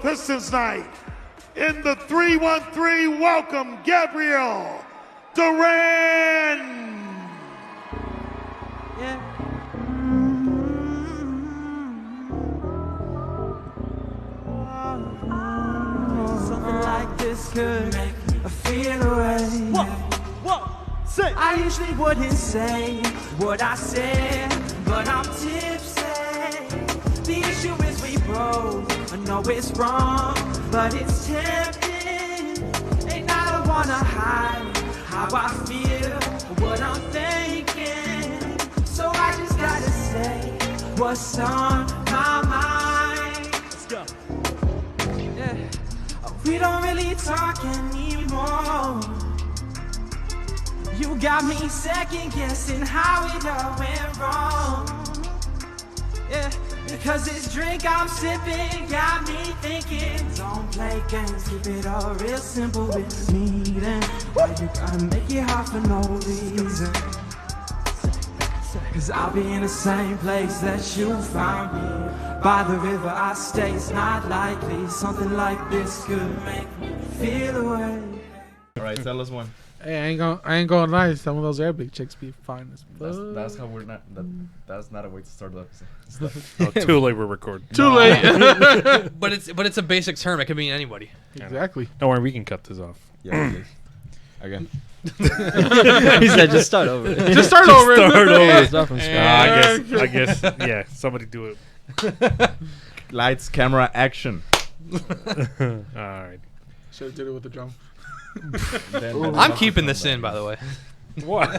Pistons night. In the 313, welcome Gabriel Duran. Yeah. Something like this could make me feel away. Whoa, say. I usually wouldn't say what I said, but I'm tipsy. The issue is we both know it's wrong, but it's tempting. And I don't wanna hide how I feel, what I'm thinking. So I just gotta say what's on my mind. Let's go. Yeah. We don't really talk anymore. You got me second guessing how it all went wrong. Yeah, because this drink I'm sipping got me thinking. Don't play games, keep it all real simple with me. Then why you gotta make it hard for no reason? Cause I'll be in the same place that you found me. By the river I stay, it's not likely something like this could make me feel away. Alright, tell us one. Hey, I ain't gonna lie. Some of those Arabic chicks be fine as fuck. That's how we're not. That's not a way to start the episode. Oh, too late. We're recording. Too late. But it's a basic term. It can mean anybody. Exactly. Don't worry, we can cut this off. Yeah, please. Again. He said, "Just start over." Just start over. Start over. Start from scratch. I guess. Yeah. Somebody do it. Lights, camera, action. All right. Should have did it with the drum. I'm keeping this in, by the way. What?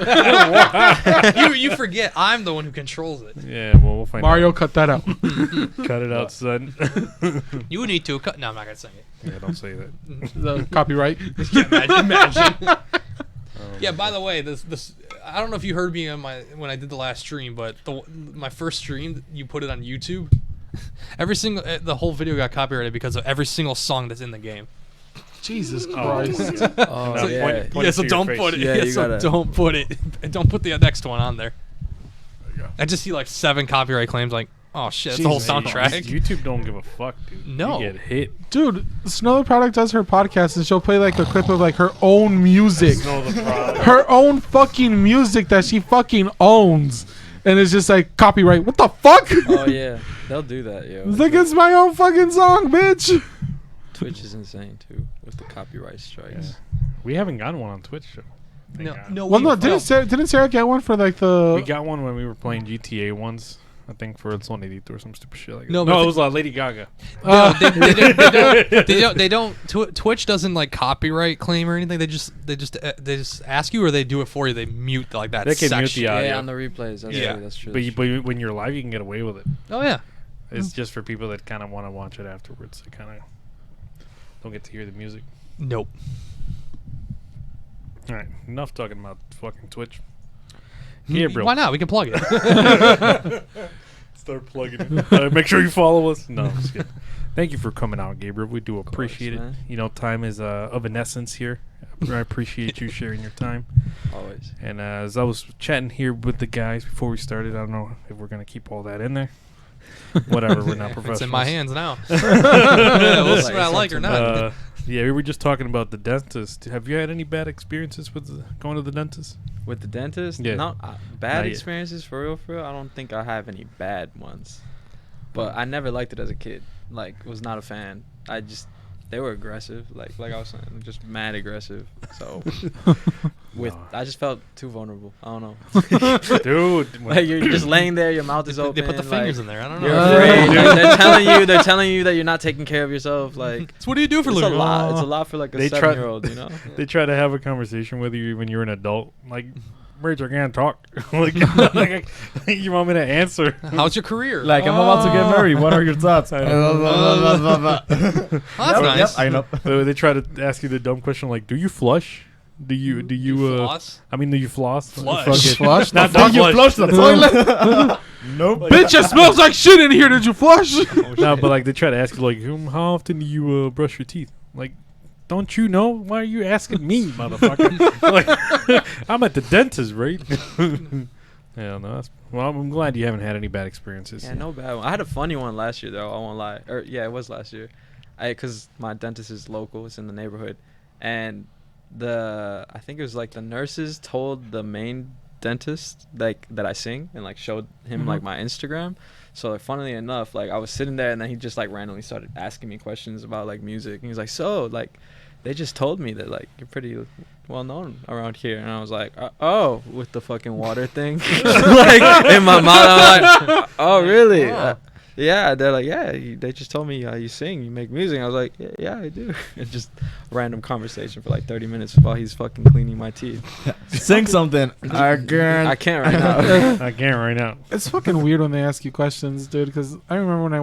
You forget I'm the one who controls it. Yeah. Well, we'll find Mario, out. cut that out. Cut it out, son. You need to cut. No, I'm not gonna sing it. Yeah. Don't say that. The copyright. Yeah, imagine. Yeah. By the way, this I don't know if you heard me on when I did the last stream, but my first stream you put it on YouTube. The whole video got copyrighted because of every single song that's in the game. Jesus Christ. Oh, So, yeah. point it so to your don't face. put it. Yeah, Yeah, you so gotta- don't put it. Don't put the next one on there. I just see like 7 copyright claims. Like, oh shit, that's the whole Jesus. soundtrack. YouTube don't give a fuck, dude. No. You get hit. Dude, Snow the Product does her podcast and she'll play like a clip of like her own music. Know the problem. Her own fucking music that she fucking owns. And it's just like copyright. What the fuck? Oh yeah, they'll do that, yo. It's like it's my own fucking song, bitch. Twitch is insane too with the copyright strikes. Yeah. We haven't gotten one on Twitch, though. Thank God. Well, no, didn't Sarah get one for like the? We got one when we were playing GTA once. I think for El Sonidito or some stupid shit like that. No, No, but it was Lady Gaga. They don't. Twitch doesn't like copyright claim or anything. They just ask you, or they do it for you. They mute like that. They can mute section. the audio. Yeah, on the replays. That's Yeah. true. That's true. But when you're live, you can get away with it. Oh yeah. It's just for people that kind of want to watch it afterwards. They kind of don't get to hear the music. Nope. All right, enough talking about fucking Twitch. Gabriel. Why not? We can plug it. Start plugging it. Make sure you follow us. No, I'm just kidding. Thank you for coming out, Gabriel. We do appreciate it. man. You know, time is of an essence here. I appreciate you sharing your time. Always. And as I was chatting here with the guys before we started, I don't know if we're going to keep all that in there. Whatever, we're not professionals. It's in my hands now. Yeah, we'll see what I like or not. Yeah, we were just talking about the dentist. Have you had any bad experiences with going to the dentist? With the dentist? Yeah. No, Not bad yet. experiences for real. I don't think I have any bad ones. But I never liked it as a kid. Like, was not a fan. They were aggressive. Like I was saying, just mad aggressive. So, I just felt too vulnerable. I don't know. Dude. Like, you're just laying there, your mouth is open. They put the fingers like, in there. I don't You're know. afraid. They're telling you that you're not taking care of yourself. Like, So what do you do for it's a living? lot. It's a lot for like a They try- 7-year-old, you know? They try to have a conversation with you when you're an adult. Like, Rich, I can't talk. like, you want me to answer? How's your career? Like, I'm about to get married. What are your thoughts? Oh, that's nice. Yep, I know. They try to ask you the dumb question like, do you flush? Do you floss? I mean, do you floss? Flush. Fuck it. Flush? Not Did you flush. flush the toilet? Nope. Bitch, it smells like shit in here. Did you flush? No, but like they try to ask you like, how often do you brush your teeth? Like, don't you know? Why are you asking me, motherfucker? Like, I'm at the dentist, right? Yeah, no. Well, I'm glad you haven't had any bad experiences. Yeah, no bad one. I had a funny one last year, though. I won't lie. It was last year. because my dentist is local, it's in the neighborhood, and I think it was like the nurses told the main dentist like that I sing and like showed him like my Instagram. So like, funnily enough, like I was sitting there and then he just like randomly started asking me questions about like music, and he's like, so like they just told me that like you're pretty well known around here, and I was like, oh, with the fucking water thing like in my mouth. I'm like, oh really? Yeah, they're like, yeah, they just told me you sing, you make music. I was like, yeah, I do. And just random conversation for like 30 minutes while he's fucking cleaning my teeth. Sing something. Again. I can't right now. I can't right now. It's fucking weird when they ask you questions, dude. Because I remember when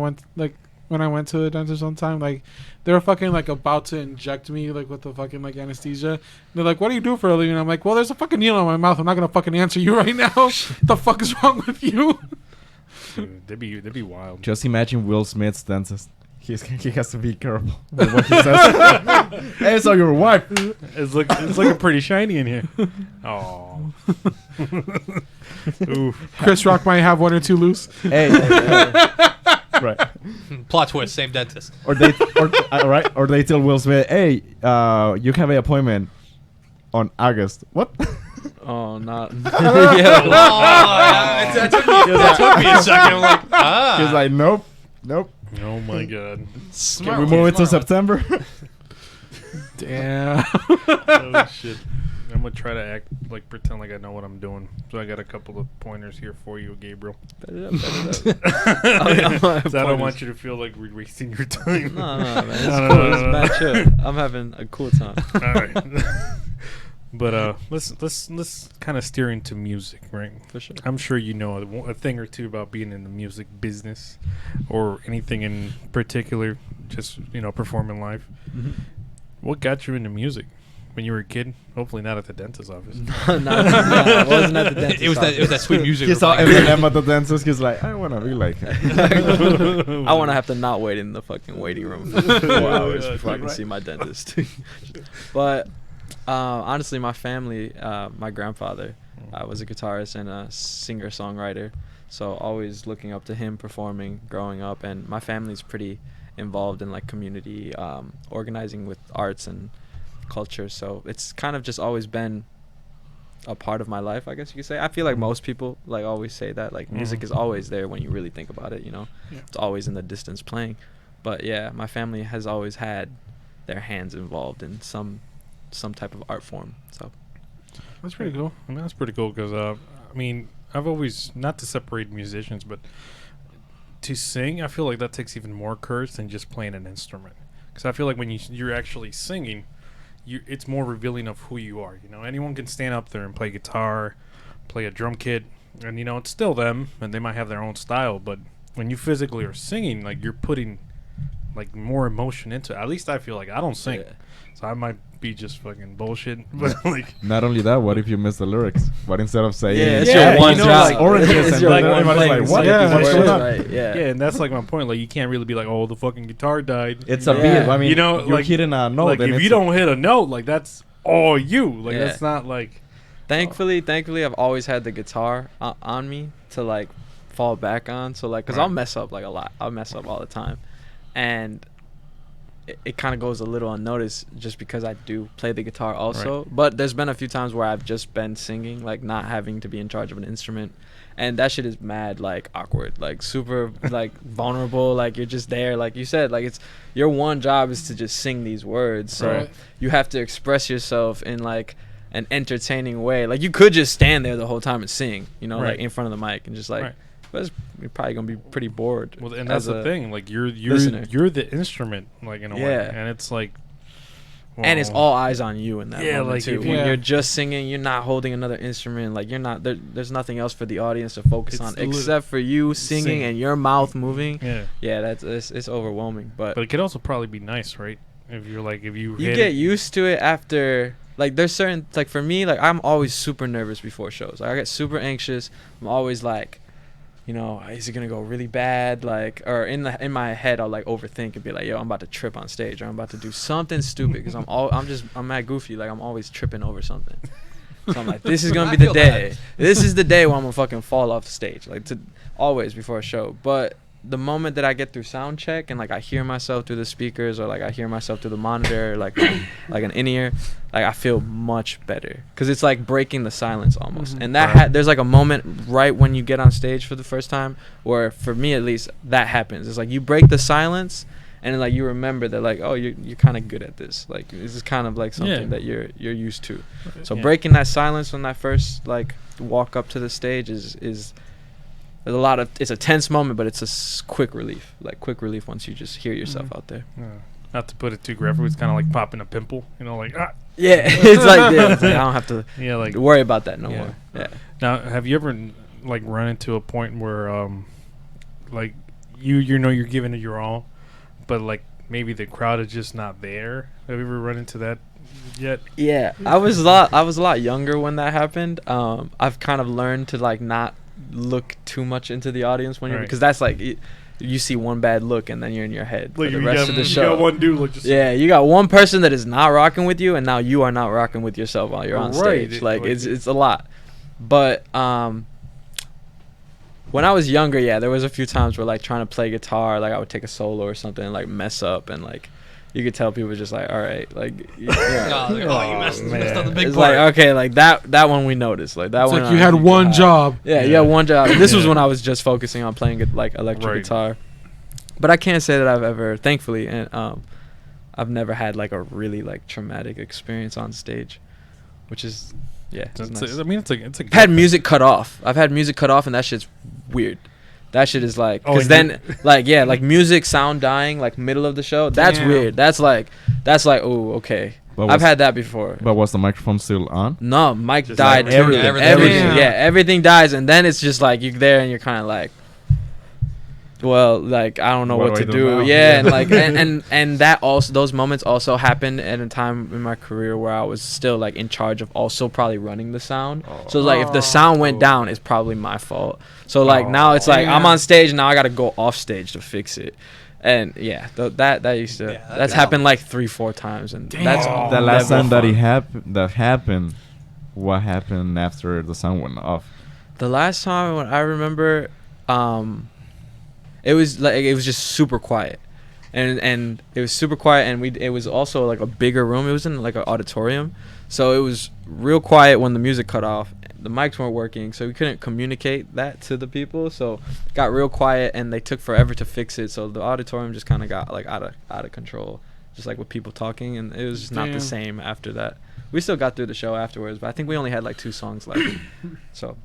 I went to the dentist one time, like they were fucking like about to inject me like with the fucking like anesthesia. And they're like, "What do you do for a living?" And I'm like, "Well, there's a fucking needle in my mouth. I'm not gonna fucking answer you right now. What the fuck is wrong with you?" Dude, they'd be wild. Just imagine Will Smith's dentist. He has to be careful with what he says. Hey, so your wife. It's looking pretty shiny in here. Oh. Oof. Chris Rock might have one or two loose. Hey. Right. Plot twist, same dentist. Or they tell Will Smith, hey, you have an appointment on August. What? Oh, not. That took me a second. I'm like, He's like, nope. Oh my god. Smart. Can we move it to September? Damn. Oh shit. I'm gonna try to pretend like I know what I'm doing. So I got a couple of pointers here for you, Gabriel. Bet it up. I don't want you to feel like we're wasting your time. No, man. It's cool. It's mad chill. I'm having a cool time. All right. But let's kind of steer into music, right? For sure. I'm sure you know a thing or two about being in the music business, or anything in particular, just performing live. Mm-hmm. What got you into music when you were a kid? Hopefully not at the dentist's office. No, it wasn't at the dentist. It was that sweet music. He saw Eminem at the dentist. He's like, I want to be like him. I want to have to not wait in the fucking waiting room for 4 hours before I can see my dentist. But honestly, my family, my grandfather was a guitarist and a singer-songwriter, so always looking up to him performing growing up. And my family's pretty involved in like community organizing with arts and culture, so it's kind of just always been a part of my life, I guess you could say. I feel like most people like always say that like music is always there when you really think about it, It's always in the distance playing. But yeah, my family has always had their hands involved in some type of art form, so That's pretty cool. I mean, that's pretty cool because I've always, not to separate musicians, but to sing, I feel like that takes even more courage than just playing an instrument. Because I feel like when you're actually singing, it's more revealing of who you are. Anyone can stand up there and play guitar, play a drum kit, and it's still them, and they might have their own style. But when you physically are singing, like you're putting like more emotion into it. At least I feel like I don't sing, so I might be just fucking bullshit. But like, not only that, what if you miss the lyrics? What instead of saying, it's your one job. Like oranges, It's and your like one everybody's thing. like, what? Yeah, What's going on? Right, yeah, and that's like my point. Like, you can't really be like, oh, the fucking guitar died. It's a beat. I mean, you're like hitting a note. Like, if you don't hit a note, like that's all you. Like, that's not like. Thankfully, I've always had the guitar on me to like fall back on. So like, cause I'll mess up like a lot. I'll mess up all the time, and it kind of goes a little unnoticed just because I do play the guitar also. But there's been a few times where I've just been singing, like not having to be in charge of an instrument, and that shit is mad like awkward, like super like vulnerable. Like you're just there, like you said, like it's your one job is to just sing these words, so you have to express yourself in like an entertaining way. Like you could just stand there the whole time and sing, like in front of the mic and just like. But you're probably gonna be pretty bored. Well, and that's the thing. Like you're the instrument, like in a way, and it's like, and it's all eyes on you in that moment like too. When you're just singing, you're not holding another instrument. Like you're not there's nothing else for the audience to focus on except for you singing and your mouth moving. That's it's overwhelming. But it could also probably be nice, right? If you get used to it after. Like there's certain like for me, like I'm always super nervous before shows. Like I get super anxious. I'm always like. Is it gonna go really bad? Like, or in my head, I'll like overthink and be like, "Yo, I'm about to trip on stage, or I'm about to do something stupid." Because I'm mad goofy. Like, I'm always tripping over something. So I'm like, "This is gonna be the day. This is the day where I'm gonna fucking fall off the stage." Like, always before a show. But the moment that I get through sound check and like I hear myself through the speakers or like I hear myself through the monitor, like like an in-ear, like I feel much better because it's like breaking the silence almost. And that there's like a moment right when you get on stage for the first time, or for me at least, that happens. It's like you break the silence and like you remember that like, oh, you're kind of good at this. Like this is kind of like something that you're used to. So breaking that silence on that first like walk up to the stage is there's a lot of, it's a tense moment, but it's a quick relief. Like quick relief once you just hear yourself out there. Not to put it too graphic, it's kind of like popping a pimple, you know, like yeah, it's like, it's like I don't have to like worry about that no more. Yeah. Now, have you ever like run into a point where like you know you're giving it your all, but like maybe the crowd is just not there? Have you ever run into that yet? Yeah, I was a lot younger when that happened. I've kind of learned to like not look too much into the audience when you're, because that's like you see one bad look and then you're in your head for the rest of the show. You got one dude like just you got one person that is not rocking with you, and now you are not rocking with yourself while you're on stage. Like it's a lot. But when I was younger, there was a few times where like trying to play guitar, like I would take a solo or something and like mess up, and like you could tell people were just like, all right, like, you messed up the big it's part. Like, okay, like that one we noticed. Like that it's one. Like you had one job. Yeah, you had one job. And this was when I was just focusing on playing like electric guitar. But I can't say that I've ever, thankfully, and I've never had like a really like traumatic experience on stage, which is nice. I mean, it's a. I've had music cut off. I've had music cut off, and that shit's weird. That shit is like, because then like like music sound dying like middle of the show. That's weird. That's like oh okay. I've had that before. But was the microphone still on? No, mic died. Like everything. Yeah, everything dies, and then it's just like you're there and you're kind of like, well, like I don't know what to do. And like and that also, those moments also happened at a time in my career where I was still like in charge of also probably running the sound. So like if the sound went down, it's probably my fault. So like now it's like I'm on stage and now I got to go off stage to fix it. And that used to that's happened like 3-4 times, and that's the last time that happened. What happened after the sound went off? The last time I remember, it was just super quiet, and it was super quiet, and it was also like a bigger room. It was in like an auditorium, so it was real quiet when the music cut off. The mics weren't working, so we couldn't communicate that to the people. So it got real quiet, and they took forever to fix it. So the auditorium just kind of got like out of control, just like with people talking, and it was just not the same after that. We still got through the show afterwards, but I think we only had like 2 songs left. So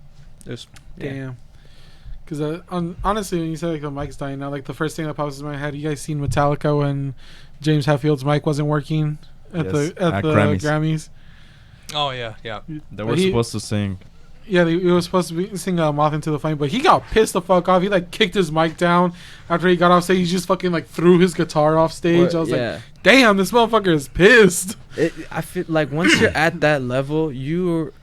it was Because honestly, when you say like the mic's dying now, like the first thing that pops in my head, you guys seen Metallica when James Hetfield's mic wasn't working at the Grammys? Oh yeah. They were supposed to sing. Yeah, he was supposed to sing "Moth into the Flame," but he got pissed the fuck off. He like kicked his mic down after he got off stage. He just fucking like threw his guitar off stage. I was like, "Damn, this motherfucker is pissed." I feel like once you're at that level, you're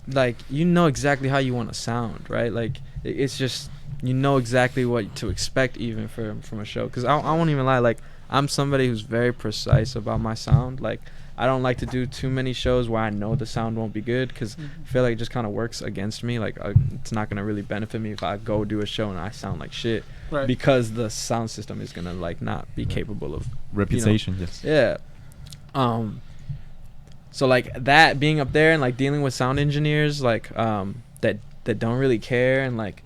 like, you know exactly how you want to sound, right? Like it's just, you know exactly what to expect even from a show. Because I won't even lie, like I'm somebody who's very precise about my sound. Like I don't like to do too many shows where I know the sound won't be good, because I feel like it just kind of works against me. Like it's not gonna really benefit me if I go do a show and I sound like shit, because the sound system is gonna like not be capable of reputation. So like that, being up there and like dealing with sound engineers like that don't really care, and like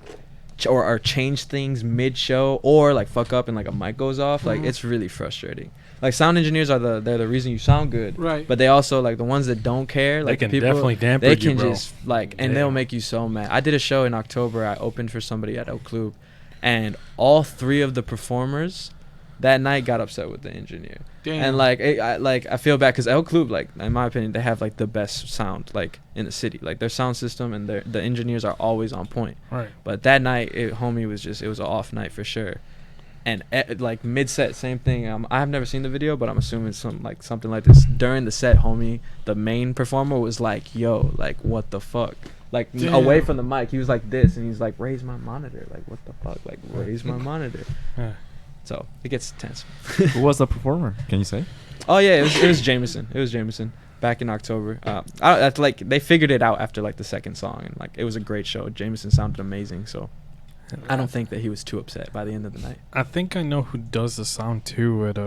or change things mid show, or like fuck up and like a mic goes off, like it's really frustrating. Like sound engineers are they're the reason you sound good, right? But they also like the ones that don't care, like they can people, definitely dampen they can you, bro. just like, and they'll make you so mad. I did a show in October. I opened for somebody at El Club, and all 3 of the performers that night got upset with the engineer. Damn. And like I feel bad, because El Club, like in my opinion, they have like the best sound like in the city. Like their sound system and the engineers are always on point. Right. But that night, homie was just, it was an off night for sure. And like mid set, same thing. I have never seen the video, but I'm assuming something like this. During the set, homie, the main performer was like, "Yo, like what the fuck?" Like away from the mic, he was like this, and he's like, "Raise my monitor." Like what the fuck? Like raise my monitor. So it gets tense. Who was the performer? Can you say? Oh yeah, it was Jameson. It was Jameson back in October. Like they figured it out after like the second song, and like it was a great show. Jameson sounded amazing. So I don't think that he was too upset by the end of the night. I think I know who does the sound too at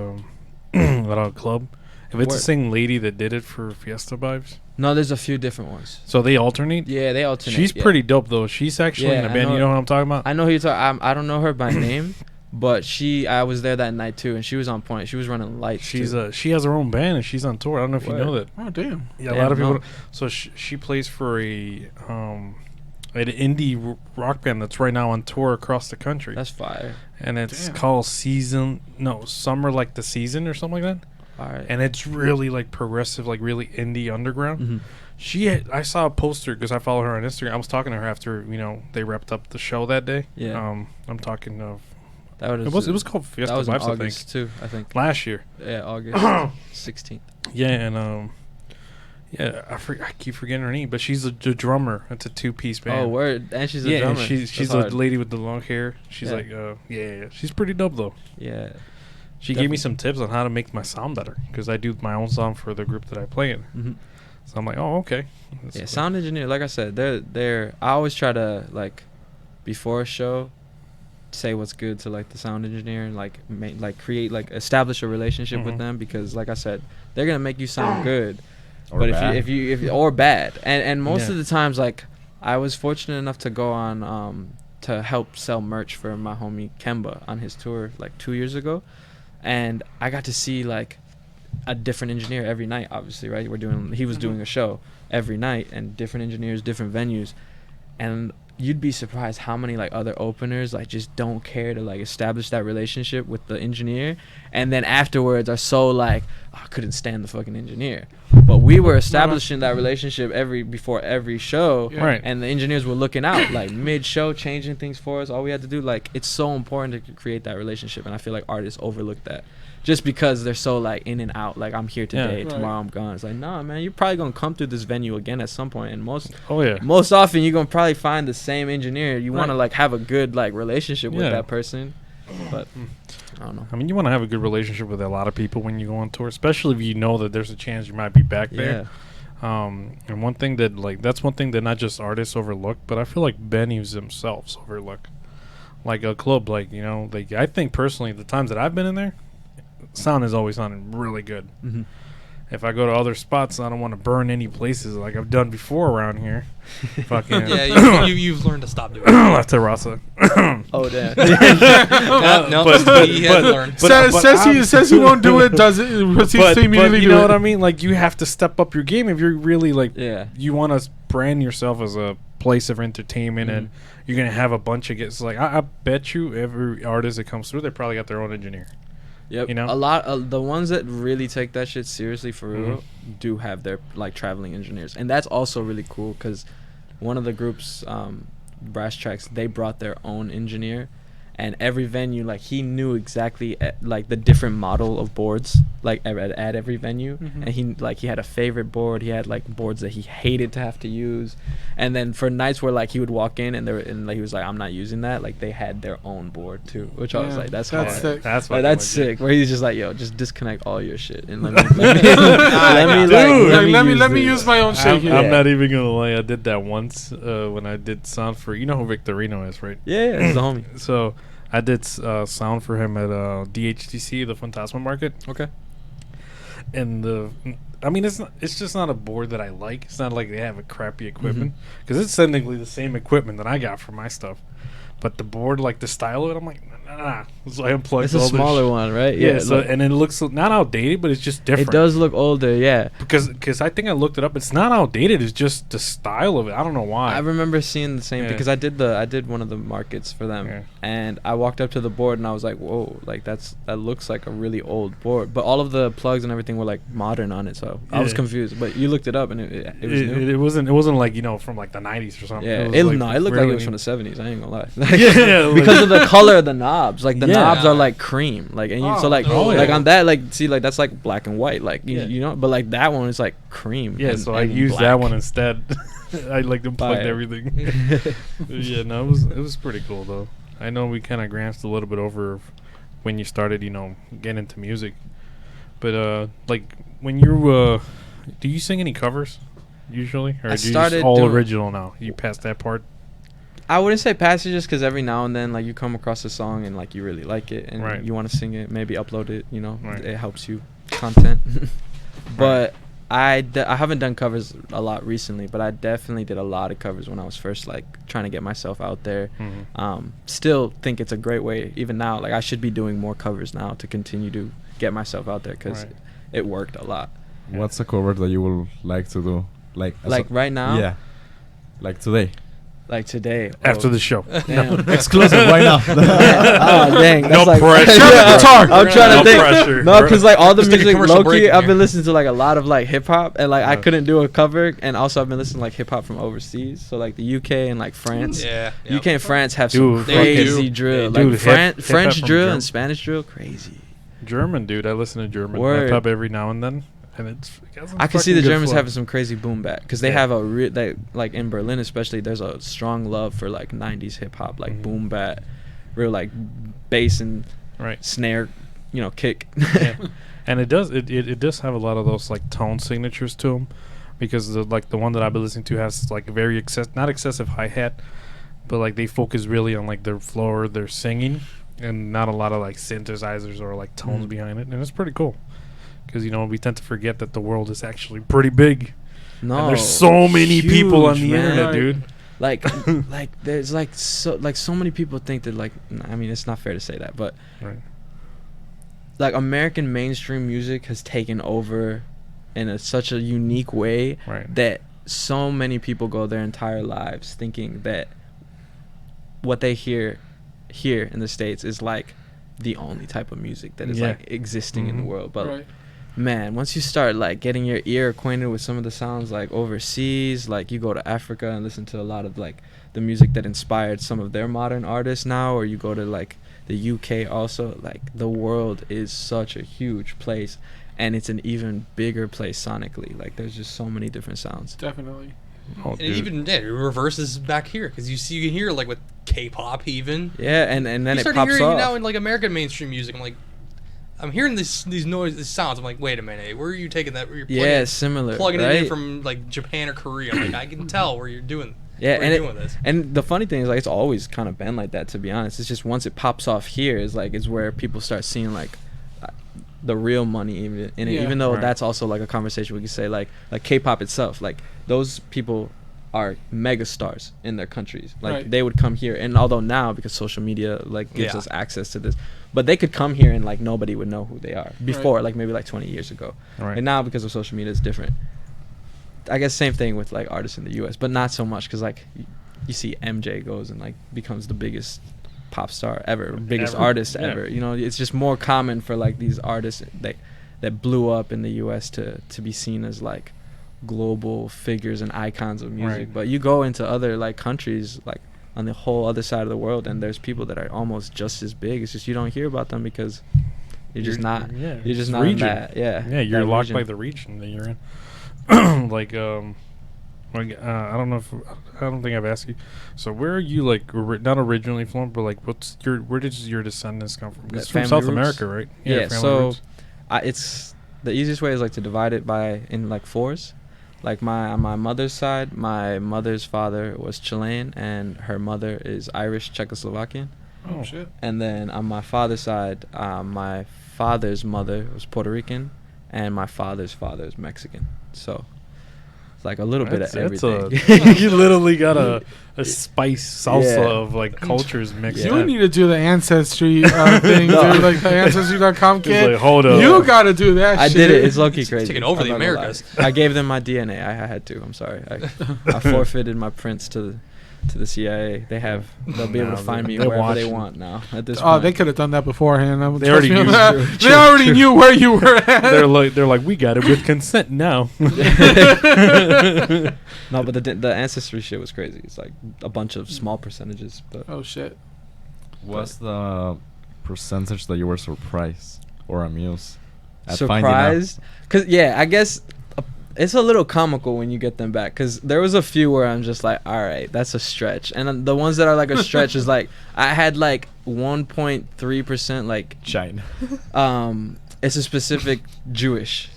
at our club. If it's the Word. same lady that did it for Fiesta Vibes. No, there's a few different ones. So they alternate? Yeah, they alternate. She's yeah. pretty dope though. She's actually Yeah, in a I band. know- You know what I'm talking about? I know who you're talking. I don't know her by name, but I was there that night too, and she was on point. She was running lights. She's too. she has her own band and she's on tour. I don't know if you know that. Oh damn. Yeah, a Yeah, lot of people. no. So she plays for an indie rock band that's right now on tour across the country, That's fire. and it's Damn. called Summer Like the Season or something like that. All right. And it's really like progressive, like really indie underground. Mhm. I saw a poster because I follow her on Instagram. I was talking to her after they wrapped up the show that day. Yeah. I'm talking of That it was called Fiesta that was in Vibes, I think, August too. I think. last year. Yeah, August 16th. Yeah, and I keep forgetting her name, but she's the drummer. It's a 2-piece band. Oh, word! And she's a yeah, drummer. and she's That's the hard. lady with the long hair. She's Yeah. like, she's pretty dope though. Yeah. She gave me some tips on how to make my sound better because I do my own sound for the group that I play in. Mhm. So I'm like, oh, okay. That's Yeah, cool. sound engineer. Like I said, they're. I always try to before a show, say what's good to the sound engineer and create establish a relationship with Mhm. them because like I said, they're gonna make you sound good. Or But bad. if you or bad, and most Yeah. of the times I was fortunate enough to go on to help sell merch for my homie Kemba on his tour 2 years ago, and I got to see a different engineer every night. Obviously, right? He was doing a show every night and different engineers, different venues, and you'd be surprised how many other openers just don't care to establish that relationship with the engineer, and then afterwards are so I couldn't stand the fucking engineer, but we were establishing that relationship before every show, Yeah. Right. and the engineers were looking out mid show changing things for us. All we had to do it's so important to create that relationship, and I feel like artists overlook that. Just because they're so in and out, I'm here today, Right. tomorrow I'm gone. It's nah, man, you're probably gonna come through this venue again at some point, and Oh yeah. most often you're gonna probably find the same engineer. You want to Right. have a good relationship with Yeah. that person, but I don't know. I mean, you want to have a good relationship with a lot of people when you go on tour, especially if you know that there's a chance you might be back there. And one thing that that's one thing that not just artists overlook, but I feel like venues themselves overlook. Like a club, I think personally, the times that I've been in there, sound has always sounded really good. Mhm. If I go to other spots, I don't want to burn any places like I've done before around here. Fucking Yeah, you've learned to stop doing it. La Terraza. Oh damn. No, but- he has but- learned. Says he won't do it. Does it? Proceeds to immediately you do know it. what I mean? You have to step up your game if you're really Yeah. you want to brand yourself as a place of entertainment, and Mm-hmm. you're gonna have a bunch of guests. I bet you every artist that comes through, they probably got their own engineer. Yep. You know? A lot of the ones that really take that shit seriously for real do have their traveling engineers, and that's also really cool because one of the groups, Brass Tracks, they brought their own engineer, and every venue he knew exactly the different model of boards at every venue, and he had a favorite board. He had boards that he hated to have to use, and then for nights where he would walk in and he was I'm not using that, they had their own board too, which I was Yeah, that's that's hard. sick. That's That's legit. sick. Where he's just yo, just disconnect all your shit and let me Let me use my own shit here. I'm not even gonna lie. I did that once when I did sound for who Victorino is, right? Yeah, he's the homie. So I did sound for him at DHTC, the Fantasma Market. Okay. And it's just not a board that I like. It's not like they have a crappy equipment because it's technically the same equipment that I got for my stuff. But the board, the style of it, I'm like, nah. So I unplugged It's a all this smaller one, right? Yeah. So and it looks not outdated, but it's just different. it does look older, yeah. Because I think I looked it up. It's not outdated. It's just the style of it. I don't know why. I remember seeing the same Yeah. because I did one of the markets for them, Yeah. and I walked up to the board and I was like, whoa, that looks like a really old board. But all of the plugs and everything were modern on it, so I was Yeah. confused. But you looked it up and it was new. It wasn't from the 90s or something. Yeah, was it looked like it really- was from the 70s. I ain't gonna lie. Yeah, Because of the color of the knobs, the Yeah. knobs are cream, and you, so Oh, yeah. on that see that's black and white, Yeah. you know, but that one is cream. Yeah, and- so I and used black. that one instead. I unplugged Fire. everything. Yeah, no, it was pretty cool though. I know we kind of glanced a little bit over when you started, getting into music. But when you do you sing any covers usually, or I do you started just all doing- original now? You passed that part. I wouldn't say passages, because every now and then, like, you come across a song and, like, you really like it and Right. you want to sing it, maybe upload it, you know. Right. It helps you content. But I haven't done covers a lot recently, but I definitely did a lot of covers when I was first, like, trying to get myself out there. Still think it's a great way, even now. Like, I should be doing more covers now to continue to get myself out there, because Right. it worked a lot. What's a cover that you would like to do? Like Right now? Yeah. Like today. Like today. After the show. Damn. Exclusive right now. Oh, dang. No That's like, pressure. Yeah, Guitar. I'm trying No to think. pressure. No, because like all the Just take a music, commercial break low-key, in I've here. been listening to like a lot of like hip-hop, and like I Yeah. couldn't do a cover, and also I've been listening to like hip-hop from overseas, so like the UK and like France. Yeah. UK and France have Dude, some they crazy do. drill. They do. Like Hip-hop French from drill Germ- and Spanish drill, crazy. German, dude. I listen to German Word. hip hop every now and then, and it got some I can see fucking the good Germans flow. having some crazy boom bap, because they Yeah. have like in Berlin especially, there's a strong love for like 90s hip hop, like Mhm. boom bap, real like bass and right. snare, you know, kick. Yeah. And it does have a lot of those like tone signatures to them, because the one that I've been listening to has like very not excessive hi-hat, but like they focus really on like their flow or their singing, and not a lot of like synthesizers or like tones Mhm. behind it, and it's pretty cool, because you know we tend to forget that the world is actually pretty big. No, And there's so many people on huge, the man. internet, dude. Like there's like so many people think that like, I mean, it's not fair to say that, but Right. like American mainstream music has taken over in such a unique way Right. that so many people go their entire lives thinking that what they hear here in the States is like the only type of music that is Yeah. like existing in the Mhm. world. But Right. man, once you start like getting your ear acquainted with some of the sounds like overseas, like you go to Africa and listen to a lot of like the music that inspired some of their modern artists now, or you go to like the UK also, like the world is such a huge place, and it's an even bigger place sonically. Like there's just so many different sounds. Definitely. Oh, And dude. it reverses back here, because you can hear like with K-pop even. Yeah, and then You it start pops hearing off. it now in like American mainstream music. I'm hearing these noises, these sounds. I'm like, wait a minute, where are you taking that? You're Yeah, similar. plugging right? it in from like Japan or Korea. I'm like, I can tell where you're doing. Yeah, where and you're doing this. and the funny thing is like it's always kind of been like that, to be honest. It's just once it pops off here is like is where people start seeing like the real money even in it. Yeah. Even though Right. that's also like a conversation we could say like K-pop itself, like those people are mega stars in their countries. Like Right. they would come here, and although now because social media like gives Yeah. us access to this, but they could come here and like nobody would know who they are before, like maybe like 20 years ago. Right. And now because of social media, it's different. I guess same thing with like artists in the U.S., but not so much because like you see MJ goes and like becomes the biggest pop star ever, biggest Ever. artist Yeah. ever. You know, it's just more common for like these artists that blew up in the U.S. to be seen as like global figures and icons of music. Right. But you go into other like countries like on the whole other side of the world, and there's people that are almost just as big. It's just you don't hear about them because you're just not. Yeah, You're just it's not in region. that. Yeah. Yeah, you're that locked region. by the region that you're in. I don't know if I don't think I've asked you. So where are you like not originally from, but like where did your descendants come from? 'Cause it's from Family South roots? America, right? Yeah. family So roots. it's the easiest way is like to divide it by in like fours. Like on my mother's side, my mother's father was Chilean and her mother is Irish Czechoslovakian. Oh shit. And then on my father's side, my father's mother was Puerto Rican, and my father's father is Mexican. So it's like a little bit of everything. You literally got a spice salsa Yeah. of like cultures mixed Yeah. You in. need to do the ancestry thing, No. dude, like the ancestry.com It's kit. like, hold up. You gotta do that I shit. did it. It's low-key crazy. taking over I'm the not gonna lie. Americas. I gave them my DNA. I had to. I'm sorry. I forfeited my prints to the CIA. They'll be able to No, find me they're wherever they watching. want now. At this Oh, point. they could have done that beforehand. They already knew. They already knew where you were at. They're like we got it with consent now. No, but the ancestry shit was crazy. It's like a bunch of small percentages, but Oh shit. What's the percentage that you were surprised or amused at finding out? surprised. Cause yeah, I guess it's a little comical when you get them back. Cause there was a few where I'm just like, all right, that's a stretch, and then the ones that are like a stretch is like I had like 1.3% like China. it's a specific Jewish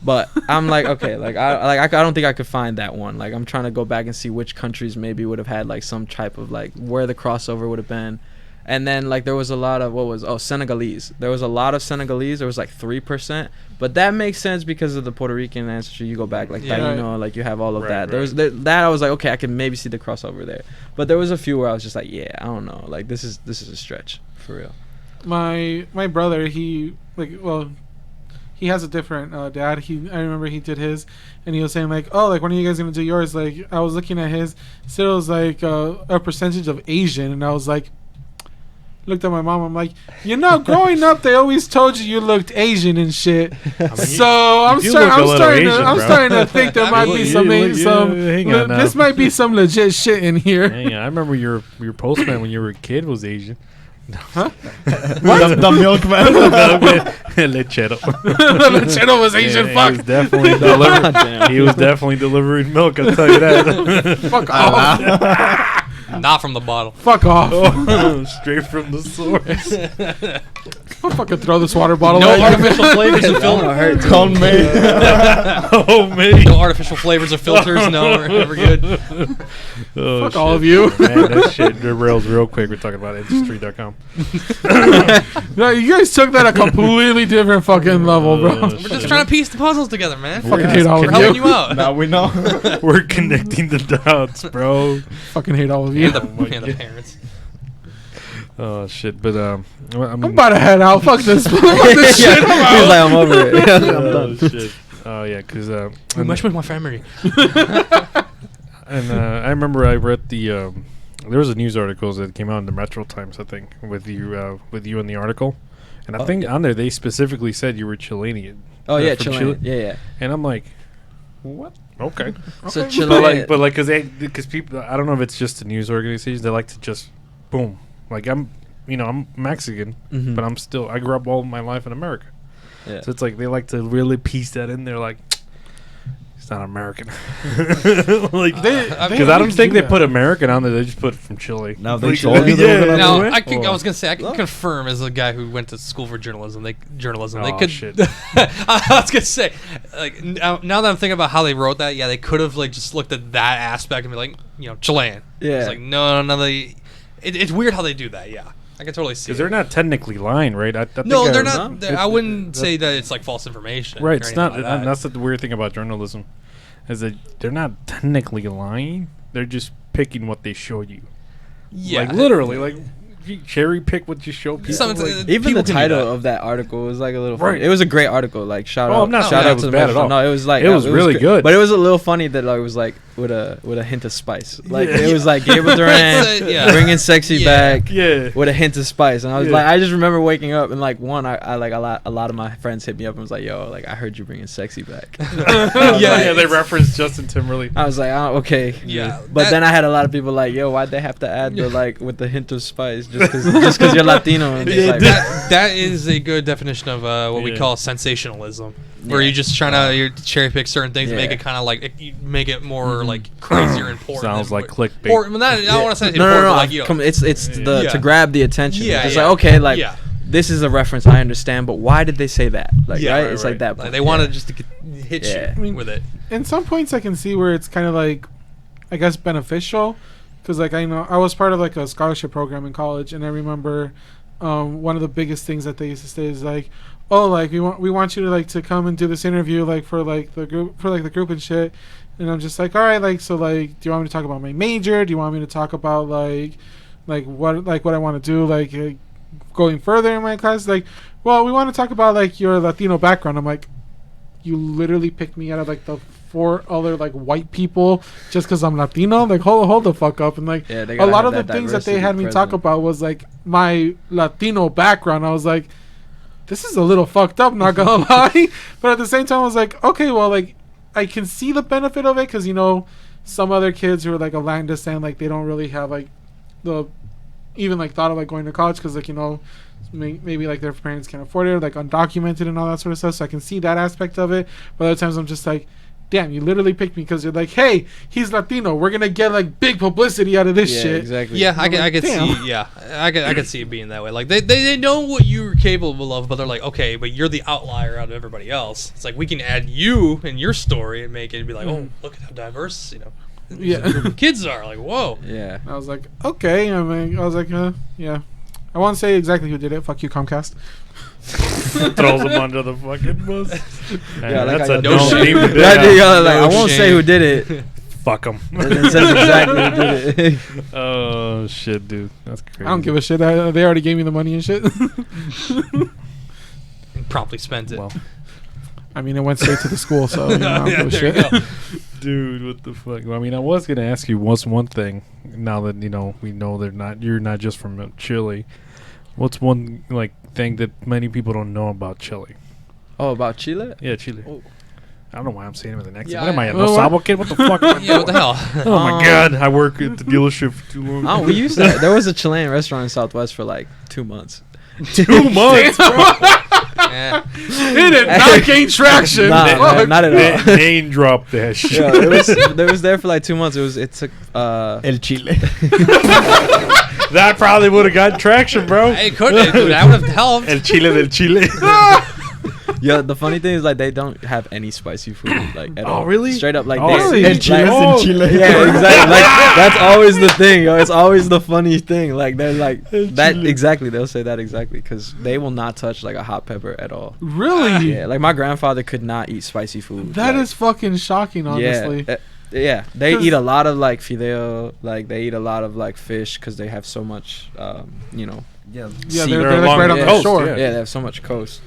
But I'm like, okay, I don't think I could find that one. Like I'm trying to go back and see which countries maybe would have had like some type of like where the crossover would have been. And then like there was a lot of Senegalese. There was a lot of Senegalese. There was like 3%, but that makes sense because of the Puerto Rican ancestry. You go back like that, you know, like you have all of that. There was that I was like, okay, I can maybe see the crossover there. But there was a few where I was just like, yeah, I don't know, like this is a stretch for real. My brother, he has a different dad. I remember he did his, and he was saying like, oh, like when are you guys gonna do yours? Like I was looking at his, still was like a percentage of Asian, and I was like. Looked at my mom. I'm like, you know, growing up, they always told you looked Asian and shit. So I'm starting to think there might be some. This might be some legit shit in here. Hang on, I remember your postman when you were a kid was Asian. Huh? What? The milkman. Lechero. The Lechero was Asian. Fuck. He was definitely delivering milk. I'll tell you that. Fuck off. Not from the bottle. Fuck off. Straight from the source. I'll fucking throw this water bottle No at you. artificial flavors and filters. Call me. Oh, man. No artificial flavors or filters. No, we're good. Fuck all of you. Man, that shit derails real quick. We're talking about industry.com. No, you guys took that a completely different fucking level, bro. We're just trying to piece the puzzles together, man. Fucking hate all We're of helping you. you out. Now we know. We're connecting the dots, bro. Fucking hate all of you. And the parents. Oh, shit. But, I'm about to head out. Fuck this. Fuck this shit. He's like, I'm over it. I'm oh, done. shit. Oh, yeah, because... Much with my family. And I remember I read the... there was a news article that came out in the Metro Times, I think, with you in the article. And I think on there they specifically said you were Chilean. Oh, yeah, from Chilean. Chile. Yeah. And I'm like, what? Okay. So Chilean. But like, because people, I don't know if it's just the news organizations, they like to just, boom. Like I'm Mexican, but I grew up all my life in America. Yeah. So it's like they like to really piece that in there, like, he's not American. Like, because I don't think they put American on there, they just put from Chile. Now they Like, told you they were gonna Now, do it? I was gonna say I can confirm as a guy who went to school for journalism. They Oh, could. shit. I was gonna say, like now that I'm thinking about how they wrote that, yeah, they could have like just looked at that aspect and be like, Chilean. Yeah. It's like no, it's weird how they do that. Yeah, I can totally see. Because they're not technically lying, right? No, they're not. I wouldn't say that it's like false information. Right, or it's anything not. like that. And that's the weird thing about journalism, is that they're not technically lying. They're just picking what they show you. Yeah, Like literally, like you cherry pick what you show people. Sometimes, Even people the can do title that. of that article was like a little Right. funny. It was a great article. Like shout Oh, out, I'm not shout saying it out was to the bad at Metro. all. No, it was like It was really great. good. But it was a little funny that like, it was like with a hint of spice. Like Yeah. it was like Gabriel Duran Yeah. bringing sexy back Yeah. with a hint of spice, and I was Yeah. like, I just remember waking up and like I like a lot of my friends hit me up and was like, yo, like I heard you bringing sexy back. Yeah, they referenced Justin Timberlake. I was like, oh, okay. Yeah, But then I had a lot of people like, yo, why'd they have to add the like with the hint of spice just because you're Latino? And it's like, that is a good definition of what we Yeah. call sensationalism, where Yeah. you're just trying to cherry pick certain things, and make Yeah. it kind of like you make it more like crazier and important. Sounds like clickbait. Or I don't want to say no, important, no. but like, It's the Yeah. to grab the attention. Yeah, It's yeah. like, okay, like Yeah. this is a reference I understand, but why did they say that? Like, Yeah, right? right, It's right. like that. Like, point. they want to Yeah. just to hit Yeah. you with it. In some points, I can see where it's kind of like, I guess, beneficial, because like I know I was part of like a scholarship program in college, and I remember one of the biggest things that they used to say is like, oh, like we want you to like to come and do this interview like for like the group and shit. And I'm just like, all right, like, so like, do you want me to talk about my major? Do you want me to talk about like what I want to do like going further in my class? Like, well, we want to talk about like your Latino background. I'm like, you literally picked me out of like the 4 other like white people just because I'm Latino. Like, hold the fuck up. And like Yeah, they a gotta lot have of the that things that they diversity had me talk present. about was like my Latino background. I was like, this is a little fucked up, not gonna lie. But at the same time, I was like, okay, well, like I can see the benefit of it, because some other kids who are like of Latin descent, like they don't really have like the even like thought of like going to college, because like maybe like their parents can't afford it, or, like undocumented and all that sort of stuff. So I can see that aspect of it. But other times I'm just like, damn, you literally picked me because you're like, hey, he's Latino. We're gonna get like big publicity out of this Yeah, shit. exactly. Yeah, I could Damn. see. Yeah, I could see it being that way. Like they know what you're capable of, but they're like, okay, but you're the outlier out of everybody else. It's like we can add you in your story and make it be like, oh, look at how diverse, Yeah. this group of kids are. Like, whoa. Yeah. I was like, okay. I mean, I was like, yeah. I won't say exactly who did it. Fuck you, Comcast. Throws him under the fucking bus. Yeah, like That's I a got- no No name to do Yeah, that. dude, yeah, like, No I won't say shame. who did it. Fuck him. And it says exactly who did it. Oh shit, dude, that's crazy. I don't give a shit. They already gave me the money and shit. And promptly spent it. Well, I mean, it went straight to the school, so I don't Yeah, give a there you shit. go. dude, what the fuck? Well, I mean, I was gonna ask you what's one thing. Now that we know you're not just from Chile. What's one like thing that many people don't know about Chile? Oh, about Chile? Yeah, Chile. Oh. I don't know why I'm saying it with an accent. Yeah, what am I, I- a no sabo kid? What the fuck? Yeah, what the hell? Oh my god, I work at the dealership for too long. Oh, we used to. There was a Chilean restaurant in Southwest for like 2 months. 2 months, bro. Eh. It did not gain traction. Nah, Fuck. not at all. Name drop that shit. Yeah, it was there for like 2 months. It took El Chile. That probably would have got traction, bro. Hey, could it? That would have helped. El Chile del Chile. yeah. The funny thing is like they don't have any spicy food like at all. really? Straight up like Oh, they, really? El Chile's Oh, in Chile. yeah, exactly. Like that's always the thing, yo. It's always the funny thing. Like they're like that Chile. exactly. They'll say that exactly because they will not touch like a hot pepper at all. Really? Yeah, like my grandfather could not eat spicy food. That like, is fucking shocking, honestly. Yeah, yeah. They 'Cause- eat a lot of like fideo, like they eat a lot of like fish because they have so much, Yeah. Yeah, sea- they're They're like along right the on the coast, shore. yeah. yeah, they have so much coast.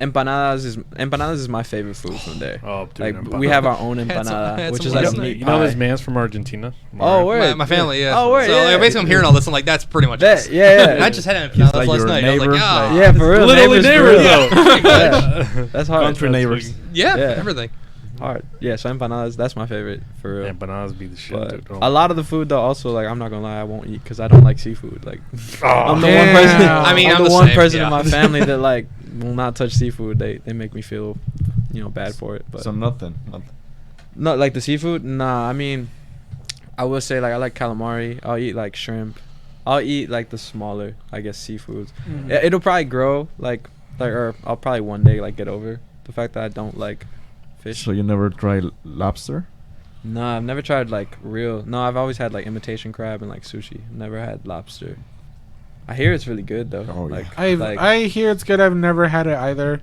Empanadas is my favorite food from there. Oh, dude, Like empanada. we have our own Had some- empanada, had which some is like last meat night. You know this pie. man's from Argentina. Oh, word. My family, yeah. Oh, word, So yeah. like, basically, I'm hearing all this. I'm like, that's pretty much Bet, us. yeah, I just had an He's empanadas like last your night. I was neighbor, like, yeah, yeah, for real. Literally neighbors, neighbors, for real. though. Yeah, that's hard. Country neighbors. yeah, Yeah. everything. Hard. Yeah, so empanadas, that's my favorite for real. Empanadas be the shit, But dude. a lot of the food though, also like I'm not gonna lie, I won't eat because I don't like seafood. Like Oh, I'm the Damn. one person. I mean, I'm I'm the the one same, person yeah. in my family that like will not touch seafood. They make me feel, bad for it. But So nothing. not like the seafood. Nah, I mean, I will say like I like calamari. I'll eat like shrimp. I'll eat like the smaller, I guess, seafoods. Mhm. It'll probably grow or I'll probably one day like get over the fact that I don't like fish. So you never try lobster? No, I've never tried like real. No, I've always had like imitation crab and like sushi. Never had lobster. I hear it's really good though. Oh, yeah. Like, I hear it's good. I've never had it either.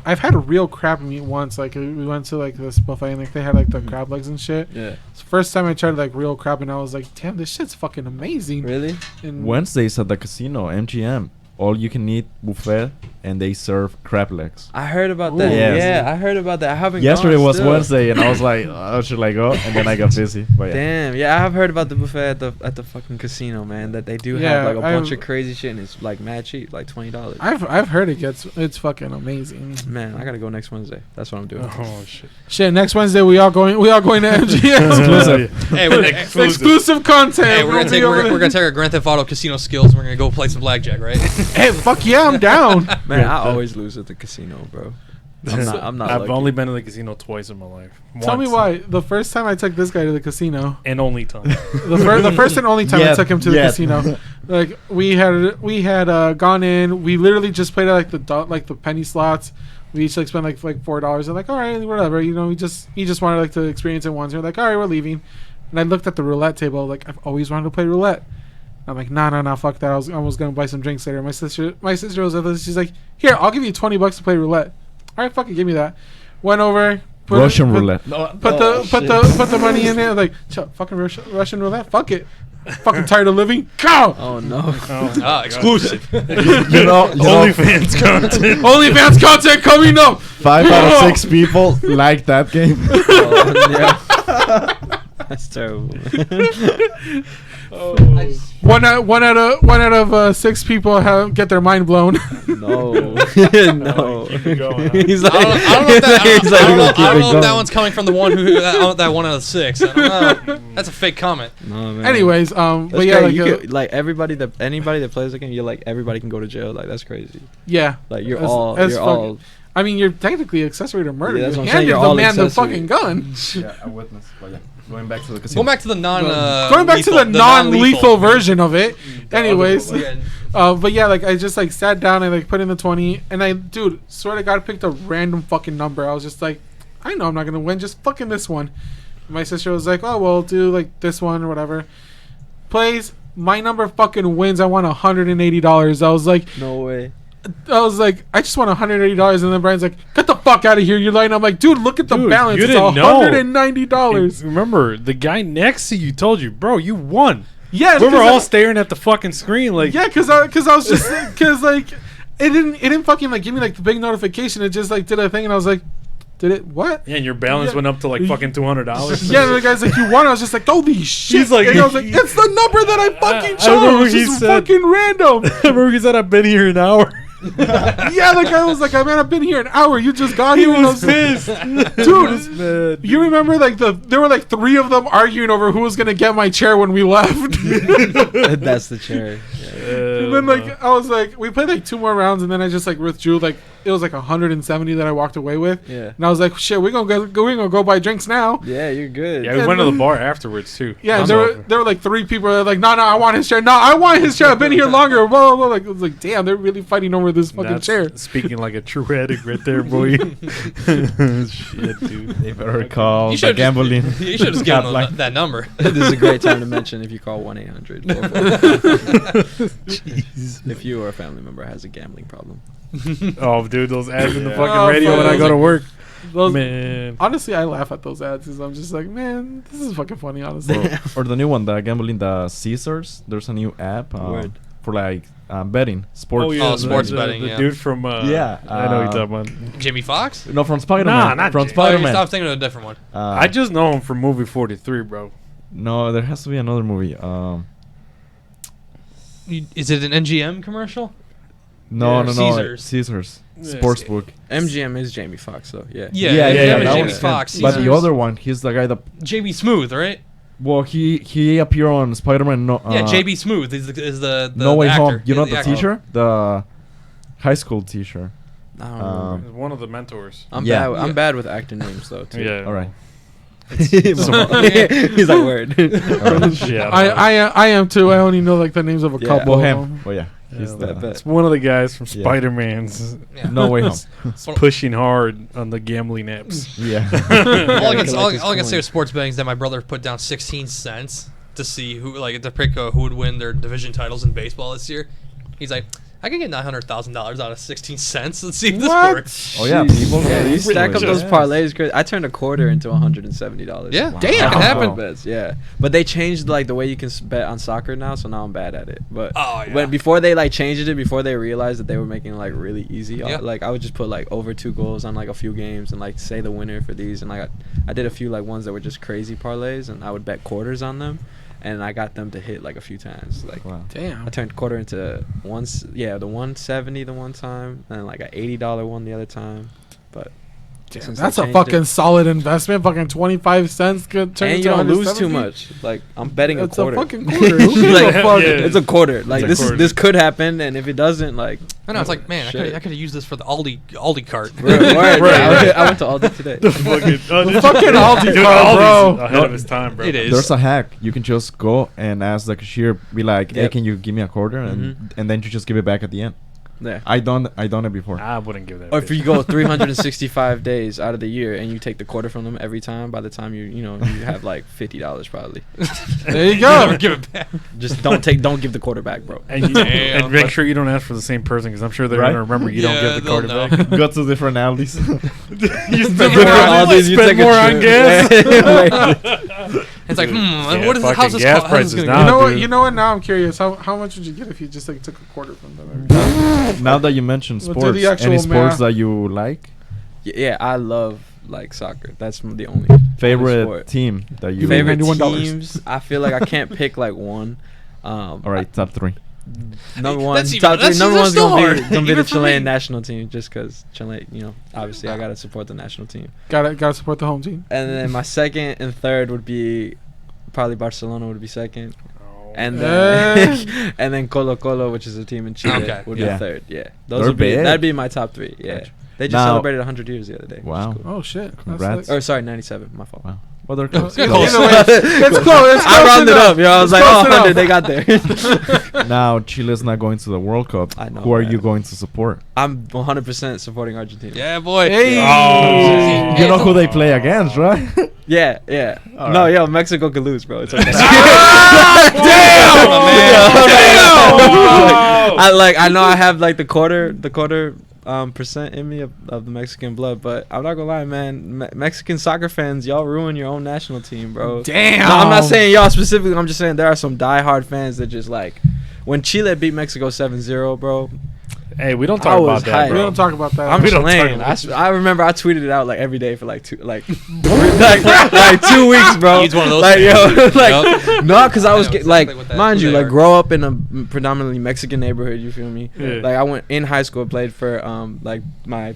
I've had a real crab meat once. Like we went to like this buffet and like they had like the crab legs and shit. yeah. It's the first time I tried like real crab and I was like, damn, this shit's fucking amazing. Really? And Wednesdays at the casino, MGM. All you can eat buffet, and they serve crab legs. I heard about that. Ooh. Yes. Yeah, I heard about that. I haven't. Yesterday gone was still. Wednesday, and I was like, oh, should I go? And then I got busy. But yeah. Damn. Yeah, I have heard about the buffet at the fucking casino, man. That they do Yeah, have like a bunch I've- of crazy shit and it's like mad cheap, like $20. I've heard it's fucking amazing. Man, I gotta go next Wednesday. That's what I'm doing. Oh shit. Shit, next Wednesday we all going to MGM. Exclusive. Hey, we're Exclusive content. Hey, we're We'll gonna be take over we're, there. we're gonna take our Grand Theft Auto casino skills. And we're gonna go play some blackjack, right? Hey, fuck yeah, I'm down. Man, I always lose at the casino, bro. I'm not I've lucky. only been to the casino twice in my life. Tell me Once. why. The first time I took this guy to the casino, And only time. the first and only time I Yeah, took him to the yeah. casino, like we had gone in. We literally just played at like the penny slots. We each like spent like $4 and like, all right, whatever. He just wanted like to experience it once. We're like, all right, we're leaving. And I looked at the roulette table. Like I've always wanted to play roulette. I'm like, nah, fuck that. I was gonna buy some drinks later. My sister was with us. She's like, here, I'll give you $20 to play roulette. All right, fucking give me that. Went over. Russian roulette. Put the money in there. Like, fucking Russian roulette. Fuck it. Fucking tired of living. Go. Oh no. Ah, exclusive. you know, OnlyFans content. OnlyFans content coming up. 5 out of 6 people like that game. Oh, yeah. That's terrible. One out of 6 people get their mind blown. No. No. Keep it going, huh? He's like, I don't know if that, he's like, I don't know, "We're gonna keep I don't it know if that going." one's coming from the one who that 1 out of 6. I don't know. That's a fake comment. No, man. Anyways, That's but yeah, crazy. like, You could, like anybody that plays the game, you're like everybody can go to jail. Like that's crazy. yeah. Like you're As- all as you're fuck- all I mean, you're technically accessory to murder. Yeah, that's you what I'm saying, handed you're the all man the accessory. fucking gun. Yeah, a witness. But yeah, going back to the casino. Going back to the Going back to the non-lethal version of it. Anyways, Yeah. but yeah, like I just like sat down and like put in the 20, and I, dude, swear to God, picked a random fucking number. I was just like, I know I'm not gonna win, just fucking this one. My sister was like, oh well, do like this one or whatever. Plays, my number fucking wins. I won $180. I was like, No way. I just won $180, and then Brian's like, get the fuck out of here, you're lying. I'm like, dude, look at the Dude, balance. you It's didn't know. $190. Remember, the guy next to you told you, bro, you won. Yeah, We were all I- staring at the fucking screen like, Yeah, cause I was just cause like it didn't fucking like give me like the big notification. It just like did a thing, and I was like, did it what? yeah, and your balance Yeah. went up to like fucking $200. Yeah, and the guy's like, you won. I was just like, holy shit! He's like- and I was like, it's the number that I fucking I remember chose. he It's just said- fucking random. I remember he said, I've been here an hour. Yeah, the guy was like, man, I've been here an hour. You just got He here. And I was pissed. Dude, Man. you remember like there were like 3 of them arguing over who was gonna get my chair when we left. That's the cherry. And then like I was like, we played like 2 more rounds, and then I just like withdrew. Like it was like 170 that I walked away with. Yeah. And I was like, shit, we're gonna go buy drinks now. Yeah, you're good. Yeah, we went to the bar afterwards too. Yeah, and So- there were like 3 people that were like, no, I want his chair. No, I want his chair. I've been here longer. Blah, blah, blah. Like, I was like, damn, they're really fighting over this fucking That's chair. Speaking like a true addict right there, boy. Shit, dude. They better call You the should gambling. You should just give him hotline. that number. This is a great time to mention if you call 1-800 if you or a family member has a gambling problem. Oh, dude, those ads in the Yeah. fucking Oh, radio when I fuck. go to work. Those, Man. honestly, I laugh at those ads because I'm just like, man, this is fucking funny, honestly. Or the new one, the gambling, the Caesars. There's a new app Word. for like betting, sports. Oh, yeah, Oh, sports betting, The yeah. dude from, Yeah, I know what you're talking about. Jamie Foxx? No, from Spider-Man. Nah, not from Jay. Spider-Man. Stop thinking of a different one. I just know him from movie 43, bro. No, there has to be another movie. Is it an NGM commercial? No, Yeah, no, no. Caesars. Caesars. Yeah. Sportsbook. MGM is Jamie Foxx, though. Yeah. Yeah, yeah, Jamie that Jamie was Foxx. But the Caesars. other one, he's the guy that. JB Smooth, right? Well, he appeared on Spider-Man. No, Yeah, JB Smooth is the No Way actor. Home. You know He's the actor. teacher, the high school teacher. I don't remember. He's one of the mentors. Yeah. I'm bad with actor names, though, too. Yeah. All right. He's like, word. Yeah. I am too. I only know like the names of a Yeah. couple. Well, of him. them. Well, yeah. He's Yeah, the, bet. It's one of the guys from Yeah. Spider-Man's Yeah. No Way Home. pushing hard on the gambling apps. Yeah. all I can, collect all, his all I can say coin. with sports betting is that my brother put down 16 cents to see who, like, to pick who would win their division titles in baseball this year. He's like, I can get $900,000 out of 16 cents. Let's see if this What? works. Oh yeah, people. Yeah, you really stack up do. those parlays. Crazy. I turned a quarter into $170. Yeah, Wow. damn, it can Wow. happen. Bets, yeah. But they changed like the way you can bet on soccer now, so now I'm bad at it. But Oh, yeah. when before they like changed it, before they realized that they were making it, like really easy, Yeah. like I would just put like over 2 goals on like a few games and like say the winner for these, and like I did a few like ones that were just crazy parlays, and I would bet quarters on them, and I got them to hit like a few times. Like Wow. Damn. I turned quarter into the 170 the one time, and like an $80 one the other time. But since That's they a changed fucking it- solid investment. Fucking 25 cents could turn and into you don't lose too 170. much. Like I'm betting It's a quarter. a fucking quarter. Who gives Like, a fuck? yeah. It's a quarter. Like It's a quarter. this could happen, and if it doesn't, like I know, it's like, man, I Shit. could have used this for the Aldi cart. word, Right. I went to Aldi today. The fucking, fucking Aldi Dude, card, Aldi's bro. ahead of his time, bro. It is. There's a hack. You can just go and ask the cashier, be like, "Hey, Yep. can you give me a quarter?" And then you just give it back at the end. Yeah. I done it before. I wouldn't give that. Or if bitch. you go 365 days out of the year and you take the quarter from them every time, by the time you have like $50 probably. There you Never go. give it back. Just don't give the quarter back, bro. and, Damn. and make sure you don't ask for the same person because I'm sure they're Right? gonna remember you Yeah, don't give the they'll quarter know. back. Go to different Aldis. You spend Different more on, Aldis, you spend take a more on trip. gas. It's like, Yeah, what is fucking how's this gas how's this prices gonna now. go? You know what? dude. You know what? Now I'm curious. How much would you get if you just like took a quarter from them? Every time? Now that you mentioned We'll do sports, the actual any sports math. that you like? Yeah, I love like soccer. That's the only Favorite sport. team that you Favorite $91. teams. I feel like I can't pick like one. All right, top 3. Number one, That's even- top three. that's- Number that's one's still gonna be hard, the even for Chilean me. national team, just because Chile. Obviously I gotta support the national team. Gotta support the home team. And then my second and third would be probably Barcelona would be second, Oh. and then and then Colo Colo, which is a team in Chile, Okay. would Yeah. be third. Yeah, those They're would be big. that'd be my top 3. Yeah, They just Now- celebrated 100 years the other day. which is Wow. cool. Oh shit! That's Congrats. Or sorry, 97. My fault. Wow. Well, they're close. Either Close. way, it's close. It's I close rounded enough. up, yo. I was It's like, close oh, 100. enough. They got there. Now Chile's not going to the World Cup. I know, Who are man. you going to support? I'm 100% supporting Argentina. Yeah, boy. Hey. Oh. You know who they play against, right? Yeah, yeah. All No, right. yo, Mexico could lose, bro. It's okay. I know I have like the quarter percent in me of the Mexican blood, but I'm not gonna lie, man. Mexican soccer fans, y'all ruin your own national team, bro. Damn. No, I'm not saying y'all specifically. I'm just saying there are some diehard fans that just like when Chile beat Mexico 7-0, bro. Hey, we don't I talk was about that, hyped. We bro. don't talk about that. I'm We don't Chilean. talk I remember I tweeted it out like every day for like 2 like 2 weeks, bro. He's one of those Like yo, fans. like no, because I was I know like, exactly what that- mind who you, they like are. grow up in a predominantly Mexican neighborhood. You feel me? Yeah. Like I went in high school, played for like my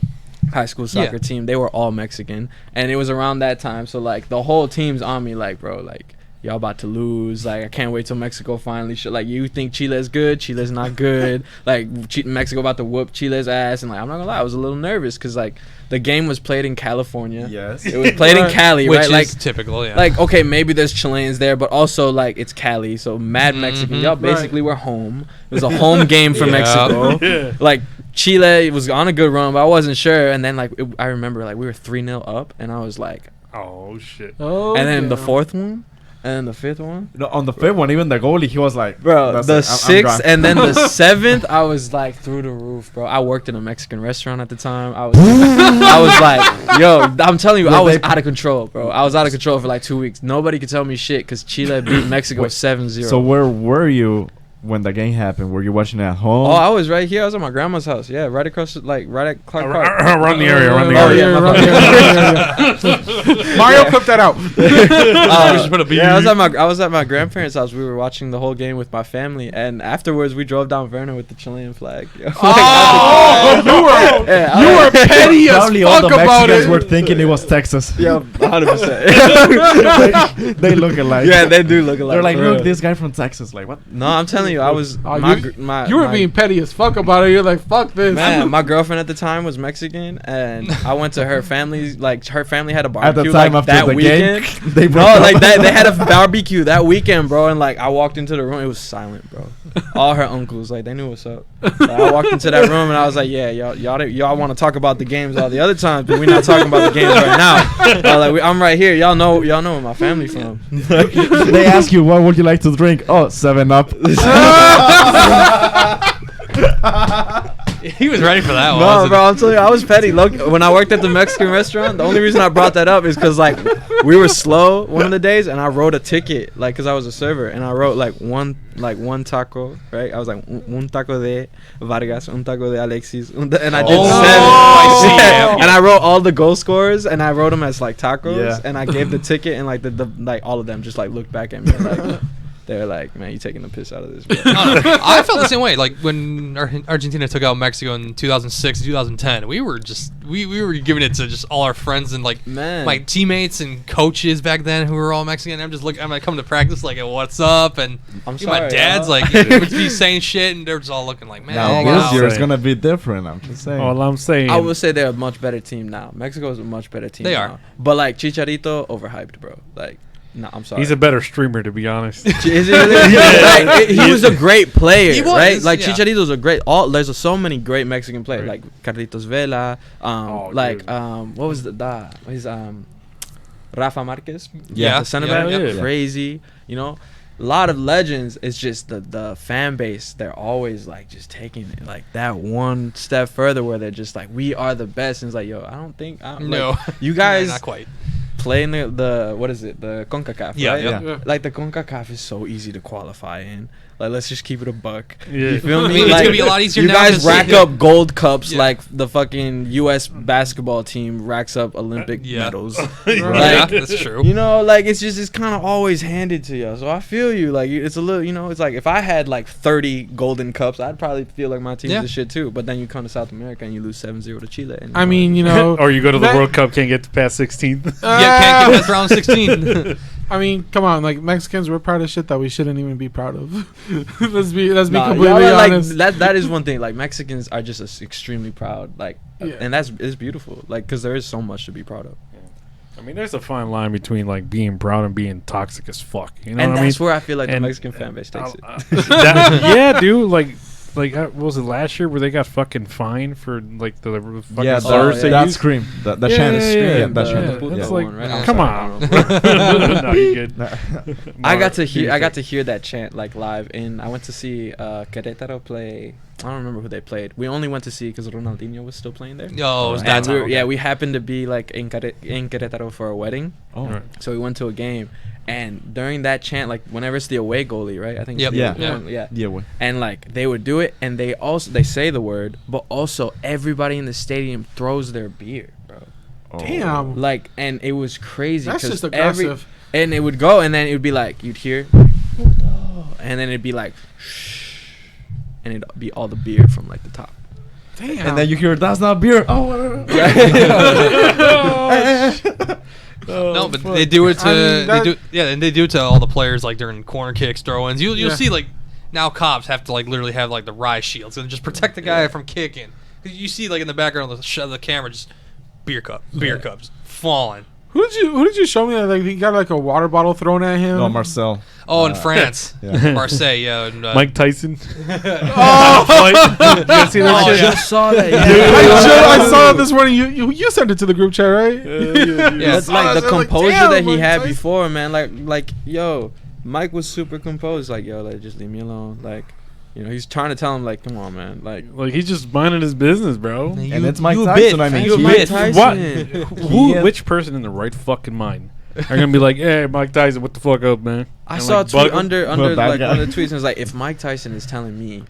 high school soccer Yeah. team. They were all Mexican, and it was around that time. So like the whole team's on me, like bro, like. Y'all about to lose. Like I can't wait till Mexico finally. Like you think Chile's good, Chile's not good. Like Mexico about to whoop Chile's ass, and like I'm not gonna lie, I was a little nervous because like the game was played in California. Yes. It was played in Right. Cali, Which right? is Like typical, yeah. like okay, maybe there's Chileans there, but also like it's Cali, so mad Mexican. Mhm. Y'all basically were home. It was a home game for Yeah. Mexico. Yeah. Like Chile was on a good run, but I wasn't sure. And then like I remember like we were 3-0 up, and I was like, Oh shit. Oh, and then the yeah. 4th one, and then the 5th one. No, on the fifth one, even the goalie, he was like, Bro, "That's the it, I'm 6th gone." and then the 7th, I was like through the roof, bro. I worked in a Mexican restaurant at the time. I was like, yo, I'm telling you, I was out of control, bro. I was out of control for like 2 weeks. Nobody could tell me shit because Chile beat Mexico 7-0. So where were you when the game happened? Were you watching it at home? Oh, I was right here. I was at my grandma's house. Yeah, right across, like right at Clark Park. Run the area. Run the Oh, area. yeah, my Mario, clip that out. Just put a Yeah, I was at my grandparents' house. We were watching the whole game with my family, and afterwards we drove down Vernon with the Chilean flag. Oh, Yeah, you were petty as Probably all fuck the about Mexicans it. were thinking it was Texas. Yo, 100%. They look alike. Yeah, they do look alike. They're like, for look, real. this guy from Texas. Like, what? No, I'm telling you, I was. Oh, my you were being petty as fuck about it. You're like, fuck this. Man, my girlfriend at the time was Mexican, and I went to her family. Like her family had a At barbecue the time like after that the weekend. game, they broke No, up. like that. They had a barbecue that weekend, bro. And like I walked into the room, it was silent, bro. All her uncles, like they knew what's up. Like, I walked into that room and I was like, yeah, y'all want to talk about the games all the other times, but we're not talking about the games right now. I'm right here. Y'all know where my family from. They ask you, what would you like to drink? Oh, 7-Up. He was ready for that one. No, wasn't bro, I'm telling you, I was petty. Look, when I worked at the Mexican restaurant, the only reason I brought that up is because like we were slow one of the days, and I wrote a ticket like because I was a server, and I wrote like one taco, right? I was like un taco de Vargas, un taco de Alexis, and I did Oh, seven. I see, Yeah. yeah. And I wrote all the goal scorers, and I wrote them as like tacos, Yeah. and I gave the ticket, and like the like all of them just like looked back at me like. They're like, man, you taking the piss out of this, bro. No, I felt the same way. Like when Argentina took out Mexico in 2006, 2010, we were just we were giving it to just all our friends and like Man. my teammates and coaches back then who were all Mexican. I'm like coming to practice like, what's up? And I'm even my sorry, dad's y'all. like would be saying shit, and they're just all looking like, man. Now, Oh, this wow. year is going to be different. I'm just saying. All I'm saying. I would say they're a much better team now. Mexico is a much better team. They now. are. But like Chicharito, overhyped, bro. Like, no, I'm sorry. He's a better streamer, to be honest. Is he really? Like, he was a great player, He was, right? Like yeah. Chicharito's a great. There's so many great Mexican players, Right. like Carlitos Vela, Oh, like dude. what was his Rafa Marquez, Yeah. the center Yeah, back, yeah. crazy. You know, a lot of legends. It's just the fan base. They're always like just taking it like that one step further, where they're just like, we are the best, and it's like, yo, I don't think No, you guys not quite. play in the what is it, the CONCACAF, Yeah, right? yeah. Yeah. Like the CONCACAF is so easy to qualify in. Like, let's just keep it a buck. Yeah. You feel me? I mean, it's like, gonna be a lot easier you now guys 'cause- rack yeah. up gold cups Yeah. like the fucking U.S. basketball team racks up Olympic Yeah. medals. Yeah, Like, that's true. you know, like it's kind of always handed to you. So I feel you. Like it's a little, it's like if I had like 30 golden cups, I'd probably feel like my team's Yeah. the shit too. But then you come to South America and you lose 7-0 to Chile. And I mean, or you go to the World Cup, can't get to past 16th. Yeah, can't get past round 16. I mean, come on, like Mexicans, we're proud of shit that we shouldn't even be proud of. let's be Nah, completely y'all are, honest. Like, that is one thing. Like Mexicans are just extremely proud. Like, Yeah. and it's beautiful. Like, because there is so much to be proud of. I mean, there's a fine line between like being proud and being toxic as fuck. You know And what I mean? that's where I feel like the And- Mexican fan base takes it. Yeah, dude. Like what was it last year where they got fucking fined for like the fucking Yeah, slurs they that used? scream. The Yeah, chant is yeah, scream. yeah. Yeah, that The chant. puto It's Yeah. like, one, right? I'm come sorry, on. No, you good. I got to hear that chant like live I went to see Querétaro play. I don't remember who they played. We only went to see because Ronaldinho was still playing there. Yo, it was And that time. we happened to be like in Querétaro for a wedding, Oh. Right. so we went to a game. And during that chant, like whenever it's the away goalie, right? I think. Yep. It's Yeah. the other one, yeah. Yeah, well. And like they would do it, and they say the word, but also everybody in the stadium throws their beer, bro. Damn. Like, and it was crazy. That's 'cause just aggressive. and it would go, and then it would be like you'd hear, and then it'd be like, shh, and it'd be all the beer from like the top. Damn. And then you hear, that's not beer. Oh. No, but they do it to I mean, they do it to all the players like during corner kicks, throw-ins. You'll Yeah. see like now cops have to like literally have like the rye shields and just protect the guy from kicking. 'Cause you see like in the background of the camera just beer cups falling. Who did you show me that like he got like a water bottle thrown at him? No, Marcel. Oh, in France, yeah. Marseille, yeah. And, Mike Tyson. Oh, You guys see that Oh, shit? yeah. saw that. I saw it this morning. You sent it to the group chat, right? Yeah. That's like the I was like, composure damn, that he Mike had Tyson. before, man. Like, yo, Mike was super composed. Like, yo, like, just leave me alone. Like, you know, he's trying to tell him, like, come on, man. Like, He's just minding his business, bro. And it's Mike you Tyson, bitch. I mean. you he- Mike Tyson. What? Which person in the right fucking mind are gonna be like, "Hey, Mike Tyson, what the fuck up, man?" I And, saw like, a tweet bug him? under bad like guy. one of the tweets, and it's like, if Mike Tyson is telling me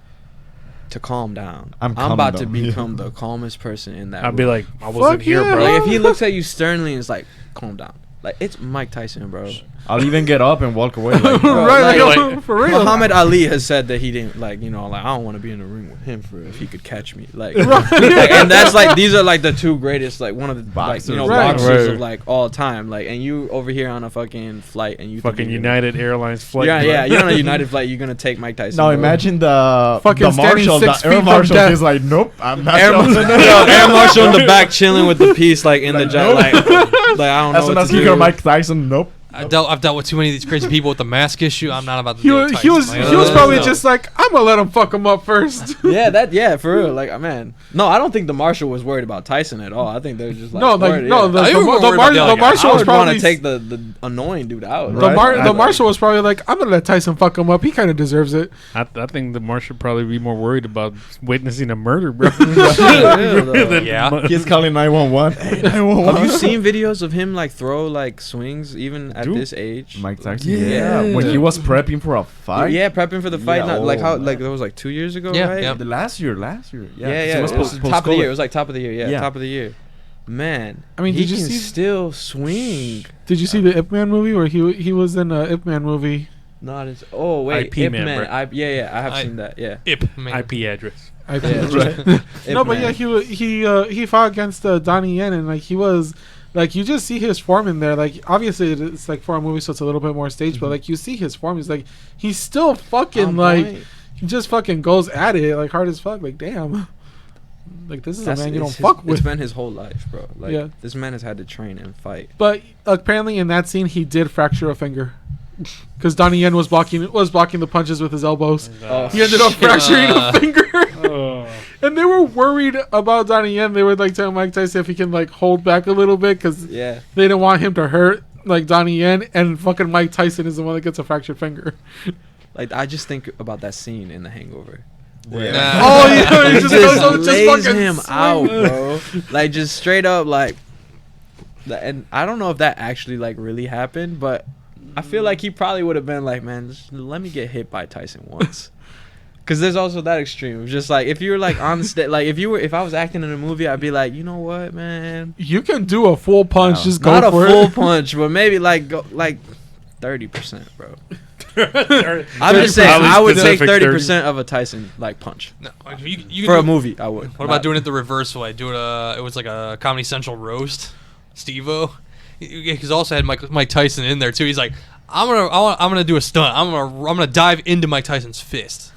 to calm down, I'm I'm calming about to down. become the calmest person in that. I'd be room. like, "I wasn't Fuck here, yeah. bro." Like, if he looks at you sternly and is like, calm down. Like, it's Mike Tyson, bro. I'll even get up and walk away. Like, right, like- like, for real. Muhammad Ali has said that he didn't like, you know, like, I don't want to be in the ring with him for if he could catch me, like, like, and that's like, these are like the two greatest, like, one of the Boxers. like, you know, Right. boxers Right. of like all time, like, and you over here on a fucking flight and you think Fucking you're gonna- United Airlines flight. Yeah, bro. yeah, you're on a United flight, you're gonna take Mike Tyson. now bro. imagine the Fucking standing marshal, 6 the feet air from marshal death. is like, nope, I'm not Air, jumping in. Air Marshal in the back chilling with the piece, like in the jet, like I don't know As soon what as to you do. hear Mike Tyson, nope. I've dealt with too many of these crazy people with the mask issue. I'm not about to He deal was, with he was, Tyson. he was Like, probably no. just like, I'm gonna let him fuck him up first. Yeah, for real, like, man. No, I don't think the marshal was worried about Tyson at all. I think they're just like, No, like, worried, no, yeah. the, I the, even the, worried the, about mar- the the other guy. marshal I was would want probably to take the annoying dude out. Right. the marshal was probably like, I'm gonna let Tyson fuck him up. He kind of deserves it. I think the marshal should probably be more worried about witnessing a murder, bro. Yeah. Yeah. He's calling 911. Hey, 911. Have you seen videos of him like throw like swings even at Dude. this age? Mike Tyson? Yeah. When he was prepping for a fight? Yeah, prepping for the fight. Yeah, Not like oh, how man. like that was like 2 years ago, Yeah, right? yeah. The last year. Yeah, He it was was post- top of the post-COVID. year. It was like top of the year. Yeah, Yeah. top of the year. Man, I mean, he did you can see- still swing. Did you see the Ip Man movie where he was in a Ip Man movie? Not as. Oh wait, IP Ip Man, Man. bro. Yeah, I have I- seen that. Yeah. Ip, man. IP address. I Yeah, think. Ip No, but Man. yeah, he fought against Donnie Yen, and like he was like, you just see his form in there. Like, obviously it's like for a movie, so it's a little bit more staged, but like you see his form. He's like, he's still fucking On like point. he just fucking goes at it like hard as fuck. Like, damn, like this is a man you don't it's fuck It's with. been his whole life, bro. Like, Yeah. this man has had to train and fight. But apparently in that scene he did fracture a finger because Donnie Yen was blocking the punches with his elbows. Oh, He ended up fracturing a finger. Oh. And they were worried about Donnie Yen. They would like tell Mike Tyson if he can like hold back a little bit because Yeah. they didn't want him to hurt like Donnie Yen. And fucking Mike Tyson is the one that gets a fractured finger. Like, I just think about that scene in The Hangover. Yeah. Nah. Oh, yeah, he He just just goes up, lays just fucking him swing. out, bro. Like, just straight up, like. And I don't know if that actually like really happened, but I feel like he probably would have been like, man, just let me get hit by Tyson once. Because there's also that extreme. Just like, if you were like on stage, like if I was acting in a movie, I'd be like, you know what, man, You can do a full punch. No. Just go not a for full it. punch, but maybe like go like 30%, bro. I'm Probably just saying, I would take specific 30% of a Tyson like punch No, you for a do- movie. I would. What about doing it the reverse way? Do it. It was like a Comedy Central roast. Steve-O. He's also had Mike Tyson in there too. He's like, I'm gonna do a stunt. I'm gonna dive into Mike Tyson's fist.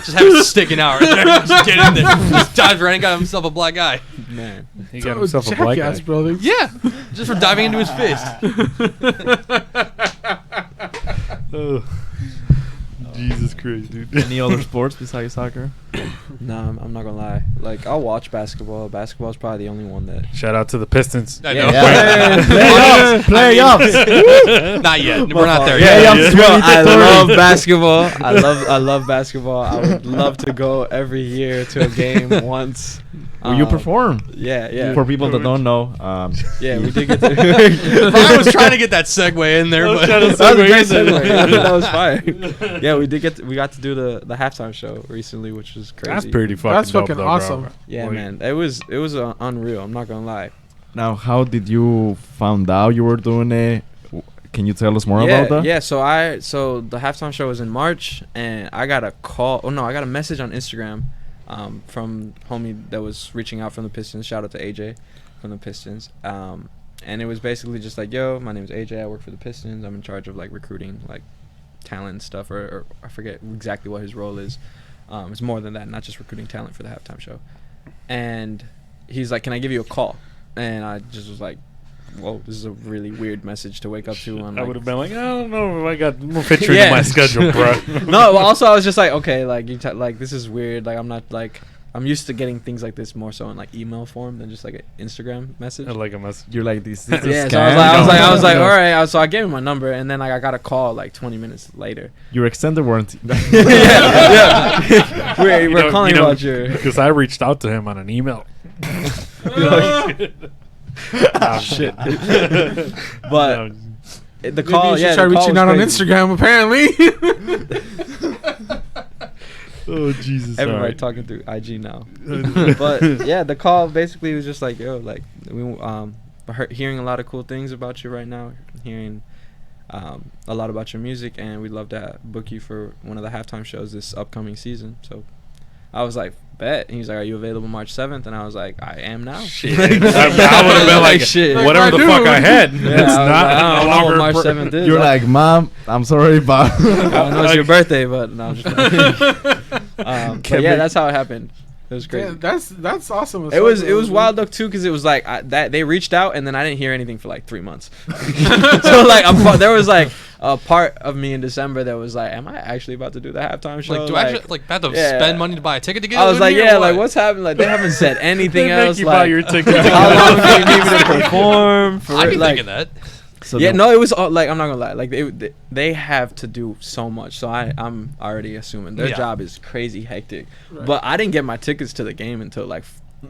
Just have it sticking out right there. Just get in there. Just dive right and got himself a black eye. Man, He got himself a black Jackass, eye. brother. Yeah, just for diving into his fist. Jesus Christ, dude. Any other sports besides soccer? nah, I'm not gonna lie. Like, I'll watch basketball. Basketball's probably the only one that. Shout out to the Pistons. I know. Playoffs. Not yet. We're not there Yeah, yet. yeah. I love basketball. I love basketball. I would love to go every year to a game once. Will you perform? Yeah. For people that don't know, Yeah, we did get to. Brian was trying to get that segue in there, but That was a great segue. That was fire. Yeah, we got to do the halftime show recently, which was crazy. That's pretty fucking That's dope, fucking though, awesome. Bro. Yeah, Like, man. It was unreal. I'm not gonna lie. now, how did you found out you were doing it? Can you tell us more about that? Yeah, so the halftime show was in March, and I got a call. Oh no, I got a message on Instagram from homie that was reaching out from the Pistons. Shout out to AJ from the Pistons. And it was basically just like, yo, my name is AJ. I work for the Pistons. I'm in charge of like recruiting like talent and stuff, or I forget exactly what his role is. It's more than that, not just recruiting talent for the halftime show. And he's like, can I give you a call? And I just was like, whoa, this is a really weird message to wake up to. I would have been like, I don't know if I got more fit in Yeah. my schedule, bro. No, but also I was just like, okay, like like this is weird. Like I'm used to getting things like this more so in like email form than just like an Instagram message. I like a message. You're like this. Yeah, so I was like, all right. So I gave him my number, and then like I got a call like 20 minutes later. Your extended warranty. yeah. We're calling about your. Because I reached out to him on an email. Oh shit. But the call, Maybe you yeah, should try the call reaching was out on crazy. Instagram. Apparently. Oh Jesus! Everybody talking through IG now. But yeah, the call basically was just like, yo, like we hearing a lot of cool things about you right now, hearing a lot about your music, and we'd love to book you for one of the halftime shows this upcoming season. So I was like, bet. And he's like, are you available March 7th? And I was like, I am now. Shit. I would have been like, shit. whatever the fuck I had. Yeah, It's I was not like, I don't no know what longer March 7th is. You're like, Mom, I'm sorry, but I know it's your birthday, but no, I'm just but yeah, that's how it happened. It was crazy. Yeah, that's awesome. It was wild though too, because it was like that they reached out and then I didn't hear anything for like 3 months. So like there was like a part of me in December that was like, am I actually about to do the halftime show? like, do I actually have to yeah. spend money to buy a ticket to get? I was in like, here, yeah, or like what? what's happening? Like they haven't said anything They make else. you buy Like your ticket. how long do you need me to perform? For I'd be like, thinking that. so yeah, the- no, it was all, like I'm not gonna lie, like they have to do so much, so I'm already assuming their Yeah. job is crazy hectic. Right. But I didn't get my tickets to the game until like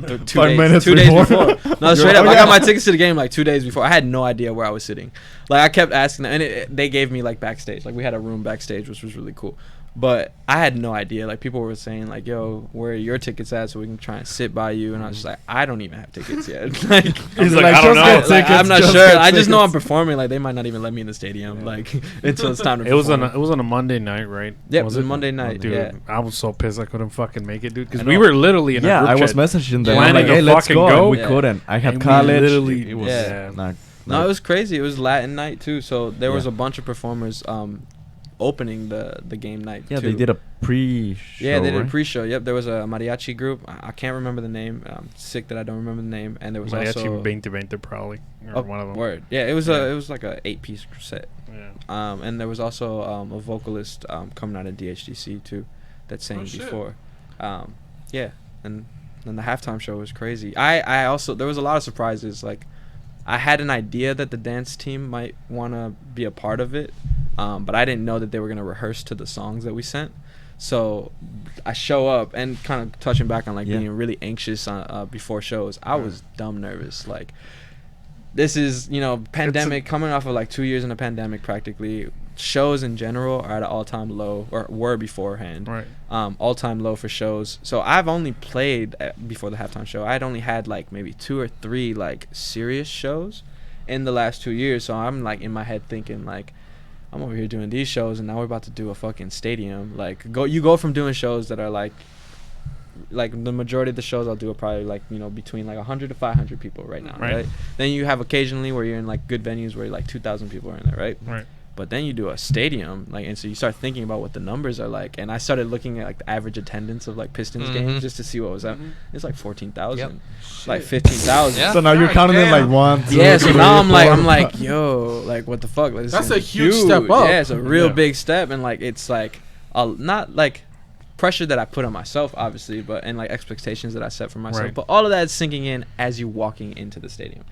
2 5 minutes days before. before. No, straight up, I got my tickets to the game like 2 days before. I had no idea where I was sitting. Like I kept asking them, and they gave me like backstage. Like we had a room backstage, which was really cool. But I had no idea. Like people were saying, like, "Yo, where are your tickets at? So we can try and sit by you." And I was just like, "I don't even have tickets yet." Like, He's like, I don't know. just get I'm not just sure. get I just know I'm tickets. performing. Like they might not even let me in the stadium. Like until it's time to. It was perform. on a Monday night, right? Yep, it was a Monday night. Dude, Yeah. I was so pissed I couldn't fucking make it, dude. Because I we know. were literally in a yeah, group I was chat. messaging them. Planning I'm like, to hey, let's fucking go. go. And we Yeah. couldn't. I had And we college. literally- it was Yeah. not. No, it was crazy. It was Latin night too. So there was Yeah. a bunch of performers opening the game night. Yeah, too. they did a pre-show. Yeah, they did a right? pre-show. Yep, there was a mariachi group. I can't remember the name. I'm sick that I don't remember the name. And there was also Mariachi 2020 probably. Or oh, one of them. word. Yeah, it was Yeah. it was like a 8-piece set. Yeah. And there was also a vocalist coming out of DHDC too, that sang shit. before. Yeah, and then the halftime show was crazy. I also there was a lot of surprises. Like I had an idea that the dance team might want to be a part of it, but I didn't know that they were gonna rehearse to the songs that we sent. So I show up and kind of touching back on like Yeah. being really anxious on, before shows. I was dumb nervous. Like this is, you know, pandemic coming off of like 2 years in a pandemic practically. Shows in general are at an all-time low, or were beforehand. Right. All-time low for shows. So I've only played before the halftime show. I'd only had like maybe 2 or 3 like serious shows in the last 2 years. So I'm like in my head thinking like, I'm over here doing these shows and now we're about to do a fucking stadium. Like you go from doing shows that are like the majority of the shows I'll do are probably like, you know, between like 100 to 500 people right now, Right. right? Then you have occasionally where you're in like good venues where like 2,000 people are in there, right? Right. But then you do a stadium, like, and so you start thinking about what the numbers are like. And I started looking at like the average attendance of like Pistons games just to see what was up. It's like 14,000, like 15,000. Yeah. So now you're counting in like 1, 2, Yeah, so 3, now I'm 4. like, yo, like what the fuck? Like, this That's is a huge step up. Yeah, it's a real Yeah. big step, and like it's like not like pressure that I put on myself, obviously, but and like expectations that I set for myself. Right. But all of that is sinking in as you walking into the stadium.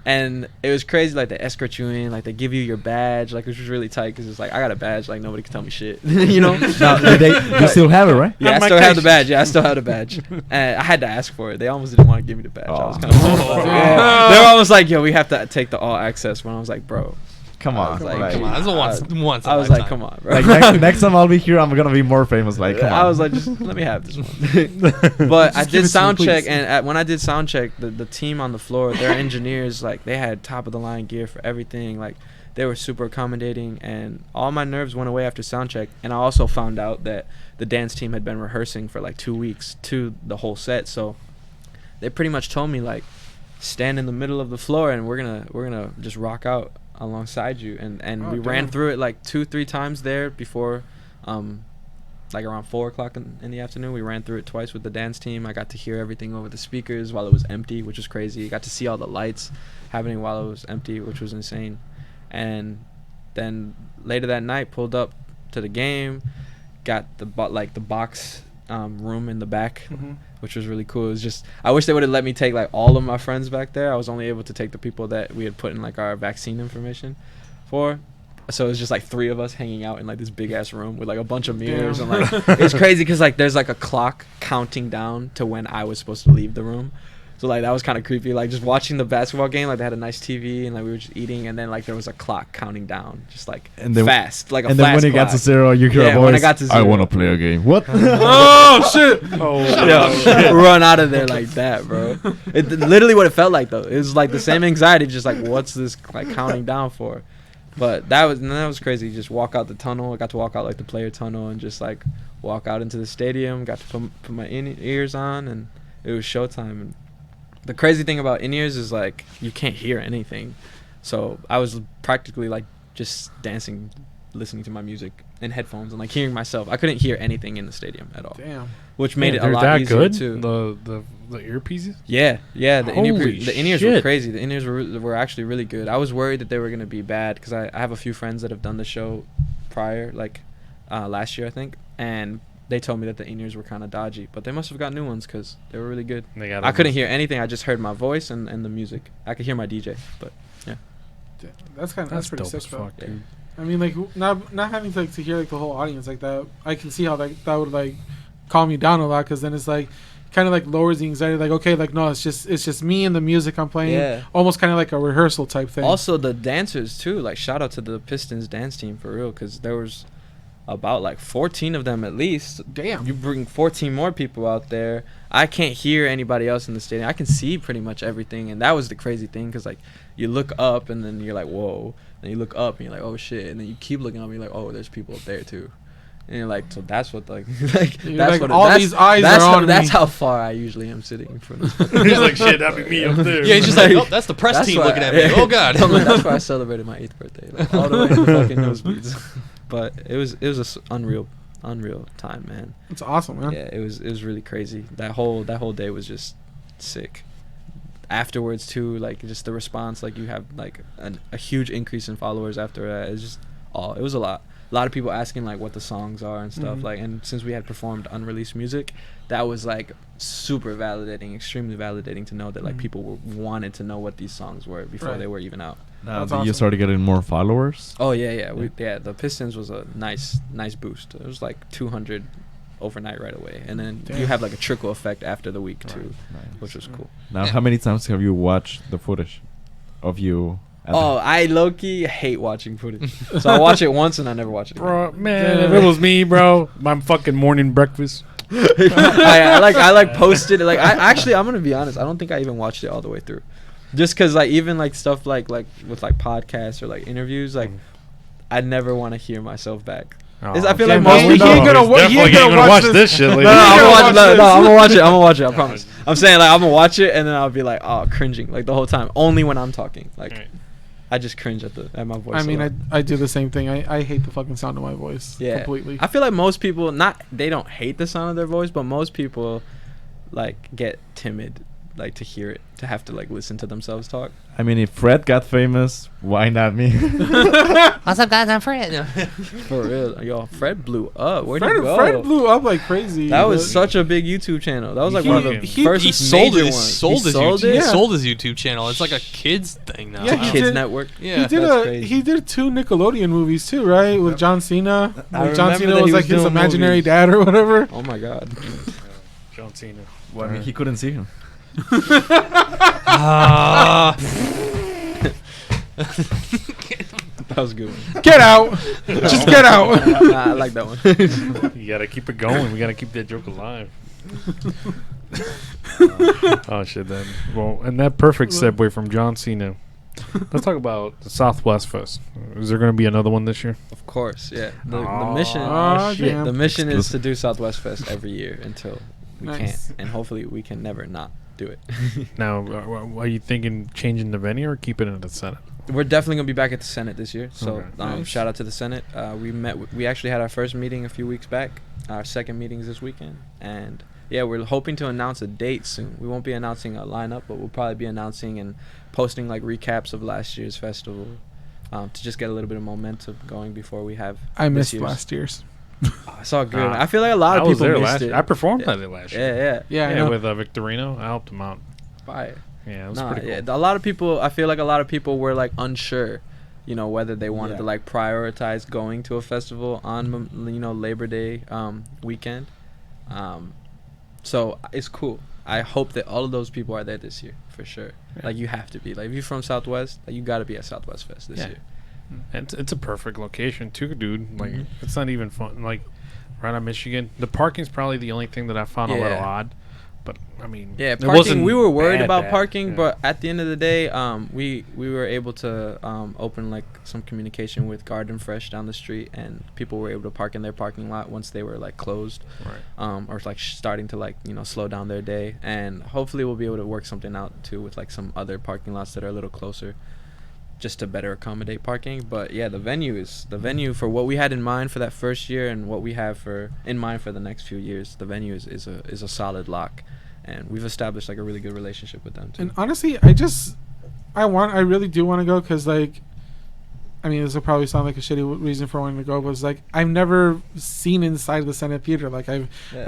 And it was crazy, like they escort you in, like they give you your badge, like which was really tight because it's like I got a badge, like nobody can tell me shit, you know. You still have it, right? Yeah, I my still have the case. badge. Yeah, I still have the badge. And I had to ask for it. They almost didn't want to give me the badge. I was Oh. kind of yeah. They were almost like, yo, we have to take the all access. When I was like, bro, Come I on. was like, like, Come on, that's a once. I was like, come on, bro. like next time I'll be here, I'm gonna be more famous. Like, come on. I was like, just let me have this one. But I give did it to me, sound check, please. and when I did sound check, the team on the floor, their engineers, like they had top of the line gear for everything. Like they were super accommodating, and all my nerves went away after sound check. And I also found out that the dance team had been rehearsing for like 2 weeks to the whole set, so they pretty much told me like, stand in the middle of the floor, and we're gonna just rock out alongside you. And we ran through it like 2-3 times there before like around 4:00 in the afternoon. We ran through it twice with the dance team. I got to hear everything over the speakers while it was empty, which was crazy. Got to see all the lights happening while it was empty, which was insane. And then later that night, pulled up to the game, got the box room in the back, which was really cool. It was just, I wish they would have let me take like all of my friends back there. I was only able to take the people that we had put in like our vaccine information for. So it was just like 3 of us hanging out in like this big ass room with like a bunch of mirrors. And like it was crazy because like there's like a clock counting down to when I was supposed to leave the room. So like that was kind of creepy, like just watching the basketball game. Like they had a nice TV and like we were just eating, and then like there was a clock counting down, just like And then- fast, like a and fast then when it got to clock. 0, you hear Yeah, a voice. when I got to I 0. want to play a game. What? Oh shit! Yeah, run out of there like that, bro. It literally what it felt like though. It was like the same anxiety, just like what's this like counting down for? But that was crazy. Just walk out the tunnel. I got to walk out like the player tunnel and just like walk out into the stadium. Got to put my in-ears on, and it was showtime. And the crazy thing about in-ears is like you can't hear anything. So I was practically like just dancing, listening to my music in headphones and like hearing myself. I couldn't hear anything in the stadium at all, Damn. which made it a They're lot that easier good? too. The earpieces? Yeah. The Holy in-ears were shit. crazy. The in-ears were actually really good. I was worried that they were gonna be bad because I have a few friends that have done the show prior, like last year I think, and they told me that the in-ears were kind of dodgy, but they must have got new ones because they were really good. I couldn't hear anything. I just heard my voice and the music. I could hear my DJ, but That's pretty dope sick, as though. fuck, dude. I mean, like not having to to hear like the whole audience like that. I can see how that would like calm you down a lot, because then it's like kind of like lowers the anxiety. Like, okay, like no, it's just me and the music I'm playing. Yeah. Almost kind of like a rehearsal type thing. also the dancers too. Like shout out to the Pistons dance team for real, because there was about like 14 of them at least. Damn. You bring 14 more people out there. I can't hear anybody else in the stadium. I can see pretty much everything, and that was the crazy thing, because like you look up and then you're like, whoa, and you look up and you're like, oh shit, and then you keep looking up and you're like, oh, there's people up there too, and you're like, so that's what like like You're that's like, what all that's, these eyes that's are how, on that's me. how far I usually am sitting from this. He's like, shit, that'd be me up there. Yeah, he's just like, oh, that's the press team why- looking at me. Oh god. That's why I celebrated my 8th birthday, like, all the way to the fucking nosebleeds. But it was a unreal time, man. It's awesome, man. Yeah, it was really crazy. That whole day was just sick. Afterwards too, like just the response, like you have like a huge increase in followers after that. It's just it was a lot of people asking like what the songs are and stuff. Like, and since we had performed unreleased music, that was like super validating, extremely validating to know that like people wanted to know what these songs were before Right. they were even out. Now That's that you awesome. started getting more followers. Oh yeah. The Pistons was a nice boost. It was like 200 overnight right away, and then you Damn. have like a trickle effect after the week too, Nice. which was cool. Now, how many times have you watched the footage of you? at Oh, I low-key hate watching footage. So I watch it once and I never watch it again. Bro, man, if it was me, bro, my fucking morning breakfast. I like posted it. Like I'm gonna be honest. I don't think I even watched it all the way through, just cause like even like stuff like with like podcasts or like interviews, like I never want to hear myself back. I feel like most he people. ain't gonna He's definitely gonna gonna watch watch this. this shit later. No, I'm gonna watch. watch No, this. I'm gonna watch it. I'm gonna watch it. I promise. I'm saying like I'm gonna watch it and then I'll be like, oh, cringing like the whole time. Only when I'm talking. Like, Right. I just cringe at my voice. I mean, I do the same thing. I hate the fucking sound of my voice. Yeah, completely. I feel like most people they don't hate the sound of their voice, but most people like get timid, like to hear it, to have to like listen to themselves talk. I mean, if Fred got famous, why not me? What's up, guys? I'm Fred. For real, yo, Fred blew up. Where'd he go? Fred blew up like crazy. That was such a big YouTube channel. That was like one of the first He sold major his ones. sold his YouTube. it? He sold his YouTube channel. It's like a kids thing now. Yeah, It's a he kids did- network. Yeah. That's crazy. He did 2 Nickelodeon movies too, right? With John Cena. I Like John remember Cena that was he like was his doing imaginary movies. dad or whatever. Oh my god. John Cena. Well, I mean, he couldn't see him. That was a good one. Get out! Just get out! Nah, I like that one. You gotta keep it going. We gotta keep that joke alive. Oh shit! Then, well, and that perfect segue from John Cena. Let's talk about the Southwest Fest. Is there going to be another one this year? Of course, yeah. The Aw, mission, shit. damn. the mission is to do Southwest Fest every year until we Nice. can't, and hopefully we can never not do it. Now, are you thinking changing the venue or keeping it at the Senate? We're definitely gonna be back at the Senate this year. So Okay. Nice. shout out to the Senate. We actually had our first meeting a few weeks back. Our second meeting is this weekend, and yeah, we're hoping to announce a date soon. We won't be announcing a lineup, but we'll probably be announcing and posting like recaps of last year's festival, to just get a little bit of momentum going before we have. I this missed year's. last year's. I saw good. Ah, I feel like a lot of I was people there missed last it. year. I performed Yeah. at it last year. Yeah, Yeah, I Yeah, know. with Victorino. I helped him out. Fire. Yeah, it was Nah, pretty cool. yeah. A lot of people. I feel like a lot of people were like unsure, whether they wanted to like prioritize going to a festival on Labor Day weekend. So it's cool. I hope that all of those people are there this year for sure. Yeah. Like you have to be. Like if you're from Southwest, like, you got to be at Southwest Fest this Yeah. year. And it's a perfect location too, dude. Like Mhm. it's not even fun. Like right on Michigan, the parking's probably the only thing that I found a little Yeah. odd. But I mean, Yeah, it parking. wasn't We were worried bad, about bad. parking, Yeah. but at the end of the day, we were able to open like some communication with Garden Fresh down the street, and people were able to park in their parking lot once they were like closed, Right. or like starting to like slow down their day. And hopefully we'll be able to work something out too with like some other parking lots that are a little closer, just to better accommodate parking. But yeah, the venue for what we had in mind for that first year and what we have in mind for the next few years. The venue is a solid lock, and we've established like a really good relationship with them too. And honestly, I really do want to go because, like, I mean, this will probably sound like a shitty reason for wanting to go, but it's like I've never seen inside the Senate Theater. Like I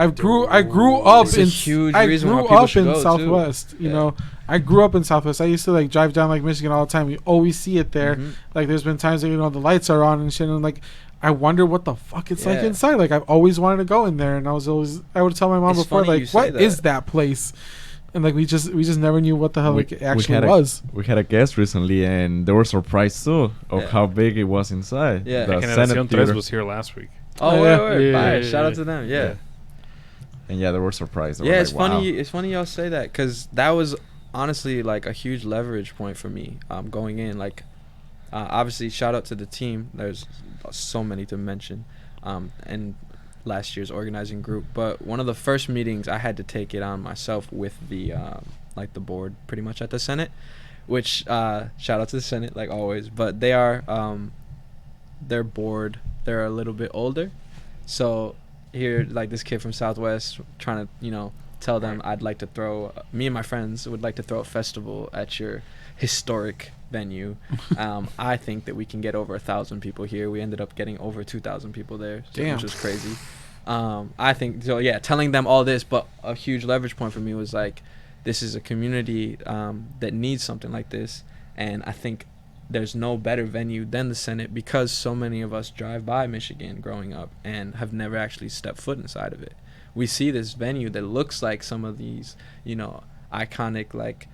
grew up It's a in huge I reason why grew people up should in go, too. Southwest. You Yeah. know, I grew up in Southwest. I used to like drive down like Michigan all the time. We always see it there. Mhm. Like there's been times that the lights are on and shit, and like I wonder what the fuck it's like Yeah. inside. Like I've always wanted to go in there, and I would tell my mom It's before, funny you like, say what is that. that place? And like we just never knew what the hell it actually had was. We had a guest recently, and they were surprised too of Yeah. how big it was inside. Yeah. The Generación Senate Tres Theater. was here last week. Oh, Yeah. word. Yeah, Fire. yeah, Shout out yeah. to them. Yeah. Yeah. And yeah, they were surprised. They Yeah, were it's like, funny. wow. It's funny y'all say that because that was honestly like a huge leverage point for me going in. Like, obviously, shout out to the team. There's so many to mention, and last year's organizing group. But one of the first meetings, I had to take it on myself with the like the board, pretty much at the Senate. Which shout out to the Senate, like always. But they are their board. They're a little bit older, so here like this kid from Southwest trying to tell them I'd like to throw me and my friends would like to throw a festival at your historic venue. I think that we can get over 1,000 people here. We ended up getting over 2,000 people there, Damn. which was crazy. I think so. Yeah, telling them all this, but a huge leverage point for me was like, this is a community that needs something like this, and I think there's no better venue than the Senate because so many of us drive by Michigan growing up and have never actually stepped foot inside of it. We see this venue that looks like some of these, iconic like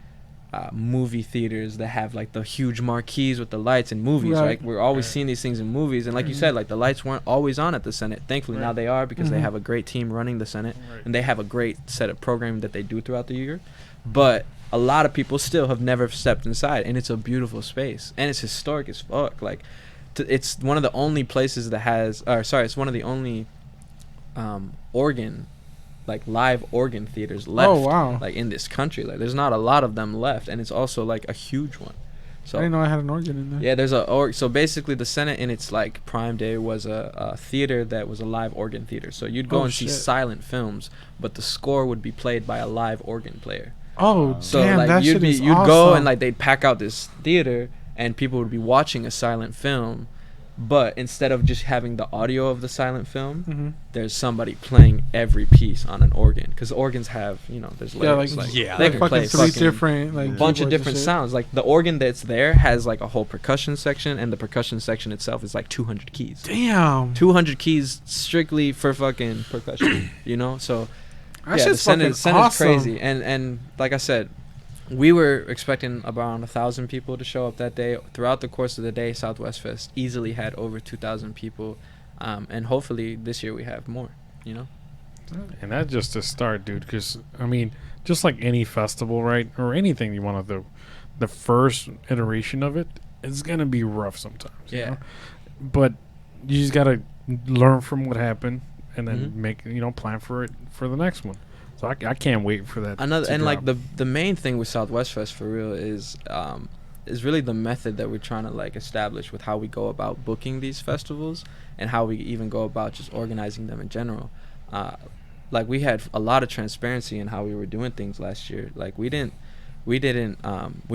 movie theaters that have like the huge marquees with the lights in movies, right? We're always seeing these things in movies, and like you said, like the lights weren't always on at the Senate. Thankfully now they are because they have a great team running the Senate, and they have a great set of programming that they do throughout the year. But a lot of people still have never stepped inside, and it's a beautiful space, and it's historic as fuck. Like, it's one of the only places that has, it's one of the only live organ theaters left. Oh, wow. Like in this country, like there's not a lot of them left, and it's also like a huge one. So I didn't know I had an organ in there. yeah, there's so basically the Senate in its like prime day was a theater that was a live organ theater. So you'd go Oh, and see shit. silent films, but the score would be played by a live organ player. Oh, So damn, like that shit is you'd awesome. go and like they'd pack out this theater and people would be watching a silent film, but instead of just having the audio of the silent film, Mhm. there's somebody playing every piece on an organ, because organs have, you know, there's Yeah, layers. like, Like, Yeah. they like can fucking play three fucking different like bunch of keyboards and different shit. sounds. Like the organ that's there has like a whole percussion section, and the percussion section itself is like 200 keys. Damn. 200 keys strictly for fucking percussion, you know? So That yeah, shit's fucking Descendants awesome. crazy. And like I said, we were expecting around 1,000 people to show up that day. Throughout the course of the day, Southwest Fest easily had over 2,000 people, and hopefully this year we have more. You know, And that's just a start, dude. Because I mean, just like any festival, right, or anything you want to do, the first iteration of it is gonna be rough sometimes. you Yeah. know? But you just gotta learn from what happened and then Mhm. make plan for it for the next one. So I can't wait for that. another to and like drop. the main thing with Southwest Fest for real is really the method that we're trying to like establish with how we go about booking these festivals and how we even go about just organizing them in general. Like we had a lot of transparency in how we were doing things last year. Like we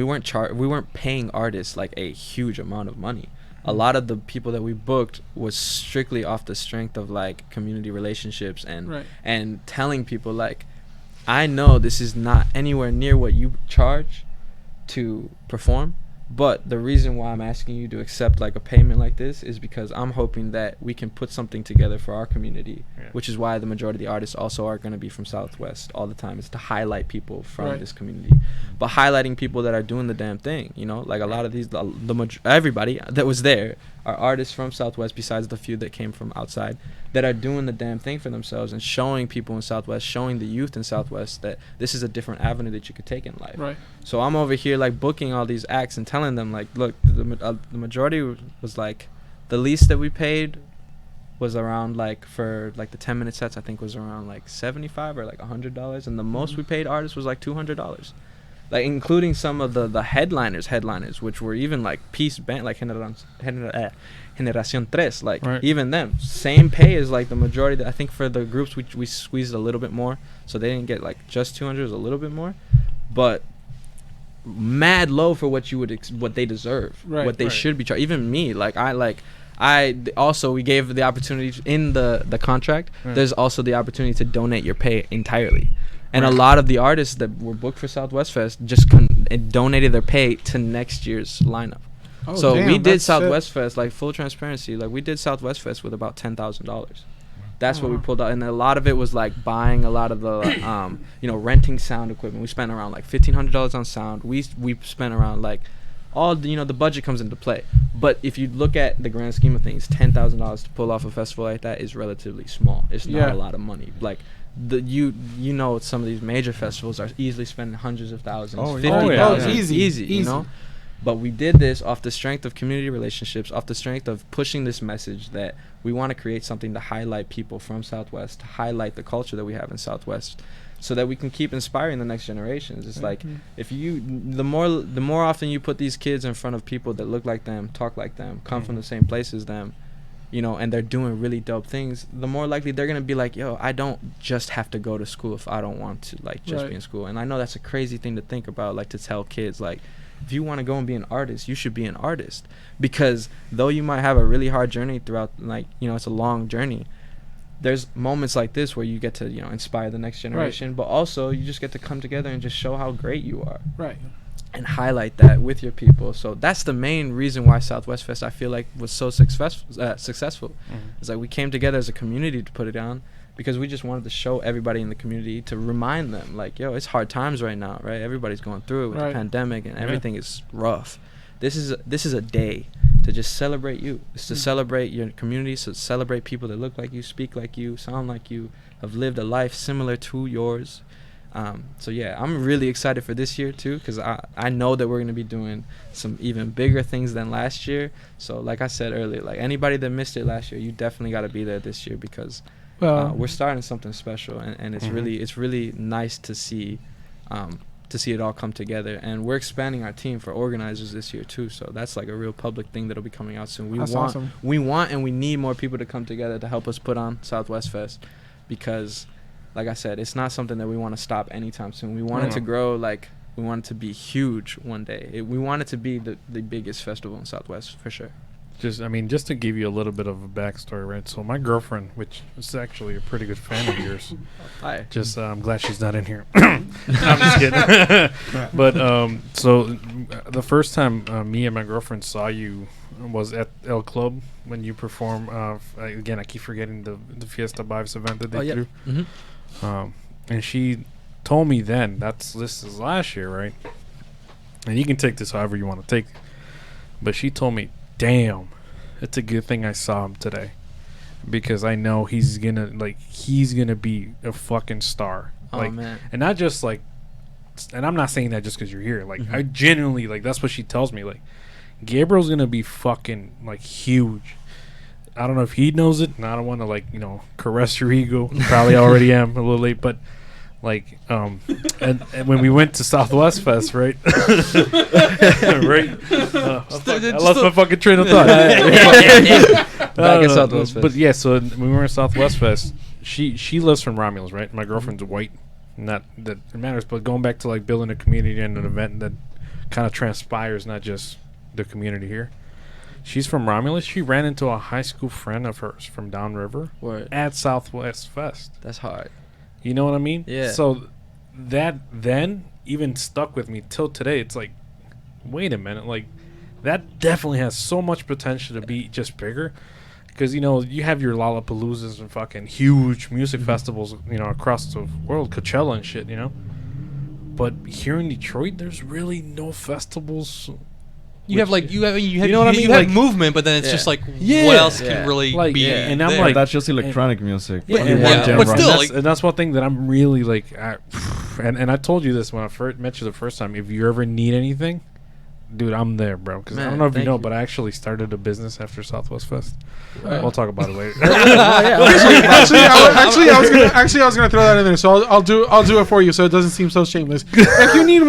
weren't paying artists like a huge amount of money. A lot of the people that we booked was strictly off the strength of like community relationships and Right. and telling people like, I know this is not anywhere near what you charge to perform, but the reason why I'm asking you to accept like a payment like this is because I'm hoping that we can put something together for our community, Yeah. which is why the majority of the artists also are going to be from Southwest all the time. It's to highlight people from Right. this community, but highlighting people that are doing the damn thing. You know, like a lot of these, everybody that was there are artists from Southwest, besides the few that came from outside, that are doing the damn thing for themselves and showing people in Southwest, showing the youth in Southwest that this is a different avenue that you could take in life. Right. So I'm over here like booking all these acts and telling them like, look, the majority was like, the least that we paid was around like for like the 10-minute sets I think was around like $75 or like $100, and the most we paid artists was like $200, like including some of the headliners, which were even like piece band like Generación Tres, like Right. even them same pay as like the majority. That I think for the groups we squeezed a little bit more, so they didn't get like just 200, it was a little bit more, but mad low for what you would what they deserve, Right, what they right. should be charged. Even me, we gave the opportunity in the contract. Right. There's also the opportunity to donate your pay entirely, and Right. a lot of the artists that were booked for Southwest Fest just donated their pay to next year's lineup. Oh, So damn, we did that's Southwest Fest, like full transparency, like we did Southwest Fest with about $10,000. That's what we pulled out, and a lot of it was like buying a lot of the, renting sound equipment. We spent around like $1,500 on sound. We spent around like all the budget comes into play. But if you look at the grand scheme of things, $10,000 to pull off a festival like that is relatively small. It's not Yeah. a lot of money. Like some of these major festivals are easily spending hundreds of thousands, Oh, yeah. $50,000, Oh, yeah. easy, you know. But we did this off the strength of community relationships, off the strength of pushing this message that we want to create something to highlight people from Southwest, to highlight the culture that we have in Southwest, so that we can keep inspiring the next generations. It's like if the more often you put these kids in front of people that look like them, talk like them, come from the same place as them, and they're doing really dope things, the more likely they're gonna be like, yo, I don't just have to go to school if I don't want to just Right. be in school. And I know that's a crazy thing to think about, like to tell kids like, if you want to go and be an artist, you should be an artist, because though you might have a really hard journey throughout, it's a long journey, there's moments like this where you get to inspire the next generation, but also you just get to come together and just show how great you are Right. and highlight that with your people. So that's the main reason why Southwest Fest I feel like was so successful. It's like we came together as a community to put it on, because we just wanted to show everybody in the community, to remind them like, yo, it's hard times right now, right? Everybody's going through it with Right. the pandemic, and everything is rough. This is a day to just celebrate you. It's to celebrate your community, to celebrate people that look like you, speak like you, sound like you, have lived a life similar to yours. So yeah, I'm really excited for this year too, because I know that we're going to be doing some even bigger things than last year. So like I said earlier, like anybody that missed it last year, you definitely got to be there this year, because we're starting something special, and it's really nice to see to see it all come together. And we're expanding our team for organizers this year too, so that's like a real public thing that'll be coming out soon. That's awesome. We want and we need more people to come together to help us put on Southwest Fest, because like I said, it's not something that we want to stop anytime soon. We want it to grow, like we want it to be huge one day. We want it to be the biggest festival in Southwest for sure. Just to give you a little bit of a backstory, right? So my girlfriend, which is actually a pretty good fan of yours, Hi. I'm glad she's not in here. I'm just kidding. But so the first time me and my girlfriend saw you was at El Club when you perform. Again, I keep forgetting the Fiesta Vibes event that they threw. Mm-hmm. And she told me then, this is last year, right? And you can take this however you want to take it. But she told me, damn, it's a good thing I saw him today, because I know he's gonna be a fucking star. Oh, man. And not just like, and I'm not saying that just because you're here. Like, I genuinely, like, that's what she tells me. Like, Gabriel's gonna be fucking like huge. I don't know if he knows it, and I don't want to, like, caress your ego. Probably already am a little late, but like, and when we went to Southwest Fest, right? Right? I lost my fucking train of thought. Back at Southwest Fest. But yeah, so when we were in Southwest Fest, she lives from Romulus, right? My girlfriend's white. Not that it matters, but going back to like building a community and an event that kind of transpires, not just the community here. She's from Romulus. She ran into a high school friend of hers from downriver at Southwest Fest. That's hard. You know what I mean? Yeah. So that then even stuck with me till today. It's like, wait a minute, like that definitely has so much potential to be just bigger. Because, you have your Lollapaloozas and fucking huge music festivals, across the world, Coachella and shit, But here in Detroit, there's really no festivals. You have what I mean? You Like, have movement, but then it's just like, what else can really like, be? And I'm there? like, that's just electronic music. but still, and that's one thing that I'm really like, and I told you this when I met you the first time. If you ever need anything, dude, I'm there, bro. Because I don't know if you know, but I actually started a business after Southwest Fest. We'll talk about it later. Actually, I was gonna throw that in there. So I'll do it for you, so it doesn't seem so shameless. If you need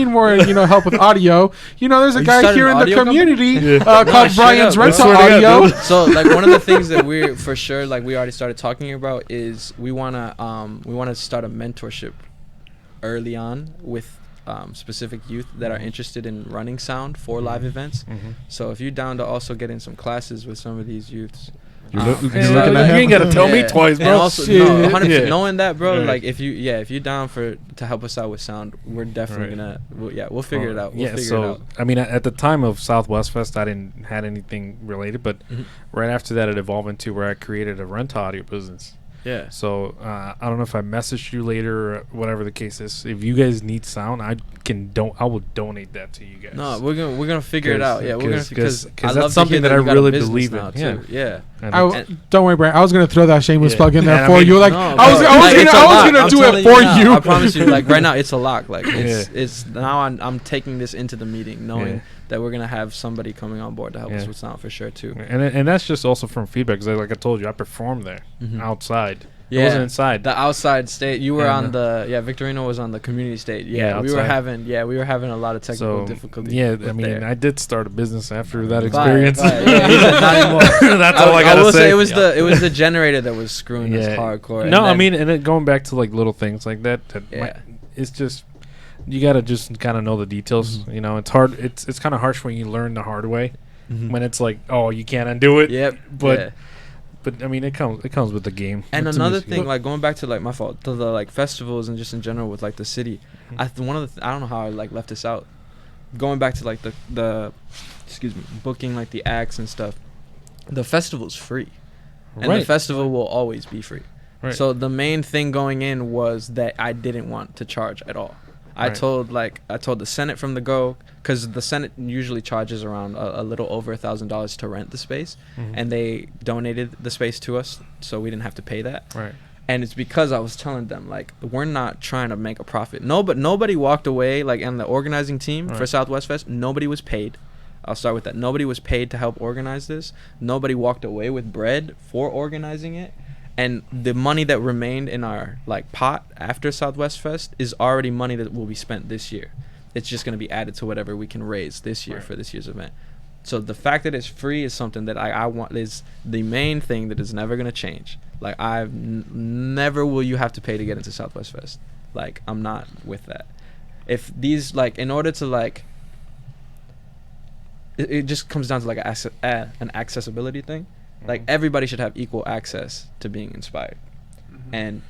more, help with audio, there's a guy here in the community called Brian's Rental Audio. So like one of the things that we're for sure like we already started talking about is we wanna start a mentorship early on with specific youth that are interested in running sound for live events. So if you're down to also get in some classes with some of these youths, you ain't gotta tell me twice, bro. And also, 100%, knowing that, bro, like if you're down to help us out with sound, we're definitely gonna we'll figure it out. We'll figure it out. I mean, at the time of Southwest Fest, I didn't had anything related, but right after that, it evolved into where I created a rental audio business. Yeah. So I don't know if I messaged you later or whatever the case is. If you guys need sound, I will donate that to you guys. No, we're gonna figure it out. Yeah, we're gonna because that's something that I really believe in. Yeah. Don't worry, Brian. I was gonna throw that shameless plug in there for you. Like I was gonna do it for you. I promise you. Like right now, it's a lock. Like it's now I'm taking this into the meeting, knowing that we're gonna have somebody coming on board to help us with sound for sure too. And that's just also from feedback, because like I told you, I performed there outside. Yeah, it wasn't inside. The outside stage. You were on the Victorino was on the community stage. Yeah, we were having a lot of technical difficulties. Yeah, I mean, I did start a business after that experience. Yeah, he said not anymore. That's all I gotta say. It was the generator that was screwing us hardcore. No, I mean, and then going back to like little things like that. It's just you gotta just kind of know the details. It's hard. It's kind of harsh when you learn the hard way. When it's like, oh, you can't undo it. Yep. But I mean, it comes with the game. And another thing, like going back to like my fault, to the like festivals and just in general with like the city, I don't know how I like left this out. Going back to like the booking like the acts and stuff, the festival's free, and the festival will always be free. Right. So the main thing going in was that I didn't want to charge at all. I told the Senate from the go, because the Senate usually charges around a little over $1,000 to rent the space, and they donated the space to us, so we didn't have to pay that. Right. And it's because I was telling them, like, we're not trying to make a profit. No, but nobody walked away, like, and the organizing team for Southwest Fest, nobody was paid. I'll start with that. Nobody was paid to help organize this. Nobody walked away with bread for organizing it. And the money that remained in our like pot after Southwest Fest is already money that will be spent this year. It's just going to be added to whatever we can raise this year for this year's event. So the fact that it's free is something that I want, is the main thing that is never going to change. Like never will you have to pay to get into Southwest Fest. Like I'm not with that. If these like, in order to like, it just comes down to like an accessibility thing. Like everybody should have equal access to being inspired. And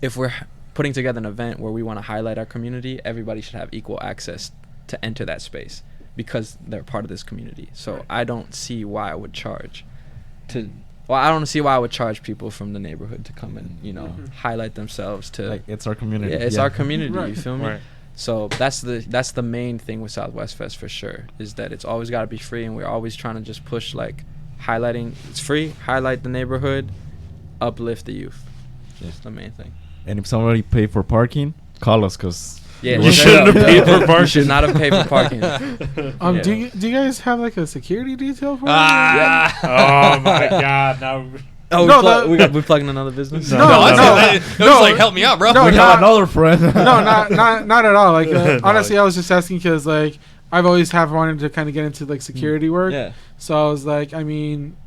if we're putting together an event where we want to highlight our community, everybody should have equal access to enter that space because they're part of this community. So I don't see why I would charge I don't see why I would charge people from the neighborhood to come and, you know, highlight themselves to Like it's our community. Yeah, it's our community, Right. you feel me? Right. So that's the main thing with Southwest Fest for sure, is that it's always got to be free, and we're always trying to just push like highlighting. It's free, highlight the neighborhood, uplift the youth. That's the main thing. And if somebody pay for parking, call us, cause Yeah, You straight shouldn't up, have paid yeah. for parking. You should not have paid for parking. Yeah. Do you guys have like a security detail for Oh my god! Now Oh, No, we're plugging another business. No, No, I no, said, it was like, help me out, bro. No, we not- have another friend. No, not at all. Like No. honestly, I was just asking because like I've always have wanted to kind of get into like security work. Yeah, So I was like, I mean,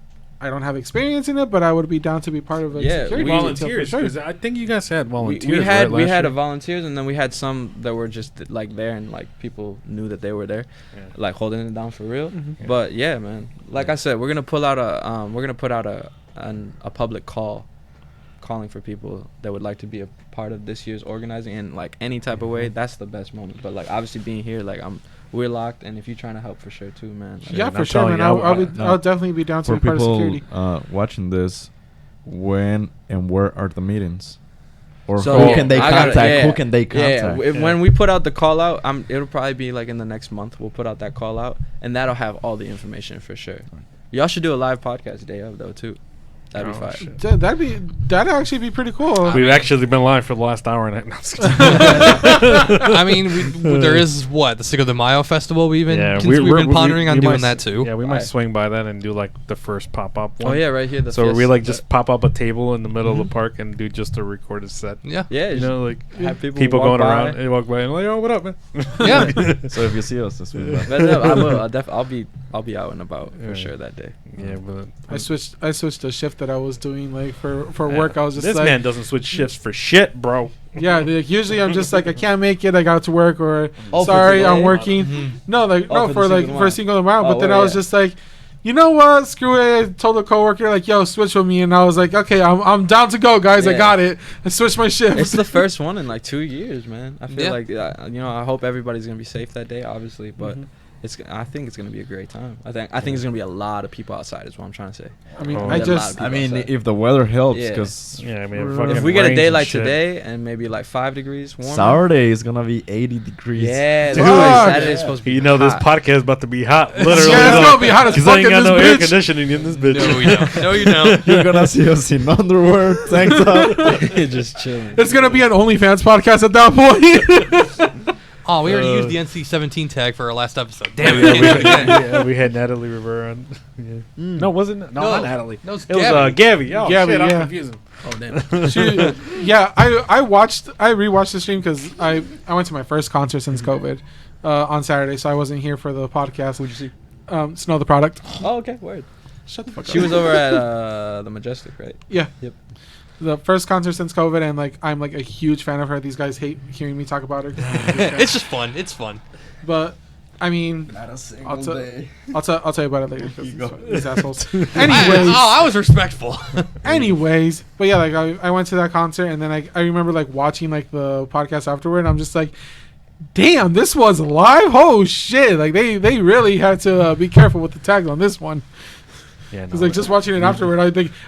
I don't have experience in it, but I would be down to be part of a Yeah, security we- detail volunteers. for sure. 'Cause I think you guys had we volunteers. had right, last a year? volunteers, and then we had some that were just like there, and like people knew that they were there, Yeah. like holding it down for real. Mhm. But yeah, man, like I said, we're gonna put out a public call, calling for people that would like to be a part of this year's organizing in like any type of way. That's the best moment. But like obviously being here, like we're locked, and if you're trying to help, for sure too, man. Like, Yeah, and for I'm sure, telling man. you, I'll definitely be down to For be part of people security. watching this, when and where are the meetings? Or So, who can they I gotta- contact? yeah, Who can they contact? When we put out the call out, it'll probably be like in the next month. We'll put out that call out, and that'll have all the information for sure. Y'all should do a live podcast day of though too. That'd be Oh, fine. shit. That'd actually be pretty cool. We've actually been live for the last hour and a half. I mean, there is the Cinco de Mayo festival. We've been pondering on doing that too. Yeah, we might Alright. swing by that and do like the first pop up Oh one. yeah, right here. So we like just pop up a table in the middle Mm-hmm. of the park and do just a recorded set. Yeah. Yeah, You know, like have people walk going by. around and walk by and like, oh, what up, man? Yeah. So if you see us, this week, But no, I will. I'll be out and about Yeah. for sure that day. Yeah, but I switched the shift that I was doing like for work. I was just this like, man doesn't switch shifts for shit, bro. yeah. Like, usually I'm just like I can't make it. I got to work or Oh, for sorry today? I'm working. Mhm. No, like Oh, no for for the Cinco de for Mayo. Cinco de Mayo. Oh, But then word, I was yeah. just like, you know what? Screw it. I told a coworker like, yo, switch with me, and I was like, okay, I'm down to go, guys. I Yeah. got it. I switched my shift. It's the first one in like 2 years, man. I feel Yeah. like I hope everybody's gonna be safe that day, obviously, but. Mhm. I think it's gonna be a great time. I think it's gonna be a lot of people outside. Is what I'm trying to say. I mean, Oh, I yeah, just I mean, outside. if the weather helps, Yeah. because Yeah, I mean, If fucking If we get a rains day and like shit. today and maybe like 5 degrees warmer. Saturday is gonna be 80 degrees. Yeah, Dude. Saturday's supposed to be. You know, this hot. podcast is about to be hot. Literally, Yeah, it's gonna be hot as Because fuck I ain't in got this no air bitch. conditioning in this bitch. No, you don't. No, you don't. You're gonna see us in underwear, tank top. Just chilling. it's gonna be an OnlyFans podcast at that point. Oh, we already used the NC-17 tag for our last episode. Damn Yeah, it. we, can't do it again. yeah, we had Natalie Rivera on. Yeah. No, wasn't it? No, not Natalie. No, it's It was Gabby. Gabby. Oh, Gabby, shit, I'm yeah. confusing. Oh damn. Yeah, I rewatched the stream because I went to my first concert since COVID on Saturday, so I wasn't here for the podcast. Who'd you see? Snow the Product. Oh okay, word. Shut the fuck She up. was over at the Majestic, right? Yeah. Yep. The first concert since COVID, and like I'm like a huge fan of her. These guys hate hearing me talk about her. It's just fun. It's fun. But I mean, Not a I'll single tell- day. I'll tell you about it later. 'Cause You go. these assholes. I Anyways, was respectful. anyways, but yeah, like I went to that concert, and then I remember like watching like the podcast afterward, and I'm just like, damn, this was live. Oh shit! Like they really had to be careful with the tags on this one. Yeah, Because like just watching it afterward,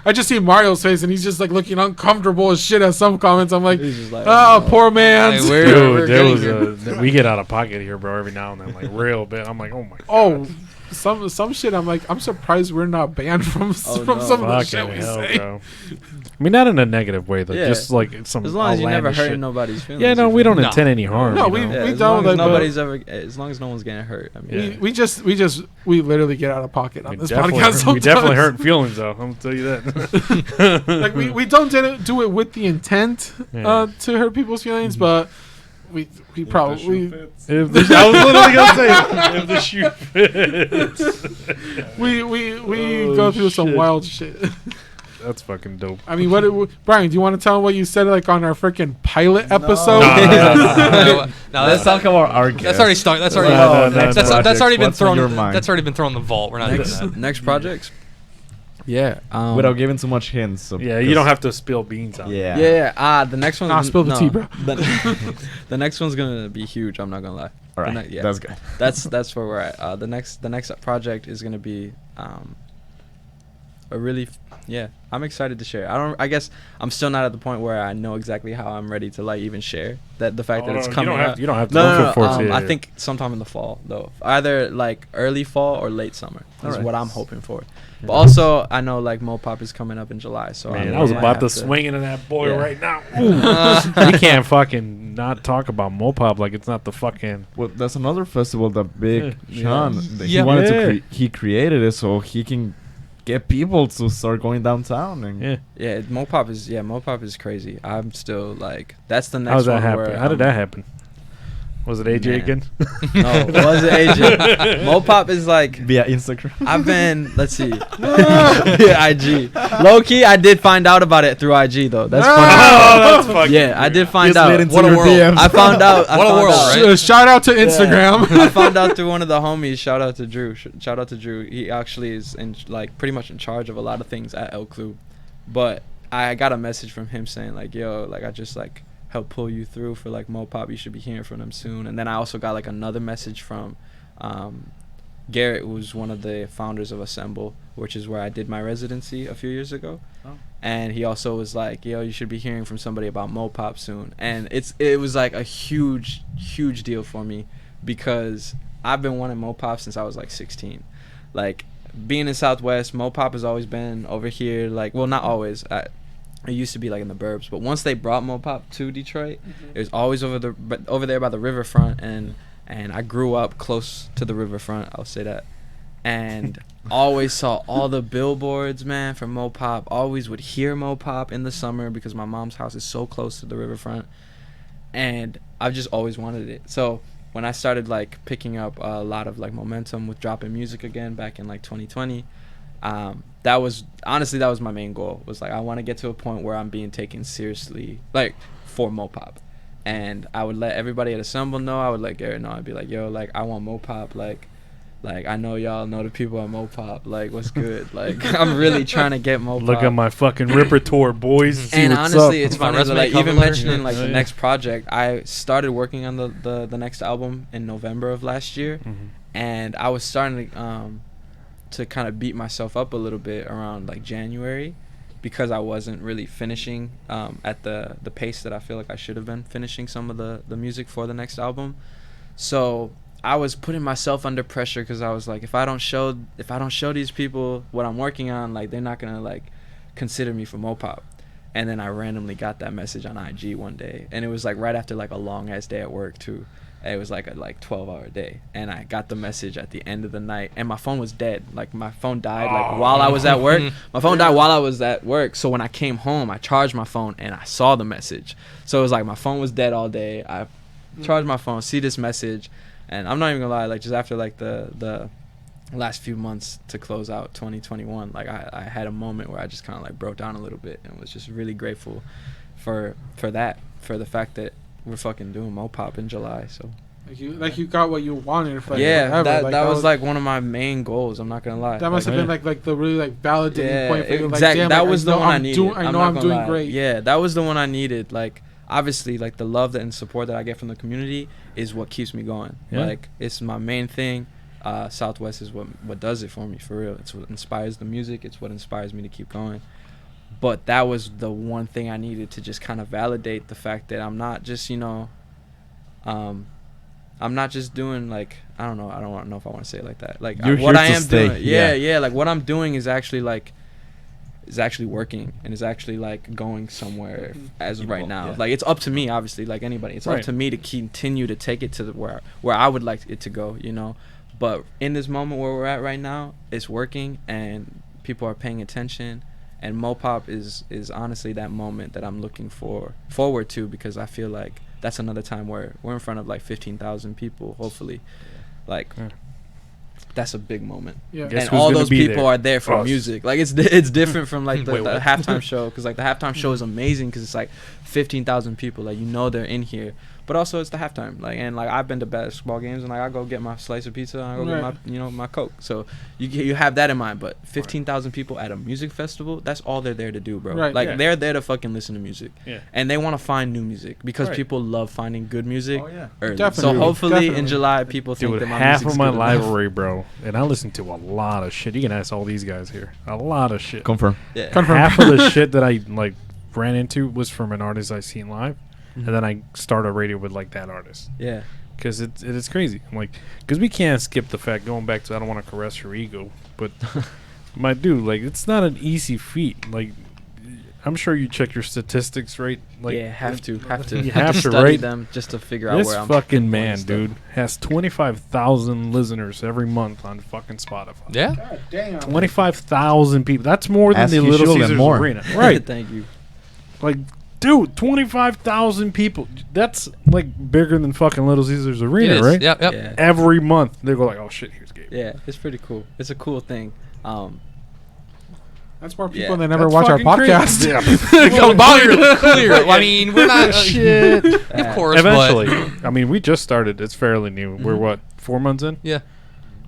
I just see Mario's face, and he's just like looking uncomfortable as shit at some comments. I'm like, He's just like, oh, poor man. Hey, we're Dude, there getting was we get out of pocket here, bro, every now and then, like real bit. I'm like, oh my god. Oh, some shit. I'm like, I'm surprised we're not banned from some of the shit we say. Bro. I mean, not in a negative way though. Yeah. Just like some As long as you never outlandish hurting shit. nobody's feelings. Yeah, no, we don't intend any harm. No, you we know? Yeah, as don't. long as Like, nobody's ever, as long as no one's getting hurt. I mean, Yeah. we literally get out of pocket on We this definitely, podcast. we definitely sometimes. hurt feelings though. I'm gonna tell you that. Like we don't do it with the intent to hurt people's feelings, but we probably If the, I was literally gonna say if the shoe fits. we go through some shit. wild shit. That's fucking dope. I mean, Brian? Do you want to tell what you said like on our freaking pilot episode? No, Let's talk about our That's guest. already started. That's already that's already been What's on thrown. your mind? That's already been thrown in the vault. We're not doing that. next projects. Yeah. Without giving too much hints. So Yeah, you don't have to spill beans out. Yeah. Yeah. The next one. Nah, spill the tea, bro. The next one's gonna be huge. I'm not gonna lie. All right. Yeah. That's good. That's where we're at. The next project is gonna be a really I'm excited to share. I guess I'm still not at the point where I know exactly how I'm ready to like even share that the fact that it's coming out. You don't have to. No, look forward to it. I think sometime in the fall though, either like early fall or late summer is Alright. what I'm hoping for. But also I know like Mopop is coming up in July, so Man, I I was might about have to swing into that boy Yeah. right now. Ooh. We can't fucking not talk about Mopop like it's not the fucking. Well, that's another festival that Big Yeah. Sean Yeah. he wanted Yeah. to he created it so he can get people to start going downtown and Yeah. Yeah, Mopop is crazy. I'm still like that's the next How's that one happen? where How did that happen? Was it AJ Man. again? No, it wasn't AJ. Mopop is like via Instagram. I've been let's see. Yeah, IG. Low key, I did find out about it through IG though. That's funny. Oh, that's fucking. Yeah, I did find Just out. slid into What a your world. DMs. I found out. What a world, right? Shout out to Instagram. I found out through one of the homies. Shout out to Drew. Shout out to Drew. He actually is in like pretty much in charge of a lot of things at El Club. But I got a message from him saying like, "Yo, like I just like help pull you through for like Mopop. You should be hearing from them soon." And then I also got like another message from Garrett, who's one of the founders of Assemble, which is where I did my residency a few years ago. Oh. And he also was like, "Yo, you should be hearing from somebody about Mopop soon." And it was like a huge deal for me because I've been wanting Mopop since I was like 16. Like being in Southwest, Mopop has always been over here. Like, well, not always. It used to be like in the burbs, but once they brought Mopop to Detroit, it was always over there by the riverfront, and I grew up close to the riverfront. I'll say that, and always saw all the billboards, man, for Mopop. Always would hear Mopop in the summer because my mom's house is so close to the riverfront, and I've just always wanted it. So when I started like picking up a lot of like momentum with dropping music again back in like 2020. That was my main goal, was like I want to get to a point where I'm being taken seriously like for Mopop, and I would let everybody at Assemble know. I would let Garrett know. I'd be like, "Yo, like I want Mopop, like I know y'all know the people at Mopop, like what's good, like I'm really trying to get Mopop." Look at my fucking repertoire, boys. See And what's honestly, up. it's My funny that, resume like cover even letter. mentioning like Oh, the yeah. next project, I started working on the next album in November of last year, Mhm. and I was starting to kind of beat myself up a little bit around like January because I wasn't really finishing at the pace that I feel like I should have been finishing some of the music for the next album. So I was putting myself under pressure because I was like, if I don't show these people what I'm working on, like they're not gonna like consider me for Mopop. And then I randomly got that message on IG one day, and it was like right after like a long ass day at work too. It was like a 12-hour day, and I got the message at the end of the night, and my phone was dead. Like my phone died like while I was at work. My phone died while I was at work. So when I came home, I charged my phone and I saw the message. So it was like my phone was dead all day. I charged my phone, see this message, and I'm not even gonna lie, like just after like the last few months to close out 2021, like I had a moment where I just kind of like broke down a little bit and was just really grateful for the fact that we're fucking doing Mopop in July. So like you got what you wanted for yeah, forever. that was like one of my main goals. I'm not gonna lie. that must have been like the really like validating point for you. Like, exactly. damn, That like, was I the know one I I'm needed. doing- I know not I'm gonna doing lie. great. Yeah, that was the one I needed. Like obviously, like the love and support that I get from the community is what keeps me going. Yeah. Like it's my main thing. Southwest is what does it for me, for real. It's what inspires the music. It's what inspires me to keep going. But that was the one thing I needed to just kind of validate the fact that I'm not just I'm not just doing like I don't know if I want to say it like that. Like You're what here I to am stay. doing, yeah. Like what I'm doing is actually working and is actually like going somewhere as of right now. Yeah. Like it's up to me, obviously, like anybody. It's up Right. to me to continue to take it to where I would like it to go, you know. But in this moment where we're at right now, it's working and people are paying attention. And Mopop is honestly that moment that I'm looking forward to, because I feel like that's another time where we're in front of like 15,000 people, hopefully. Like Yeah. that's a big moment. Yeah. Guess And who's all gonna those be people there? are there for Us. music. Like it's different from like the Wait, what? halftime show, because like the halftime show is amazing because it's like 15,000 people, like you know they're in here. But also it's the halftime, like, and like I've been to basketball games and like I go get my slice of pizza and I go get my my Coke. So you have that in mind. But 15,000 people at a music festival, that's all they're there to do, bro. Right. Like Yeah. they're there to fucking listen to music. Yeah. And they want to find new music because Right. people love finding good music Oh, yeah. early. Definitely. So hopefully in Definitely. July people think Dude, that my half music's of my good enough. library, bro, and I listen to a lot of shit. You can ask all these guys here. A lot of shit. Confirm. Yeah. Confirm. Half of the shit that I like ran into was from an artist I seen live, and then I start a radio with like that artist. Yeah. Because it's crazy. I'm like, because we can't skip the fact, going back to, I don't want to caress your ego, but my dude, like, it's not an easy feat. Like, I'm sure you check your statistics, right? Like, yeah, have to You have to, study right? them just to figure out This where I'm fucking pinpointing man, stuff. dude, has 25,000 listeners every month on fucking Spotify. Yeah. God damn. 25,000 people. That's more than As the you Little should and Caesars more. Arena. Right. Thank you. Like, dude, 25,000 people. That's like bigger than fucking Little Caesars It Arena, is. right? Yep. Yep. Yeah. Every month they go like, "Oh shit, here's Gabe." Yeah, it's pretty cool. It's a cool thing. That's more people Yeah. that never That's watch our fucking podcast. crazy. Well, clear. I mean, we're not. Shit. Of course, Eventually, but I mean, we just started. It's fairly new. We're what, 4 months in? yeah.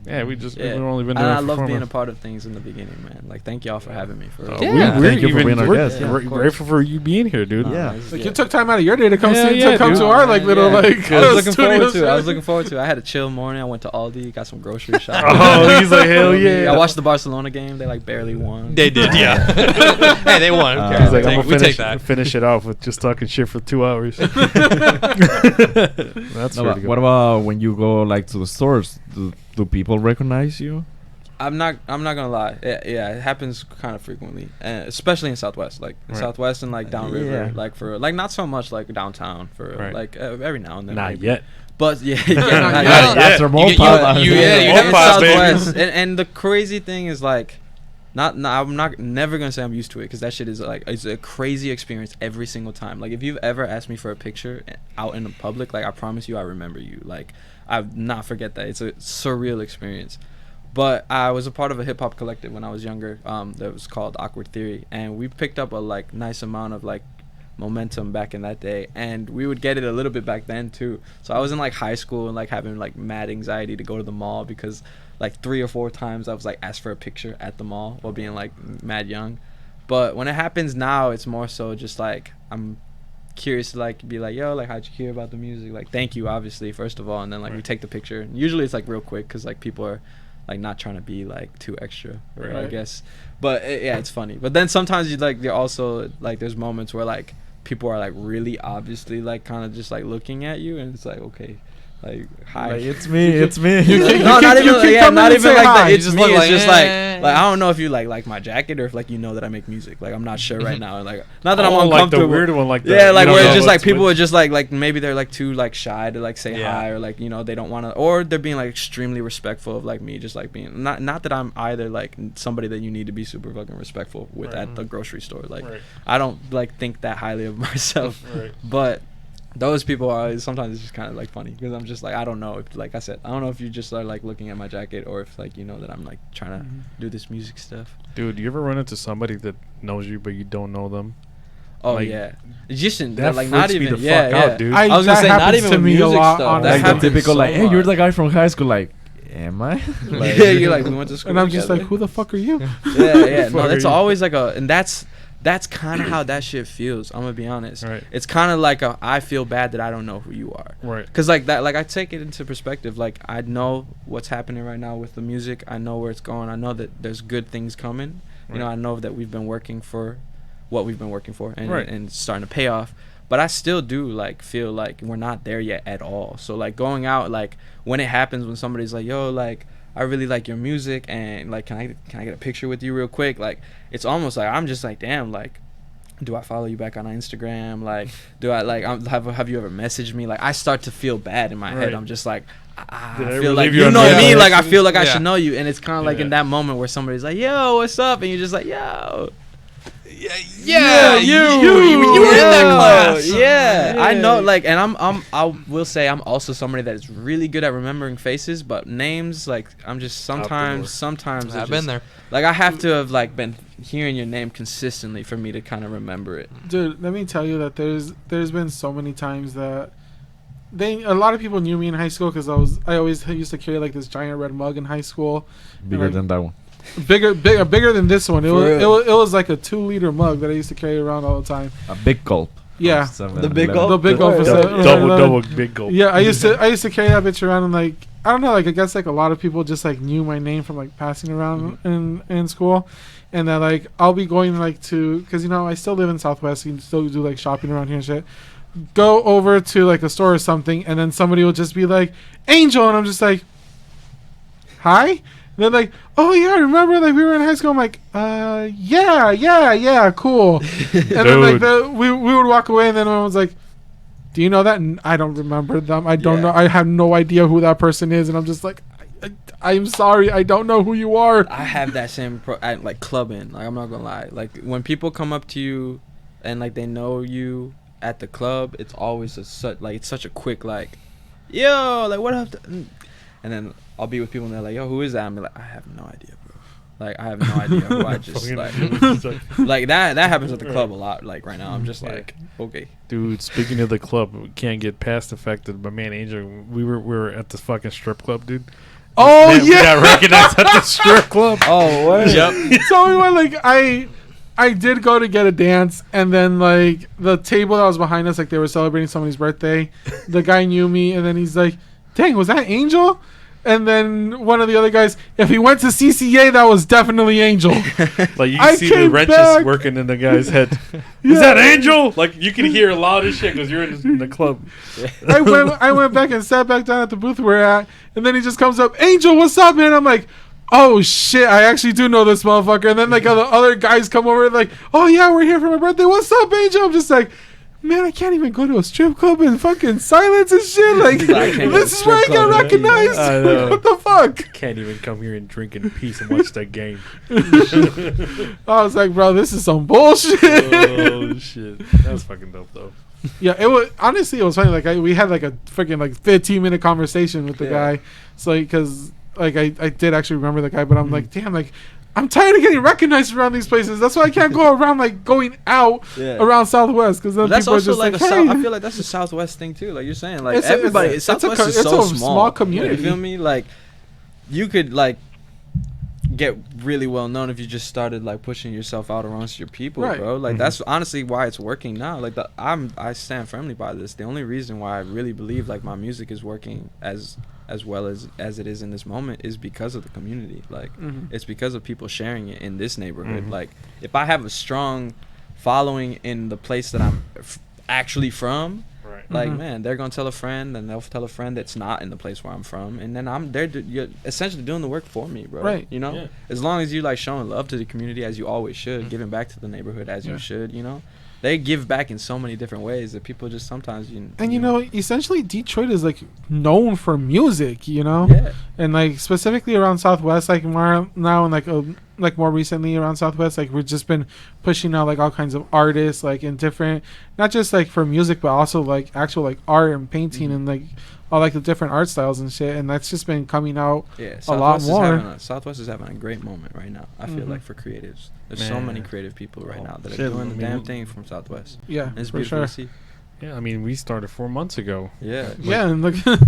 Yeah, we've Yeah. only been And doing it I for love 4 being a months. part of things in the beginning, man. Like, thank y'all for having me. For real. Yeah. We're Thank you for even- being our we're guest. Yeah, gra- of course. grateful for you being here, dude. Yeah. Like you took time out of your day to come Yeah, see yeah, to come dude. to our like little Yeah. like I was looking forward studio to it. I was shit. looking forward to it. I had a chill morning. I went to Aldi, got some grocery shopping. Oh, he's like, hell yeah. I watched the Barcelona game. They like barely won. They did. Yeah. Hey, they won. Who cares? He's like, We I'm take- gonna we take that. finish it off with just talking shit for 2 hours. That's No, pretty but good. what about when you go like to the stores? Do people recognize you? I'm not gonna lie. Yeah, it happens kind of frequently, especially in Southwest, like Right. Southwest and like downriver, Yeah. like for like not so much like downtown for Right. like every now and then. Not maybe. yet. But yeah, not not yet. yet. After You Mopop. you in Mopop, baby. Southwest, and the crazy thing is like, I'm never gonna say I'm used to it, because that shit is like, it's a crazy experience every single time. Like if you've ever asked me for a picture out in the public, like I promise you I remember you. Like I'll not forget that. It's a surreal experience. But I was a part of a hip hop collective when I was younger. That was called Awkward Theory, and we picked up a like nice amount of like momentum back in that day, and we would get it a little bit back then too. So I was in like high school and like having like mad anxiety to go to the mall, because like 3 or 4 times I was like asked for a picture at the mall while being like mad young. But when it happens now, it's more so just like I'm curious to like be like, yo, like how'd you hear about the music? Like thank you, obviously, first of all, and then like we take the picture. And usually it's like real quick, because like people are like not trying to be like too extra, or I Right. guess. But yeah, it's funny. But then sometimes you like, you're also like, there's moments where like people are like really obviously like kind of just like looking at you, and it's like, okay, like hi. Like, it's me. It's me. No, not even like, yeah, not even like that. You It's just me. look It's like, just eh. like I don't know if you like my jacket, or if like you know that I make music. Like I'm not sure right now. Like not that I'm Oh, like the uncomfortable. weird one, like Yeah, like where it's just like what's people which. are just like maybe they're like too like shy to like say Yeah. hi, or like, you know, they don't want to, or they're being like extremely respectful of like me, just like being not that I'm either like somebody that you need to be super fucking respectful with Right. at the grocery store. Like Right. I don't like think that highly of myself. Right. But those people are sometimes, it's just kind of like funny, because I'm just like, I don't know if, like I said, I don't know if you just are like looking at my jacket, or if like you know that I'm like trying to do this music stuff. Dude, you ever run into somebody that knows you but you don't know them? Oh Like, yeah, just in, that like not freaks me even the yeah, fuck out, yeah. dude. I was gonna that say not happens even to with me a music lot, stuff. honestly. That Like the happens typical so like, hey, you're much. the guy from high school. Like, am I? Like, Yeah, you're like, we went to school. And I'm just like, together. who the fuck are you? Yeah. No, fuck that's are you? always like and that's kind of how that shit feels. I'm gonna be honest. Right. It's kind of like I feel bad that I don't know who you are. Right. Cause like that, like I take it into perspective. Like I know what's happening right now with the music. I know where it's going. I know that there's good things coming. You know, Right. I know that we've been working for what we've been working for, and Right. and it's starting to pay off. but I still do like feel like we're not there yet at all. So like going out, like when it happens, when somebody's like, yo, like I really like your music, and like can I get a picture with you real quick, like it's almost like I'm just like, damn, like do I follow you back on Instagram, like do I like have you ever messaged me? Like I start to feel bad in my head. I'm just like I feel like you know me, like I feel like I should know you, and it's kind of like in that moment where somebody's like, yo, what's up, and you're just like, yo, yeah, you were in that class. Yeah, I know. Like, and I will say I'm also somebody that is really good at remembering faces, but names, like, I'm just sometimes I've been there. Like, I have to have like been hearing your name consistently for me to kind of remember it. Dude, let me tell you that there's been so many times that a lot of people knew me in high school because I always used to carry like this giant red mug in high school. Bigger than that one. Bigger than this one. It was like a 2-liter mug that I used to carry around all the time. A big gulp. Yeah, the big gulp. The big gulp. Double big gulp. Yeah, I used to carry that bitch around, and like I don't know, like I guess like a lot of people just like knew my name from like passing around in school, and that like I'll be going like to, because you know I still live in Southwest, you can still do like shopping around here and shit. Go over to like a store or something, and then somebody will just be like, Angel, and I'm just like, hi. And they're like, oh yeah, remember like we were in high school. I'm like, yeah, cool. And then like we would walk away, and then I was like, do you know that? And I don't remember them. I don't know. I have no idea who that person is, and I'm just like, I'm sorry, I don't know who you are. I have that same like clubbing. Like I'm not gonna lie. Like when people come up to you, and like they know you at the club, it's always it's such a quick like, yo, like what up? And then I'll be with people and they're like, yo, who is that? I'm like, I have no idea, bro. Like I have no idea who I just like that happens at the club a lot. Like right now, I'm just like, okay, dude. Speaking of the club, we can't get past the fact that my man Angel, we were at the fucking strip club, dude. Oh man, yeah, we got recognized at the strip club. Oh what? Yep. So we went like I did go to get a dance, and then like the table that was behind us, like they were celebrating somebody's birthday. The guy knew me, and then he's like, dang, was that Angel? And then one of the other guys, if he went to CCA, that was definitely Angel. Like you can see the wrenches working in the guy's head. Is that Angel? Like you can hear loud as shit because you're in the club. I went back and sat back down at the booth we're at, and then he just comes up, Angel, what's up, man? I'm like, oh shit, I actually do know this motherfucker. And then like other guys come over and like, oh yeah, we're here for my birthday. What's up, Angel? I'm just like, man, I can't even go to a strip club in fucking silence and shit. Like, this is where I get recognized. I know. What the fuck? Can't even come here and drink in peace and watch that game. I was like, bro, this is some bullshit. Oh, shit. That was fucking dope, though. Yeah, it was, honestly, it was funny. Like, we had like a freaking like 15-minute conversation with the guy. So, like, because like I did actually remember the guy, but I'm like, damn, like, I'm tired of getting recognized around these places. That's why I can't go around like going out around Southwest, because then people are just like, hey. I feel like that's a Southwest thing too. Like you're saying, like everybody, Southwest is so small community. You feel me? Like you could like get really well known if you just started like pushing yourself out amongst your people, bro. Like that's honestly why it's working now. Like I stand firmly by this. The only reason why I really believe like my music is working as well as it is in this moment is because of the community. Like it's because of people sharing it in this neighborhood. Like if I have a strong following in the place that I'm actually from, like man, they're gonna tell a friend, and they'll tell a friend that's not in the place where I'm from, and then you're essentially doing the work for me, bro. Right. You know, as long as you like showing love to the community as you always should, giving back to the neighborhood as you should, you know. They give back in so many different ways that people just sometimes you know, essentially Detroit is like known for music, you know. And like specifically around Southwest, like more now, and like more recently around Southwest, like we've just been pushing out like all kinds of artists, like in different, not just like for music, but also like actual like art and painting and like all like the different art styles and shit, and that's just been coming out a lot more. Southwest is having a great moment right now. I feel like for creatives, there's so many creative people right now that are doing the damn thing from Southwest. Yeah, and it's beautiful to see. Yeah, I mean, we started 4 months ago. Yeah. Yeah, and look. And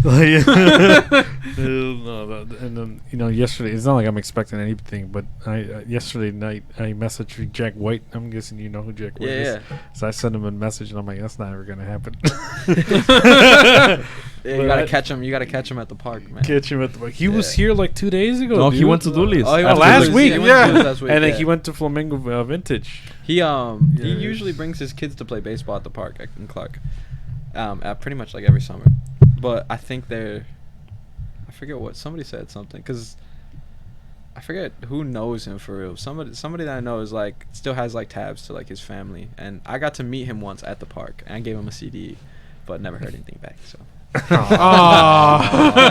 then, you know, yesterday, it's not like I'm expecting anything, but yesterday night, I messaged Jack White. I'm guessing you know who Jack White is. Yeah. So I sent him a message, and I'm like, that's not ever going to happen. Yeah, you gotta catch him. You gotta catch him at the park, man. Catch him at the park. He was here like 2 days ago. No, dude. he went to Dooley's. Oh, he Oh, went to last Dooley's. week, He went to yeah. Dooley's last week, And then yeah. he went to Flamingo Vintage. He Yeah. usually brings his kids to play baseball at the park in Clark, at pretty much like every summer. But I think I forget what somebody said something because I forget who knows him for real. Somebody that I know is like still has like tabs to like his family, and I got to meet him once at the park, and I gave him a CD, but never heard anything back. So.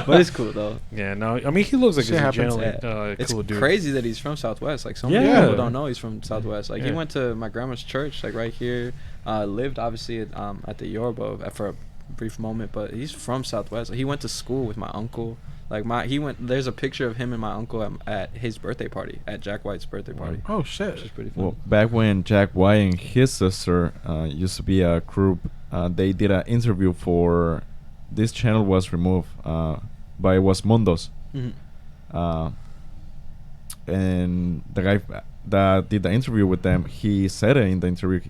But it's cool though. Yeah, no, I mean he looks like Shit he's a happens. generally It's cool dude. crazy that he's from Southwest. Like so many Yeah. people don't know he's from Southwest. Like he Yeah. went to my grandma's church, like right here. Lived obviously at the Yoruba for a brief moment, but he's from Southwest. He went to school with my uncle. Like there's a picture of him and my uncle at his birthday party, at Jack White's birthday party. Oh Which shit. is pretty fun. Well, back when Jack White and his sister used to be a group, they did an interview for this channel was removed, but it was Mondos. Mhm. And the guy that did the interview with them, he said it in the interview.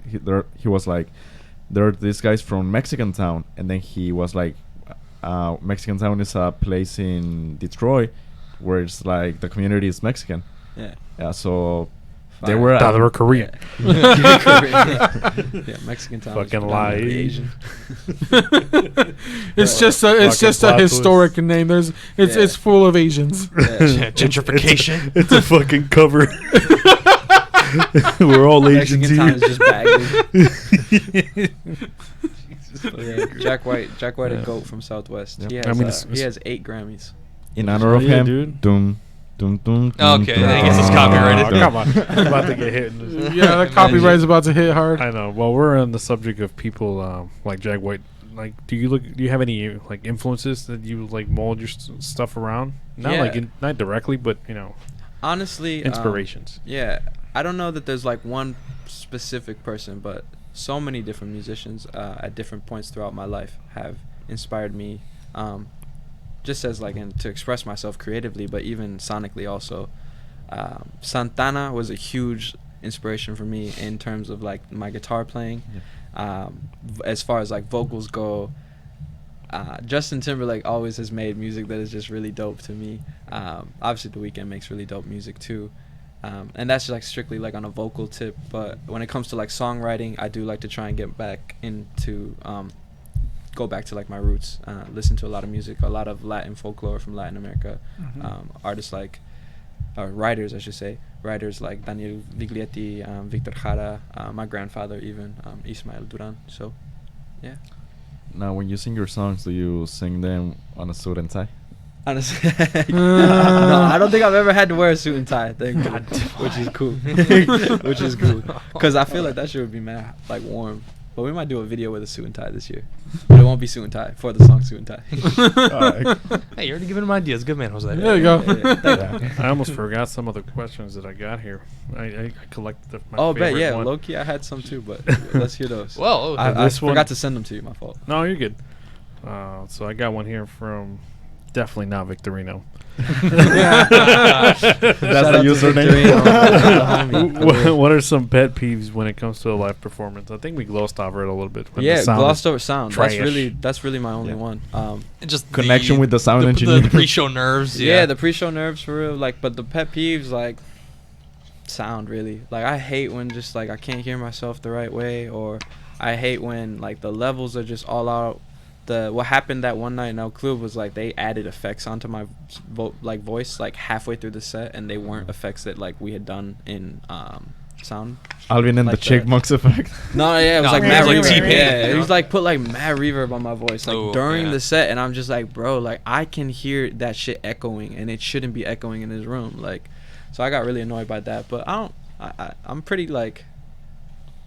He was like, there are these guys from Mexican Town, and then he was like, Mexican Town is a place in Detroit where it's like the community is Mexican. Yeah. Yeah, so they Fire. were Thought they were Korean. Yeah, Mexican town. is Fucking predominantly lie. Asian. It's just a plot historic name. It's full of Asians. Yeah. Gentrification. It's a fucking cover. We're all Asians Mexican town here. is just baggage. But yeah, Jack White, a goat from Southwest. Yep. He has I mean, he has 8 Grammys. in honor of Yeah, him. dude. Dum, dum, dum, dum, Okay, dum, I guess it's dum, copyrighted. dum, Come on, I'm about to get hit. In this. Yeah, the copyright's about to hit hard. I know. Well, we're on the subject of people like Jack White. Like, do you have any like influences that you like mold your stuff around? Not Yeah. like not directly, but Honestly, inspirations. Yeah, I don't know that there's like one specific person, but so many different musicians at different points throughout my life have inspired me, just as like to express myself creatively, but even sonically also. Santana was a huge inspiration for me in terms of like my guitar playing. As far as like vocals go, Justin Timberlake always has made music that is just really dope to me. Obviously The Weeknd makes really dope music too. And that's like strictly like on a vocal tip, but when it comes to like songwriting, I do like to try and get back into go back to like my roots, listen to a lot of music, a lot of Latin folklore from Latin America, artists like writers I should say, writers like Daniel Viglietti, Victor Jara, my grandfather even, Ismael Duran. So yeah. Now, when you sing your songs, do you sing them on a suit and tie? Honestly, no, I don't think I've ever had to wear a suit and tie, which is cool. Which is cool, because I feel like that shit would be mad like warm. But we might do a video with a suit and tie this year, but it won't be suit and tie for the song "Suit and Tie." Hey, you're already giving him ideas. Good man, Jose. There you go. I almost forgot some of the questions that I got here. I collected my Oh, bet favorite yeah, one. low key I had some too, but let's hear those. Well, I this one- forgot to send them to you. My fault. No, you're good. So I got one here from definitely not Victorino. That's the username. What are some pet peeves when it comes to a live performance? I think we glossed over it a little bit. When the Yeah, sound glossed is over sound. trash. That's really my only one. just Connection with the sound engineer. The pre-show nerves. Yeah, Yeah, the pre-show nerves for real. Like, but the pet peeves like sound really. Like, I hate when just like I can't hear myself the right way, or I hate when like the levels are just all out. What happened that one night in El Club was like they added effects onto my voice like halfway through the set, and they weren't effects that like we had done in sound. Alvin and like the Chipmunks effect. No, yeah, it was No, like it mad was like reverb. T-Pain, Yeah, you it know? was like put like mad reverb on my voice like Oh, during yeah. the set, and I'm just like, bro, like I can hear that shit echoing, and it shouldn't be echoing in this room. Like, so I got really annoyed by that. But I'm pretty like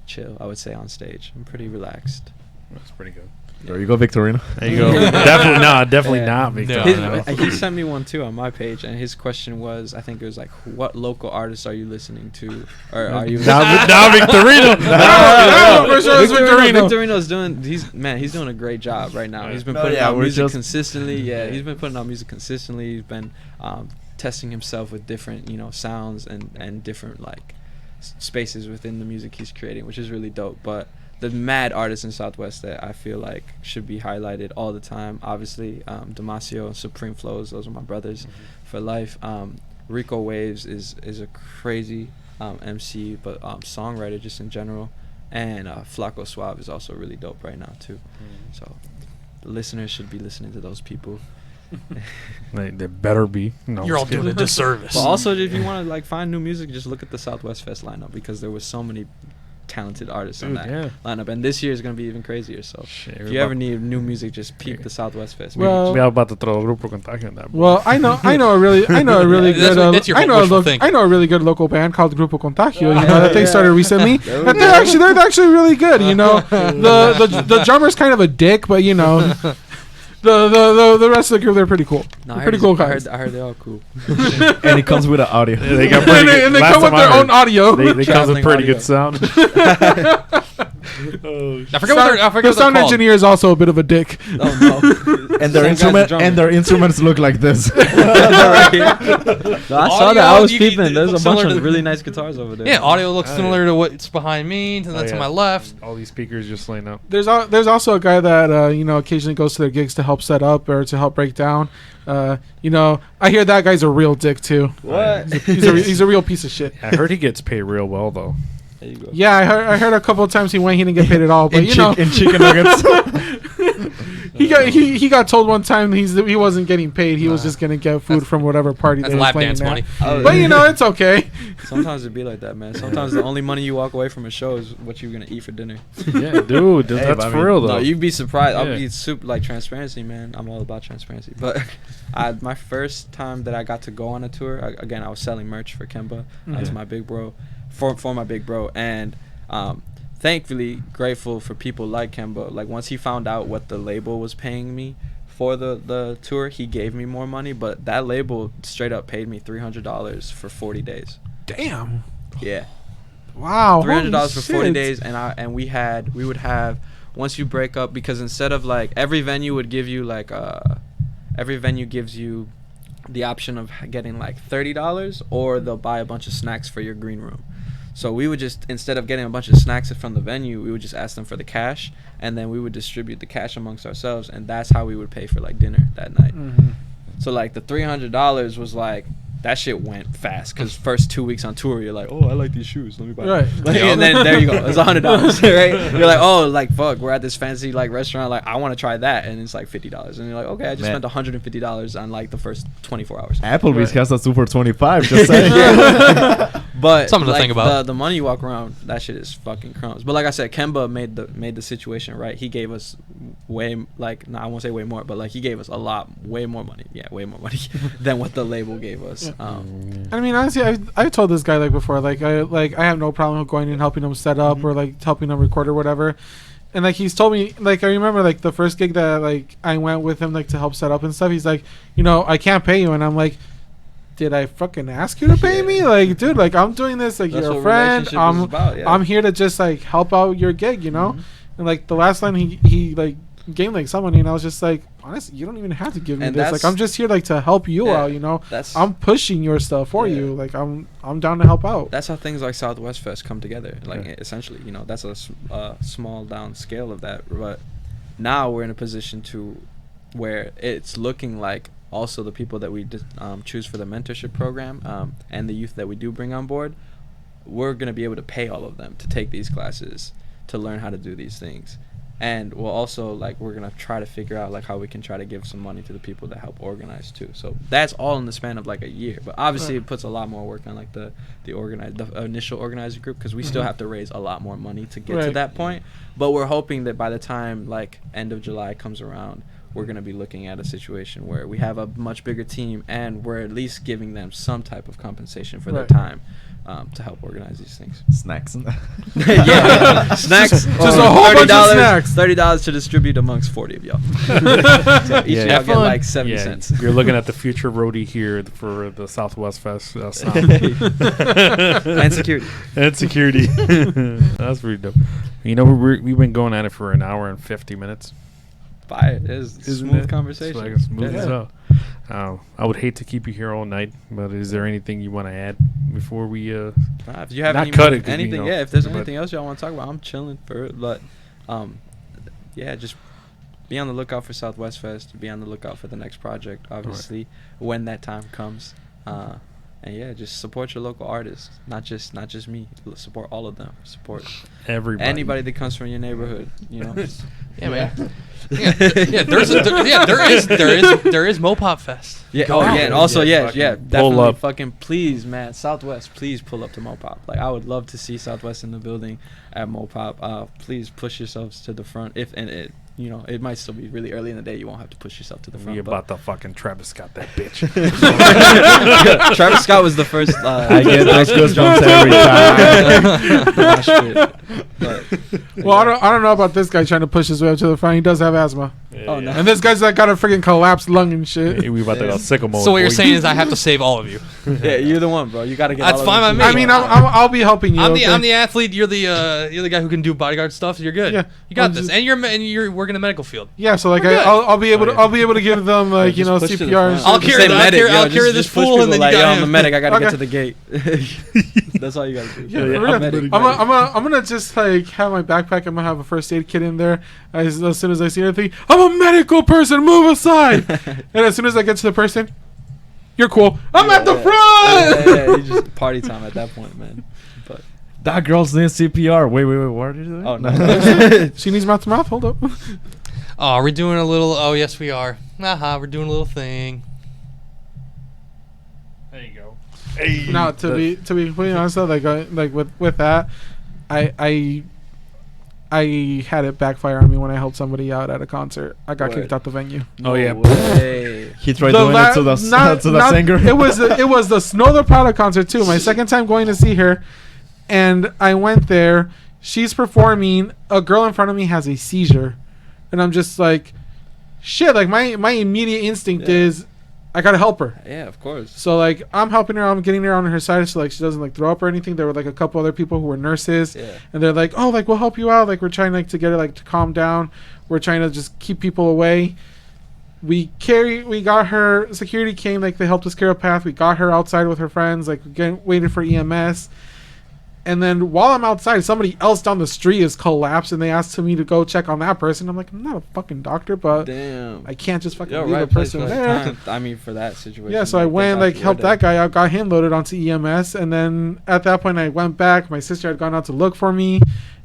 chill, I would say, on stage. I'm pretty relaxed. That's pretty good. There you go, Victorino. There you go. Definitely Yeah. not Victorino. He sent me one too on my page, and his question was, I think it was like, what local artists are you listening to, or are you? Now Victorino. For sure it's Victorino. Victorino's doing. He's doing a great job right now. He's been No, putting yeah, out we're music just- consistently. Yeah, he's been putting out music consistently. He's been testing himself with different, sounds and different like spaces within the music he's creating, which is really dope. But the mad artists in Southwest that I feel like should be highlighted all the time. Obviously, Damasio, Supreme Flows, those are my brothers for life. Rico Waves is a crazy MC, but songwriter just in general. And Flaco Suave is also really dope right now too. So the listeners should be listening to those people. They better be. No, You're all doing a disservice. But also, if you want to like find new music, just look at the Southwest Fest lineup, because there was so many talented artists on that lineup, and this year is gonna be even crazier. So if you ever need new music, just peep the Southwest Fest. Well, we are about to throw Grupo Contagio in that. Well, I know a really good I know a really good local band called Grupo Contagio. You know that they started recently. And they're actually really good. You know, the drummer's kind of a dick, but you know. The rest of the group, they're pretty cool. No, pretty cool guys. I heard they're all cool. And it comes with an audio. Yeah, they got pretty good, and they come with their own audio. They come with pretty good sound. I forget the sound engineer is also a bit of a dick. Oh no! And their instruments look like this. No, I saw that. I was peeping. There's a bunch of really nice guitars over there. Yeah, audio looks similar to what's behind me, and then to my left. All these speakers just laying up. There's also a guy that occasionally goes to their gigs to help set up or to help break down. I hear that guy's a real dick too. What? He's a real piece of shit. I heard he gets paid real well though. There you go. Yeah, I heard a couple of times he didn't get paid at all, but in chicken nuggets. he got told one time he wasn't getting paid. He was just gonna get food from whatever party they That's were lap playing dance money. But it's okay. Sometimes it be like that, man. Sometimes the only money you walk away from a show is what you're gonna eat for dinner. Yeah, dude, that's for real though. No, you'd be surprised. Yeah. I'll be super like transparency, man. I'm all about transparency. But my first time that I got to go on a tour, again, I was selling merch for Kemba. That's my big bro, for my big bro, and thankfully grateful for people like Kemba. Like once he found out what the label was paying me for the tour, he gave me more money, but that label straight up paid me $300 for 40 days. Damn. Yeah. Wow. $300 for 40 days, and we would have, once you break up, because instead of like every venue would give you like every venue gives you the option of getting like $30, or they'll buy a bunch of snacks for your green room. So we would just, instead of getting a bunch of snacks from the venue, we would just ask them for the cash, and then we would distribute the cash amongst ourselves, and that's how we would pay for like dinner that night. So like the $300 was like, that shit went fast, because first 2 weeks on tour you're like, oh, I like these shoes, let me buy them. Like, and then there you go, it's $100. Right, you're like, oh, like fuck, we're at this fancy like restaurant, like I want to try that, and it's like $50, and you're like, okay, I just spent $150 on like the first 24 hours. Applebee's has a super 25, just saying. But something to like, think about. The money you walk around, that shit is fucking crumbs. But like I said, Kemba made the situation right. He gave us way, like, I won't say way more, but like he gave us way more money than what the label gave us. I mean, honestly, I've told this guy like before, like I have no problem with going and helping him set up or like helping him record or whatever. And like he's told me, like I remember like the first gig that like I went with him like to help set up and stuff. He's like, I can't pay you, and I'm like, did I fucking ask you to pay me? Like, dude, like I'm doing this, like, you're a friend. I'm here to just like help out your gig, And like the last line he like gave like some money, and I was just like, honestly, you don't even have to give me this. Like I'm just here like to help you out, I'm pushing your stuff for you. Like I'm down to help out. That's how things like Southwest Fest come together. Like essentially, that's a small down scale of that. But now we're in a position where it's looking like also the people that we choose for the mentorship program and the youth that we do bring on board, we're going to be able to pay all of them to take these classes, to learn how to do these things. And we'll also, like, we're going to try to figure out, like, how we can try to give some money to the people that help organize, too. So that's all in the span of, like, a year. But obviously it puts a lot more work on, like, the initial organizer group, because we still have to raise a lot more money to get to that point. But we're hoping that by the time, like, end of July comes around, we're going to be looking at a situation where we have a much bigger team, and we're at least giving them some type of compensation for their time to help organize these things. Snacks. Snacks. Just a whole bunch of snacks. $30 to distribute amongst 40 of y'all. So each of y'all get like 70 cents. You're looking at the future roadie here for the Southwest Fest. And security. And security. That's pretty dope. We've been going at it for an hour and 50 minutes. It is smooth conversation. It's like smooth as hell. I would hate to keep you here all night, but is there anything you want to add before we If you have not any cut it 'cause we anything, know, yeah. If there's but- anything else y'all want to talk about, I'm chilling for it. But, yeah, just be on the lookout for Southwest Fest. Be on the lookout for the next project, obviously, when that time comes. And yeah, just support your local artists. Not just me. Support all of them. Support everybody? anybody that comes from your neighborhood. You know. Yeah, man. Yeah, there is Mopop Fest. Yeah. Go Oh out. yeah. And also Yeah, yeah. fucking pull Definitely. up. Fucking please, man. Southwest, please pull up to Mopop. Like I would love to see Southwest in the building at Mopop. Please push yourselves to the front. It might still be really early in the day. You won't have to push yourself to the front. We but- about to fucking Travis Scott that bitch. Travis Scott was the first. I get those goosebumps every time. Well, I don't know about this guy trying to push his way up to the front. He does have asthma, Oh, no. and this guy's like got a freaking collapsed lung and shit. Hey, we about to go sicko mode. So what you're boy. saying is I have to save all of you. Yeah, you're the one, bro. You gotta get. That's all fine of by them me. too. I mean, I'll be helping you. I'm okay? the athlete. You're the guy who can do bodyguard stuff. You're good. Yeah. You got I'm this. just- And you're working the medical field. Yeah, so like We're good. I'll be able to give them like Just push to the CPR. and front. I'll shit. carry Say the- medic, I'll yo, carry just this push fool and people then you like, got yo, I'm him. the medic. I gotta get Okay. to the gate. That's all you gotta do. Yeah, for I'm real. medic. I'm gonna just like have my backpack. I'm gonna have a first aid kit in there. As soon as I see anything, I'm a medical person. Move aside. And as soon as I get to the person, you're cool. I'm at the front. Yeah, you just party time at that point, man. But That girl's doing CPR. Wait. What did you do? oh no. She needs mouth to mouth. Hold up. Oh, we're doing a little. Oh, yes, we are. We're doing a little thing. There you go. No, to be completely honest though, like with that, I had it backfire on me when I helped somebody out at a concert. I got What? kicked out the venue. Oh, yeah. Way. He tried doing it to the singer. It was the Snow the Prada concert too. My second time going to see her, and I went there. She's performing. A girl in front of me has a seizure, and I'm just like, shit. Like my immediate instinct Yeah. is, I gotta help her. Yeah, of course. So like I'm helping her. I'm getting her on her side so like she doesn't like throw up or anything. There were like a couple other people who were nurses, Yeah. and they're like, oh, like we'll help you out. Like we're trying like to get her like to calm down. We're trying to just keep people away. We got her. Security came, like they helped us clear a path. We got her outside with her friends. Like waited for EMS. And then while I'm outside, somebody else down the street is collapsed, and they asked me to go check on that person. I'm like, I'm not a fucking doctor, but Damn. I can't just fucking Yo, leave a right place, person right there. time. I mean, for that situation. Yeah, so I went, like, helped that guy out, got him loaded onto EMS, and then at that point, I went back. My sister had gone out to look for me,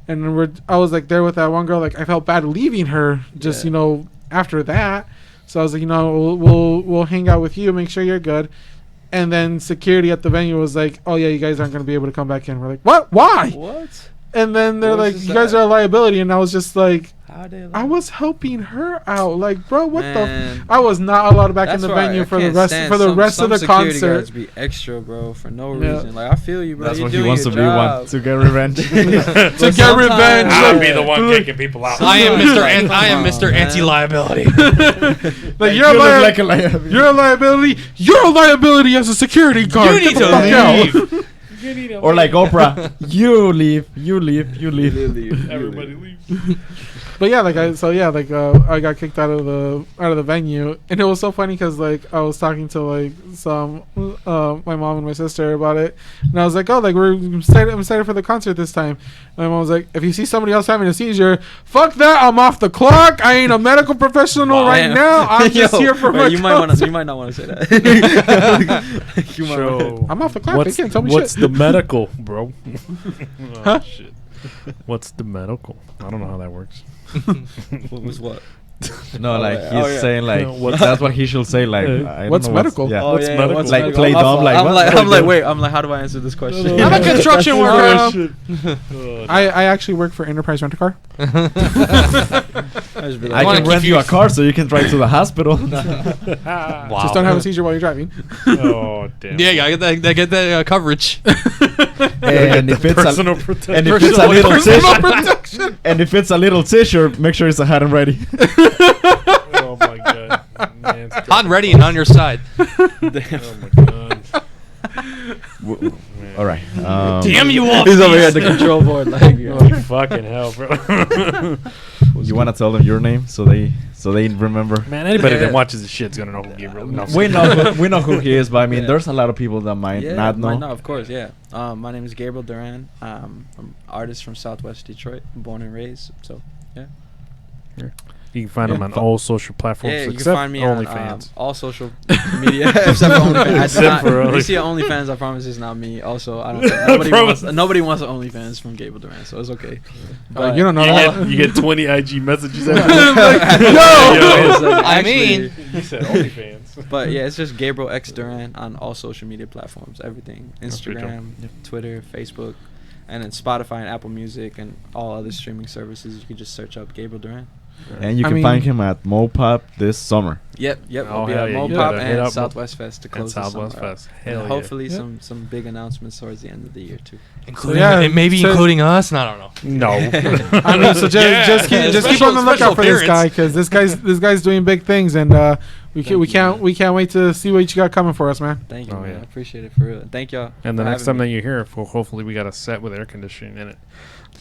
and I was, like, there with that one girl. Like, I felt bad leaving her just, Yeah. After that. So I was like, we'll hang out with you, make sure you're good. And then security at the venue was like, oh, yeah, you guys aren't going to be able to come back in. We're like, what? Why? What? And then they're What was like, this you guys at? are a liability. And I was just like, How they I was helping her out. Like, bro, what Man. the? I was not allowed back That's in the why venue I for the can't rest stand of some the security concert. guards be extra, bro, for no Yeah. reason. Like I feel you, bro. That's You're what he doing wants to your be. job. One to get revenge. To get sometimes- revenge. I'll be the one kicking people out. I am Mr. Come I am on, Mr. man. Anti-liability. Like, You you're, look a like a liability. you're a liability. You're a liability as a security guard. You Get need the to fuck out. leave. Or like Oprah, you leave. Literally. Everybody leave. But yeah, like I got kicked out of the venue, and it was so funny because like I was talking to like my mom and my sister about it, and I was like, oh, like I'm excited for the concert this time. And my mom was like, if you see somebody else having a seizure, fuck that, I'm off the clock. I ain't a medical professional right Damn. now. I'm just Yo, here for wait, my you concert. might not want to say that. You might So, I'm off the clock. They can't tell me what's shit. the medical, bro? Oh, Huh? shit. What's the medical? I don't know how that works. What was what? No, Oh, like yeah. he's Oh, yeah. saying like No, what's- that's what he should say. Like I don't What's know medical? Yeah. What's medical? what's Like, medical? play My dumb, fault. like, I'm what? like, What I'm do like, you wait. I'm like, how do I answer this question? I'm a construction worker. I actually work for Enterprise Rent a Car. I just be I like, wanna can keep rent you you- a car so you can drive to the hospital. Wow. Just don't have a seizure while you're driving. Oh, damn. Yeah, I get that coverage. And if it's Personal a protection. and if it's a little Personal tissue, protection. and if it's a little tissue, make sure it's a hot and ready. Oh, my God. Man, it's Hot and ready and on your side. Oh, my God. All right. Damn you all. he's over here at the control board, like, yo. Oh, fucking hell, bro. You want to tell them your name so they remember? Man, anybody that watches this shit's gonna know who Gabriel. No, We know who he is, but I mean, there's a lot of people that might not know. Might know, of course, yeah. My name is Gabriel Duran. I'm an artist from Southwest Detroit, born and raised. So, yeah. You can find him on all social platforms Yeah, you can except find me OnlyFans. on all social media except for OnlyFans. Except for If you Only- see OnlyFans, I promise it's not me. Also, I don't think nobody wants an OnlyFans from Gabriel Duran, so it's okay. But you don't know. You get 20 IG messages. After I mean, you said OnlyFans. But yeah, it's just Gabriel X Duran on all social media platforms, everything: Instagram, Twitter, Facebook, and then Spotify and Apple Music and all other streaming services. You can just search up Gabriel Duran. And you I can mean- find him at Mopop this summer. Yep. Oh, I'll be hell at yeah, you Mopop gotta hit and up Southwest Fest to And close the Southwest summer out. Fest. And Hell yeah. hopefully Yeah. some big announcements towards the end of the year too. including Yeah, maybe so- including us. No, I don't know. No. I mean, so just keep on the lookout for this guy because this guy's doing big things, and we can't wait to see what you got coming for us, man. Thank you, Oh, man. yeah. I appreciate it for real. Thank y'all. And the for next having time that me. you're here, hopefully we got a set with air conditioning in it.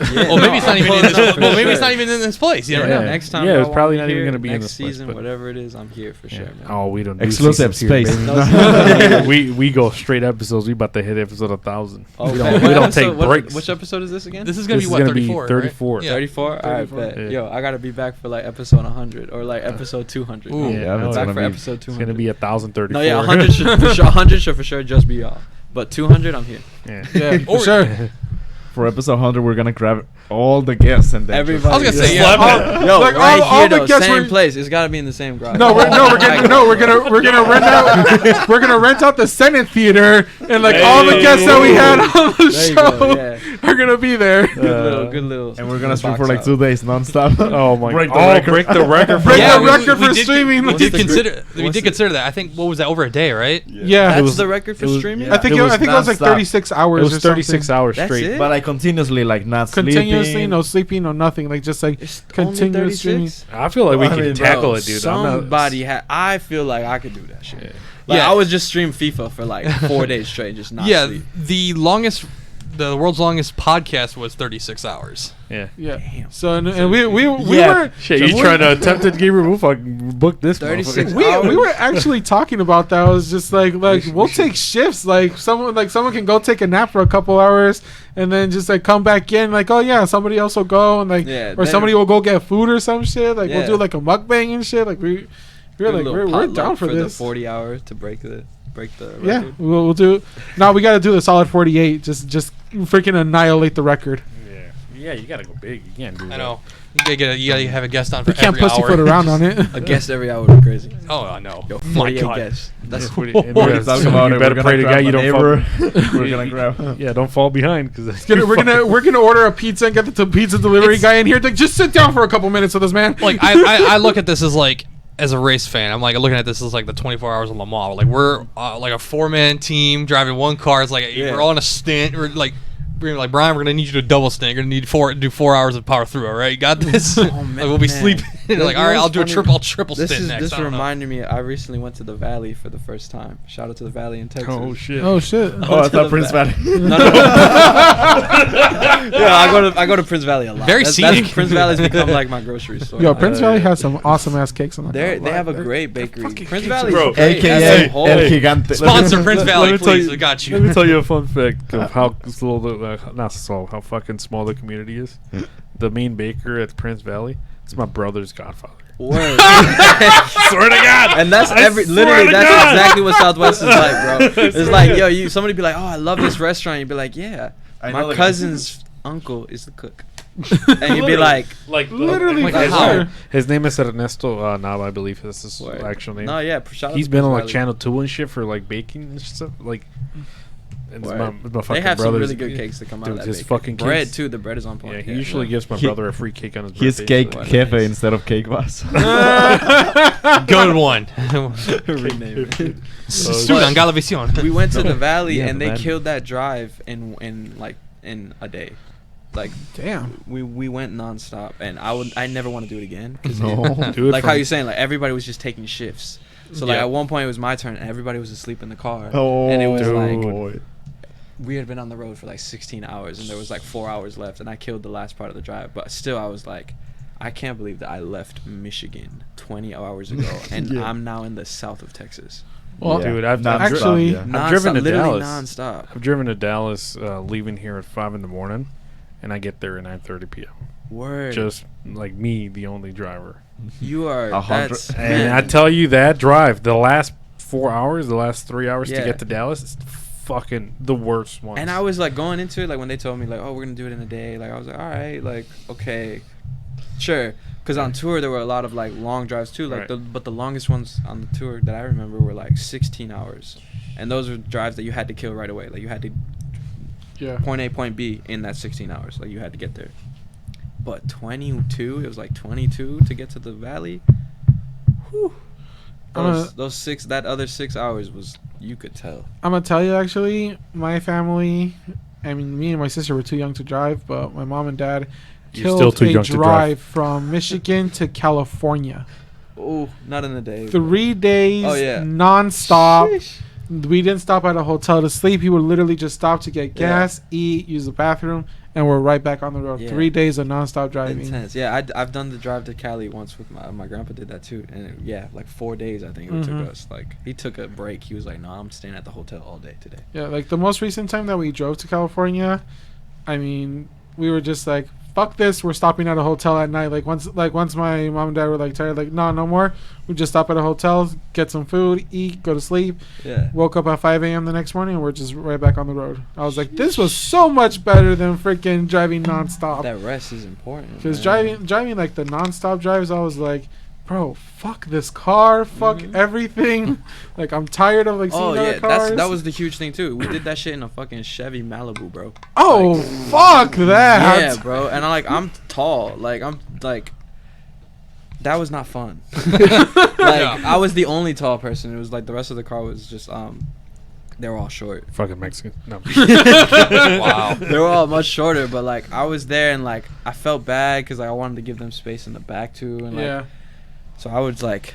Yeah, Well, maybe it's not even in this. for Well, maybe it's sure. not even in this place. You never Yeah. know. Next time, Yeah, y'all it's probably want not even here, gonna be in next this place, season, but- whatever it is. I'm here for sure, man. Oh, we don't do Exclusive seasons here, space. baby. we go straight episodes. We about to hit episode 1,000. Oh, we man. don't, What we don't episode- take what- breaks. Which episode is this again? This is gonna This be is what gonna be 34. right? 34. Yeah. 34. All right, 34. bet. Yeah. Yo, I gotta be back for like episode 100 or like episode 200. Ooh. Yeah, no, that's back gonna for be. episode It's 200. gonna be 1,034. No, yeah, 100 should for sure. 100 should for sure just be y'all. But 200, I'm here. Yeah. Yeah, for Or- sure. For episode 100, we're gonna grab all the guests and then Everybody. I was gonna say, Slap yeah. it. Yo, Like, right all here the though, guests same were- place. It's gotta be in the same garage. We're gonna rent out the Senate Theater, and like all the guests that we had on the There you show go, yeah. are gonna be there. Good little. and we're gonna stream box for like out. 2 days nonstop. Oh my Break god. the record. Break the record. Break Yeah, the record for streaming. We What's did the consider. We what's did the- consider that. I think what was that over a day, right? Yeah, That's It was- the record for it was- streaming. I think It was it was like nonstop. 36 hours. It was or 36 something. hours That's straight. it? But I continuously like not Continuously, sleeping. no sleeping, no nothing. Like just like It's only continuous streaming. 36? I feel like we I can mean, tackle Bro, it, dude. I'm not- Somebody I feel like I could do that shit. Yeah. Like, Yeah. I would just stream FIFA for like 4 days straight, just not Yeah, sleep. the world's longest podcast was 36 hours. Yeah. Yeah. Damn. So and we Yeah. were Shit, so you we- trying to attempt it, Gabriel? We'll fucking book this. 36 motherfucker. we were actually talking about that. I was just like we'll take shifts. Like someone can go take a nap for a couple hours and then just like come back in. Like, oh yeah, somebody else will go and like Yeah, or then- somebody will go get food or some shit. Like we'll Yeah. do like a mukbang and shit. Like we're Do a like little we're potluck down for the this. 40 hours to break the Yeah, record. we'll do. No, we got to do the solid 48. Just freaking annihilate the record. Yeah, you gotta go big. You can't do that. I know. You gotta have a guest on for We can't every pussyfoot hour. around on it. A guest every hour would be crazy. Oh, I know. Yo, My 48 God. guests. That's That's what it, We're gonna talk about you it. better We're pray gonna to God grab you a don't neighbor. fall. We're gonna grab. Yeah, don't fall behind because We're gonna order a pizza and get the pizza delivery It's- guy in here. Like, just sit down for a couple minutes with us, man. Like I look at this as like as a race fan, I'm like looking at this as like the 24 hours of Le Mans. Like we're like a 4-man team driving one car. It's like Yeah. we're all in a stint. We're like Brian, we're gonna need you to double stint. You're gonna need do 4 hours of power through. All right, you got this. Oh, Like we'll be man. sleeping. Like all right, I'll do a triple This stint is next. this I don't know. reminded me. I recently went to the Valley for the first time. Shout out to the Valley in Texas. oh shit. Oh shit. Oh, I To thought the Prince back. Valley. No, no. Yeah, I go to Prince Valley a lot. Very That's scenic. Prince Valley's become like my grocery store. Yo, now. Prince Valley has some awesome ass cakes on the They have a great bakery. Prince cakes Valley, are- Bro, great. As AKA a whole. El Gigante. Sponsor Prince Valley, Let me tell please. you- I got you. Let me tell you a fun fact of how slow not slow, how fucking small the community is. The main baker at Prince Valley, it's my brother's godfather. Word. Swear to God. And that's I swear literally to that's God. exactly what Southwest is like, bro. It's like, yo, somebody be like, oh, I love this restaurant. You'd be like, yeah, I know my the- cousin's uncle is the cook, and you'd be like, Literally, Like for how? sure. His name is Ernesto Nav, I believe is his Word. actual name. no, yeah, shout out He's to been Prince on like Valley. Channel 2 and shit for like baking and stuff. Like, and Word. my They fucking have some brother's- really good cakes that come out Dude, of that his bakery. fucking bread cakes- too. The bread is on Yeah, point. he usually gives my He- brother a free cake on his His birthday. cake so- jefe instead of cake was. Good one. Rename it. Student Galavisión. We went to the Valley Yeah, and the they Valley. killed that drive in a day. Like Damn. we went nonstop, and I never want to do it again. 'Cause No. Do it like for- how you're saying, like everybody was just taking shifts. So like Yeah. at one point it was my turn, and everybody was asleep in the car. Oh, and it was dude. we had been on the road for like 16 hours, and there was like 4 hours left, and I killed the last part of the drive. But still, I was like, I can't believe that I left Michigan 20 hours ago, and I'm now in the south of Texas. Well, Dude, I've actually, I've driven to literally Dallas. nonstop. I've driven to Dallas, leaving here at 5 in the morning, and I get there at 9:30 p.m. Word. Just like me, the only driver. You are. 100 That's, And man. I tell you, that drive, the last 4 hours, the last 3 hours to Yeah. get to Dallas, is fucking the worst one. And I was like going into it, like when they told me like, oh, we're gonna do it in a day. Like I was like, all right, like okay, sure. Because on tour there were a lot of like long drives too. Like Right. but the longest ones on the tour that I remember were like 16 hours, and those were drives that you had to kill right away. Like you had to point A, point B in that 16 hours. Like you had to get there. But 22, it was like 22 to get to the valley. Whew. That other 6 hours was, you could tell. I'm gonna tell you actually, my family, I mean, me and my sister were too young to drive, but my mom and dad You're still killed too a young to drive. drive from Michigan to California. Oh, not in a day. 3 days, Oh, yeah. non-stop. Sheesh. We didn't stop at a hotel to sleep. He would literally just stop to get gas, eat, use the bathroom, and we're right back on the road. Yeah. 3 days of non-stop driving. Intense. Yeah, I've done the drive to Cali once with my grandpa did that too, and like 4 days I think it took us. Like he took a break. He was like, "No, I'm staying at the hotel all day today." Yeah, like the most recent time that we drove to California, I mean, we were just like, fuck this, we're stopping at a hotel at night. Like once my mom and dad were like tired, like no more. We just stop at a hotel, get some food, eat, go to sleep. Yeah. Woke up at 5 a.m. the next morning and we're just right back on the road. I was like, this was so much better than freaking driving nonstop. That rest is important. Because man. driving like the nonstop drives, I was like, bro, fuck this car, fuck everything. Like I'm tired of like seeing other cars. that was the huge thing too. We did that shit in a fucking Chevy Malibu, bro. Oh, fuck that. Yeah, bro. And I'm tall. Like I'm like. That was not fun. I was the only tall person. It was like the rest of the car was just they were all short. Fucking Mexican. No. Wow. They were all much shorter, but like I was there and like I felt bad because like, I wanted to give them space in the back too, and like so I was like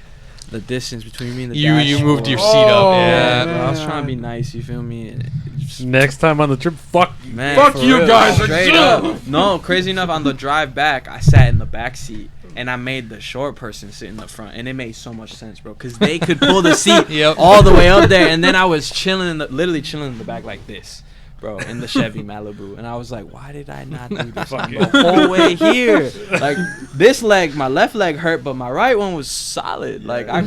the distance between me and the You moved your seat Oh, up. Yeah. bro, I was trying to be nice. You feel me? And it just- Next time on the trip, fuck you. man, Fuck for you real, guys. Straight up. No, crazy enough. On the drive back, I sat in the back seat. And I made the short person sit in the front, and it made so much sense, bro, because they could pull the seat all the way up there, and then I was literally chilling in the back like this, bro, in the Chevy Malibu, and I was like, why did I not do this the whole way here? Like this leg, my left leg hurt, but my right one was solid. Like I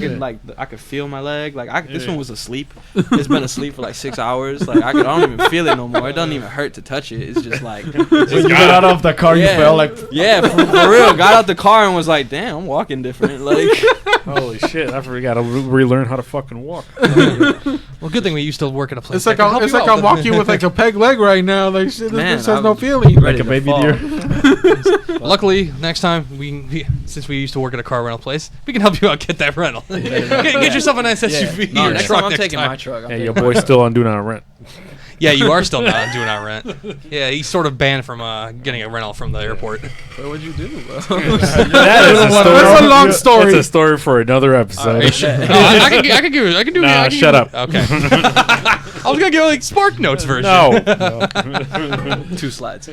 could feel my leg. Like this one was asleep. It's been asleep for like 6 hours. Like I don't even feel it no more. It doesn't even hurt to touch it. It's just like When you got out of the car, you felt like for real. Got out the car and was like, damn, I'm walking different. Like. Holy shit! I forgot to relearn how to fucking walk. Well, good thing we used to work at a place. It's like that can help you out I'm with walking with like a peg leg right now. Like shit, this Man, bitch has no I'm feeling. ready like a to baby fall. deer. Luckily, next time since we used to work at a car rental place, we can help you out get that rental. Get yourself a nice SUV No, or next truck time I'm next taking time. my truck. Hey, your boy's still on Do Not Rent. Yeah, you are still not doing our rent. Yeah, he's sort of banned from getting a rental from the airport. What'd you do, bro? That's a long story. That's a story for another episode. I can give it. I can do it. Nah, shut up. Okay. I was gonna give like Spark Notes version. No. 2 slides.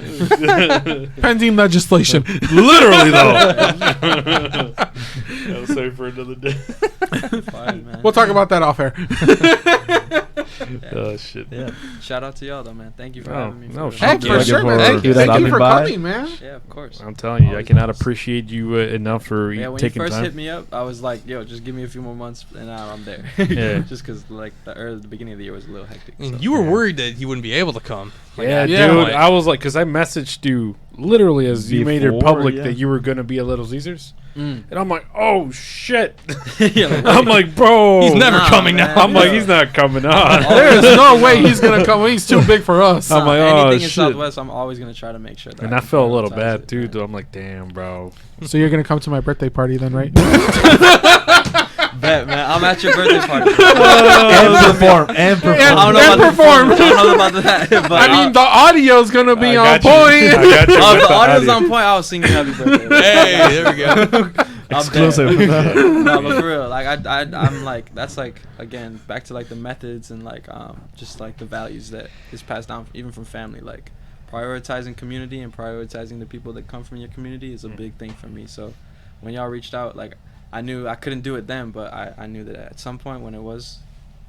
Pending legislation. Literally, though. I'll save for another day. Fine, man. We'll talk about that off air. Oh, shit. Yeah. Shout out to y'all, though, man. Thank you for having me. no, for shit. Heck, Thank for you sure, for man. Thank you stopping for by. coming, man. Yeah, of course. I'm telling you, I Always cannot nice. appreciate you enough for Yeah, when you taking first time. hit me up, I was like, yo, just give me a few more months, and now I'm there. Yeah. Just because, like, the beginning of the year was a little hectic. So. You were worried that he wouldn't be able to come. Yeah, Yeah. dude. Like- I was like, because I messaged you literally as you made it Before, public yeah. that you were going to be at Little Caesars. Mm. And I'm like, oh, shit. Yeah, like, I'm like, bro. He's never Nah, coming man. now. I'm like, he's not coming on. There's no way he's gonna come. He's too big for us. I'm like, oh, anything in shit. Southwest, I'm always gonna try to make sure. That And I can felt a little prioritize bad, it, too. man. Though. I'm like, damn, bro. So you're gonna come to my birthday party then, right? Bet, man. I'm at your birthday party. and perform. And perform. I don't know And about perform. The food. I don't know about that. But I mean, the audio's gonna be I on got you. I point. got you. if with the audio's audio. on point, I'll sing you happy birthday. Hey, there we go. I'm Exclusive. there. No, but for real, like I'm like that's like again back to like the methods and like just like the values that is passed down even from family. Like prioritizing community and prioritizing the people that come from your community is a big thing for me. So when y'all reached out, like, I knew I couldn't do it then, but I knew that at some point when it was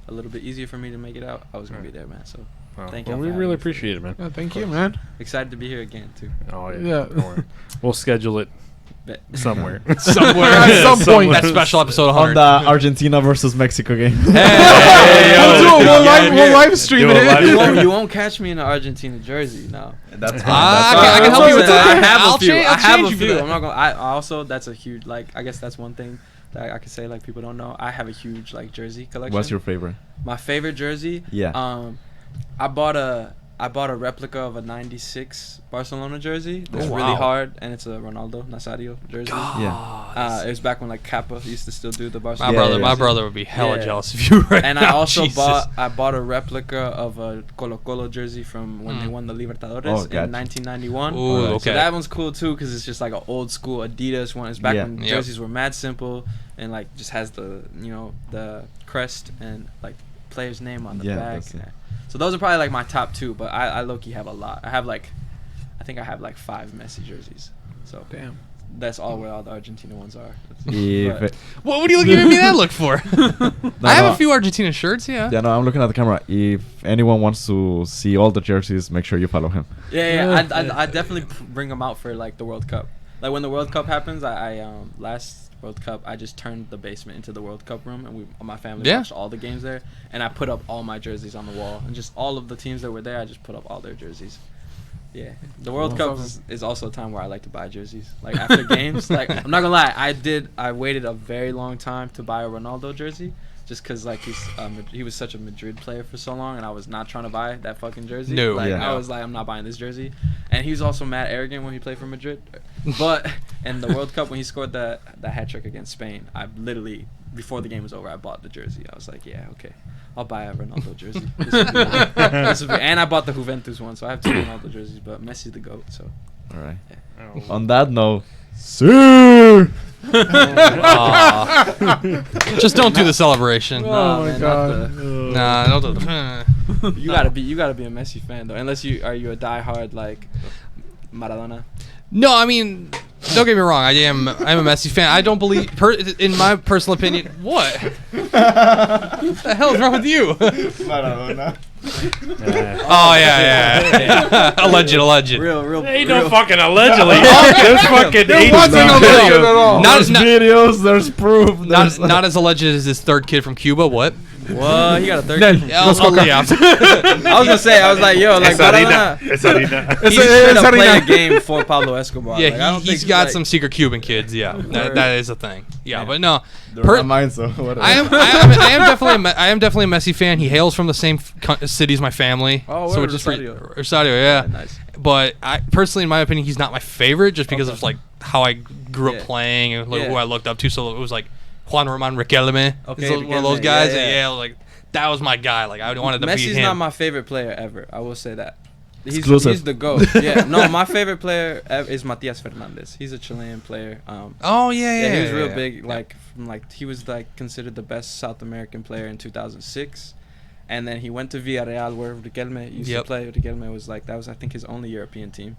a little bit easier for me to make it out, I was gonna be there, man. So thank you. We really appreciate it, man. Yeah, thank you, man. Excited to be here again too. Oh Yeah. Don't worry. We'll schedule it Bet. somewhere. At some point. That special episode On 100. the Argentina versus Mexico game. We'll live stream Do a live it. You won't catch me in an Argentina jersey, no. That's I can help you with that. I have I'll a few. change- I I'll have change a you for few. that. I'm not gonna. I also, that's a huge, like, I guess that's one thing that I could say, like, people don't know. I have a huge, like, jersey collection. What's your favorite? My favorite jersey? Yeah. I bought a replica of a '96 Barcelona jersey. That's Oh, really wow. hard, and it's a Ronaldo Nazario jersey. Yeah. It was back when, like, Kappa used to still do the My Barcelona. brother, yeah. my brother would be hella Yeah. jealous of you right And now. I also Jesus. bought a replica of a Colo Colo jersey from when they won the Libertadores Oh, in gotcha. 1991. Ooh, Alright. okay. So that one's cool too, because it's just like an old school Adidas one. It's back Yeah. when Yep. jerseys were mad simple and like just has the the crest and like player's name on the Yeah, back. that's it. So those are probably like my top two, but I low-key have a lot. I think I have like 5 Messi jerseys. So Damn. that's all where all the Argentina ones are. If But- What are you giving me that look for? I have no. a few Argentina shirts, yeah. Yeah, no, I'm looking at the camera. If anyone wants to see all the jerseys, make sure you follow him. Yeah. I definitely bring them out for like the World Cup. Like when the World Cup happens, I last World Cup I just turned the basement into the World Cup room, and my family watched all the games there, and I put up all my jerseys on the wall, and just all of the teams that were there, I just put up all their jerseys. Yeah, the World Cup is also a time where I like to buy jerseys. Like after games, like I'm not gonna lie, I waited a very long time to buy a Ronaldo jersey, just because like he was such a Madrid player for so long, and I was not trying to buy that fucking jersey. No. Like Yeah. I was like, I'm not buying this jersey, and he was also mad arrogant when he played for Madrid. But in the World Cup when he scored the hat trick against Spain, I literally before the game was over, I bought the jersey. I was like, yeah, okay, I'll buy a Ronaldo jersey. This will be mine. And I bought the Juventus one, so I have 2 Ronaldo jerseys, but Messi's the GOAT. So All right. Oh. On that note, see. Aw. Just don't do the celebration. Nah, my man, God. Nah, don't do you gotta be a Messi fan though, unless you are a diehard like Maradona. No, I mean, don't get me wrong. I'm a Messi fan. I don't believe, in my personal opinion, what? What the hell is wrong with you? Oh yeah. Alleged. Real. Ain't no fucking allegedly. There's fucking There wasn't no alleged at all. Not- There's not- videos. There's proof. Not as alleged as this third kid from Cuba. What? What? He got a third. Yeah, I I was gonna say, I was like, yo, like Maradona. It's harina. He straight up played a game for Pablo Escobar. Like, I Yeah, don't he's think got like, some secret Cuban kids. Yeah, that is a thing. Yeah, but no, They're per- not mine, so whatever. I am definitely a Messi fan. He hails from the same city as my family. Oh, so word, it's just Rosario. Rosario, yeah. Nice. But I personally, in my opinion, he's not my favorite just because of like how I grew up Yeah. playing and like, Yeah. who I looked up to. So it was like Juan Román Riquelme. Okay, He's one of those Riquelme, guys. yeah, yeah. Like that was my guy. Like I wanted to be Messi's him. not my favorite player ever. I will say that. Exclusive. He's the GOAT. Yeah. No, my favorite player is Matias Fernandez. He's a Chilean player. Oh yeah. He was real yeah. big. Like from like he was like considered the best South American player in 2006, and then he went to Villarreal where Riquelme used to play. Riquelme was like that was I think his only European team,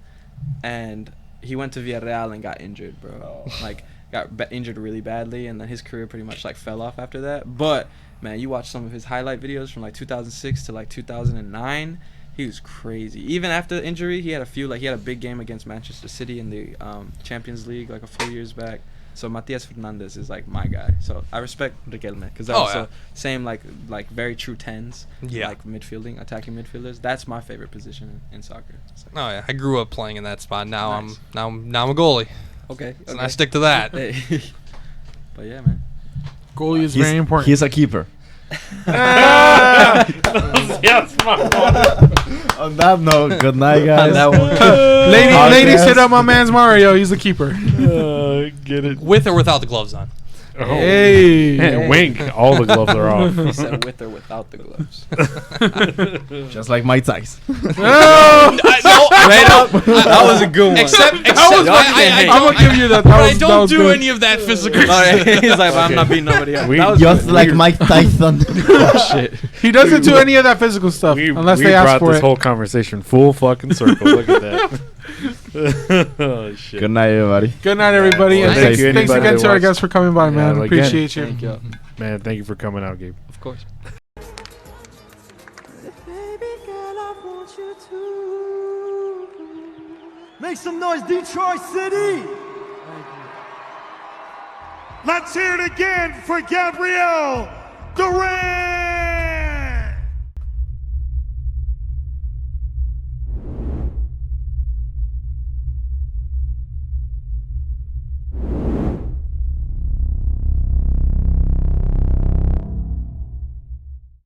and he went to Villarreal and got injured, bro. Like got injured really badly, and then his career pretty much like fell off after that. But man, you watch some of his highlight videos from like 2006 to like 2009. He was crazy. Even after the injury, he had a big game against Manchester City in the Champions League like a few years back. So Matias Fernandez is like my guy. So I respect Riquelme because that's also same like very true tens. Yeah. Like attacking midfielders. That's my favorite position in soccer. So. Oh yeah. I grew up playing in that spot. Now Nice. I'm a goalie. Okay. And I stick to that. Hey. But yeah, man. Goalie is very important. He's a keeper. Yes, On that note, good night, guys. Ladies, hit up my man's Mario. He's the keeper. Get it. With or without the gloves on. Oh. Hey. And wink. All the gloves are off. He said with or without the gloves. Just like Mike Tyson. Oh! That was a good one. Except I'm gonna give you that. I That don't was do good. any of that physical Alright, shit. he's like, I'm not beating nobody up. We- That was Just good. like Mike Tyson. Shit. He doesn't do any of that physical stuff unless we they ask brought for this it. whole conversation full fucking circle. Look at that. Oh, shit. Good night, everybody. Good night, everybody. Well, And thank you, thanks anybody again that to our watched. guests for coming by, Yeah, man. again, Appreciate you. Thank you. Man, thank you for coming out, Gabe. Of course. Baby girl, I want you to make some noise, Detroit City. Let's hear it again for Gabriel Duran.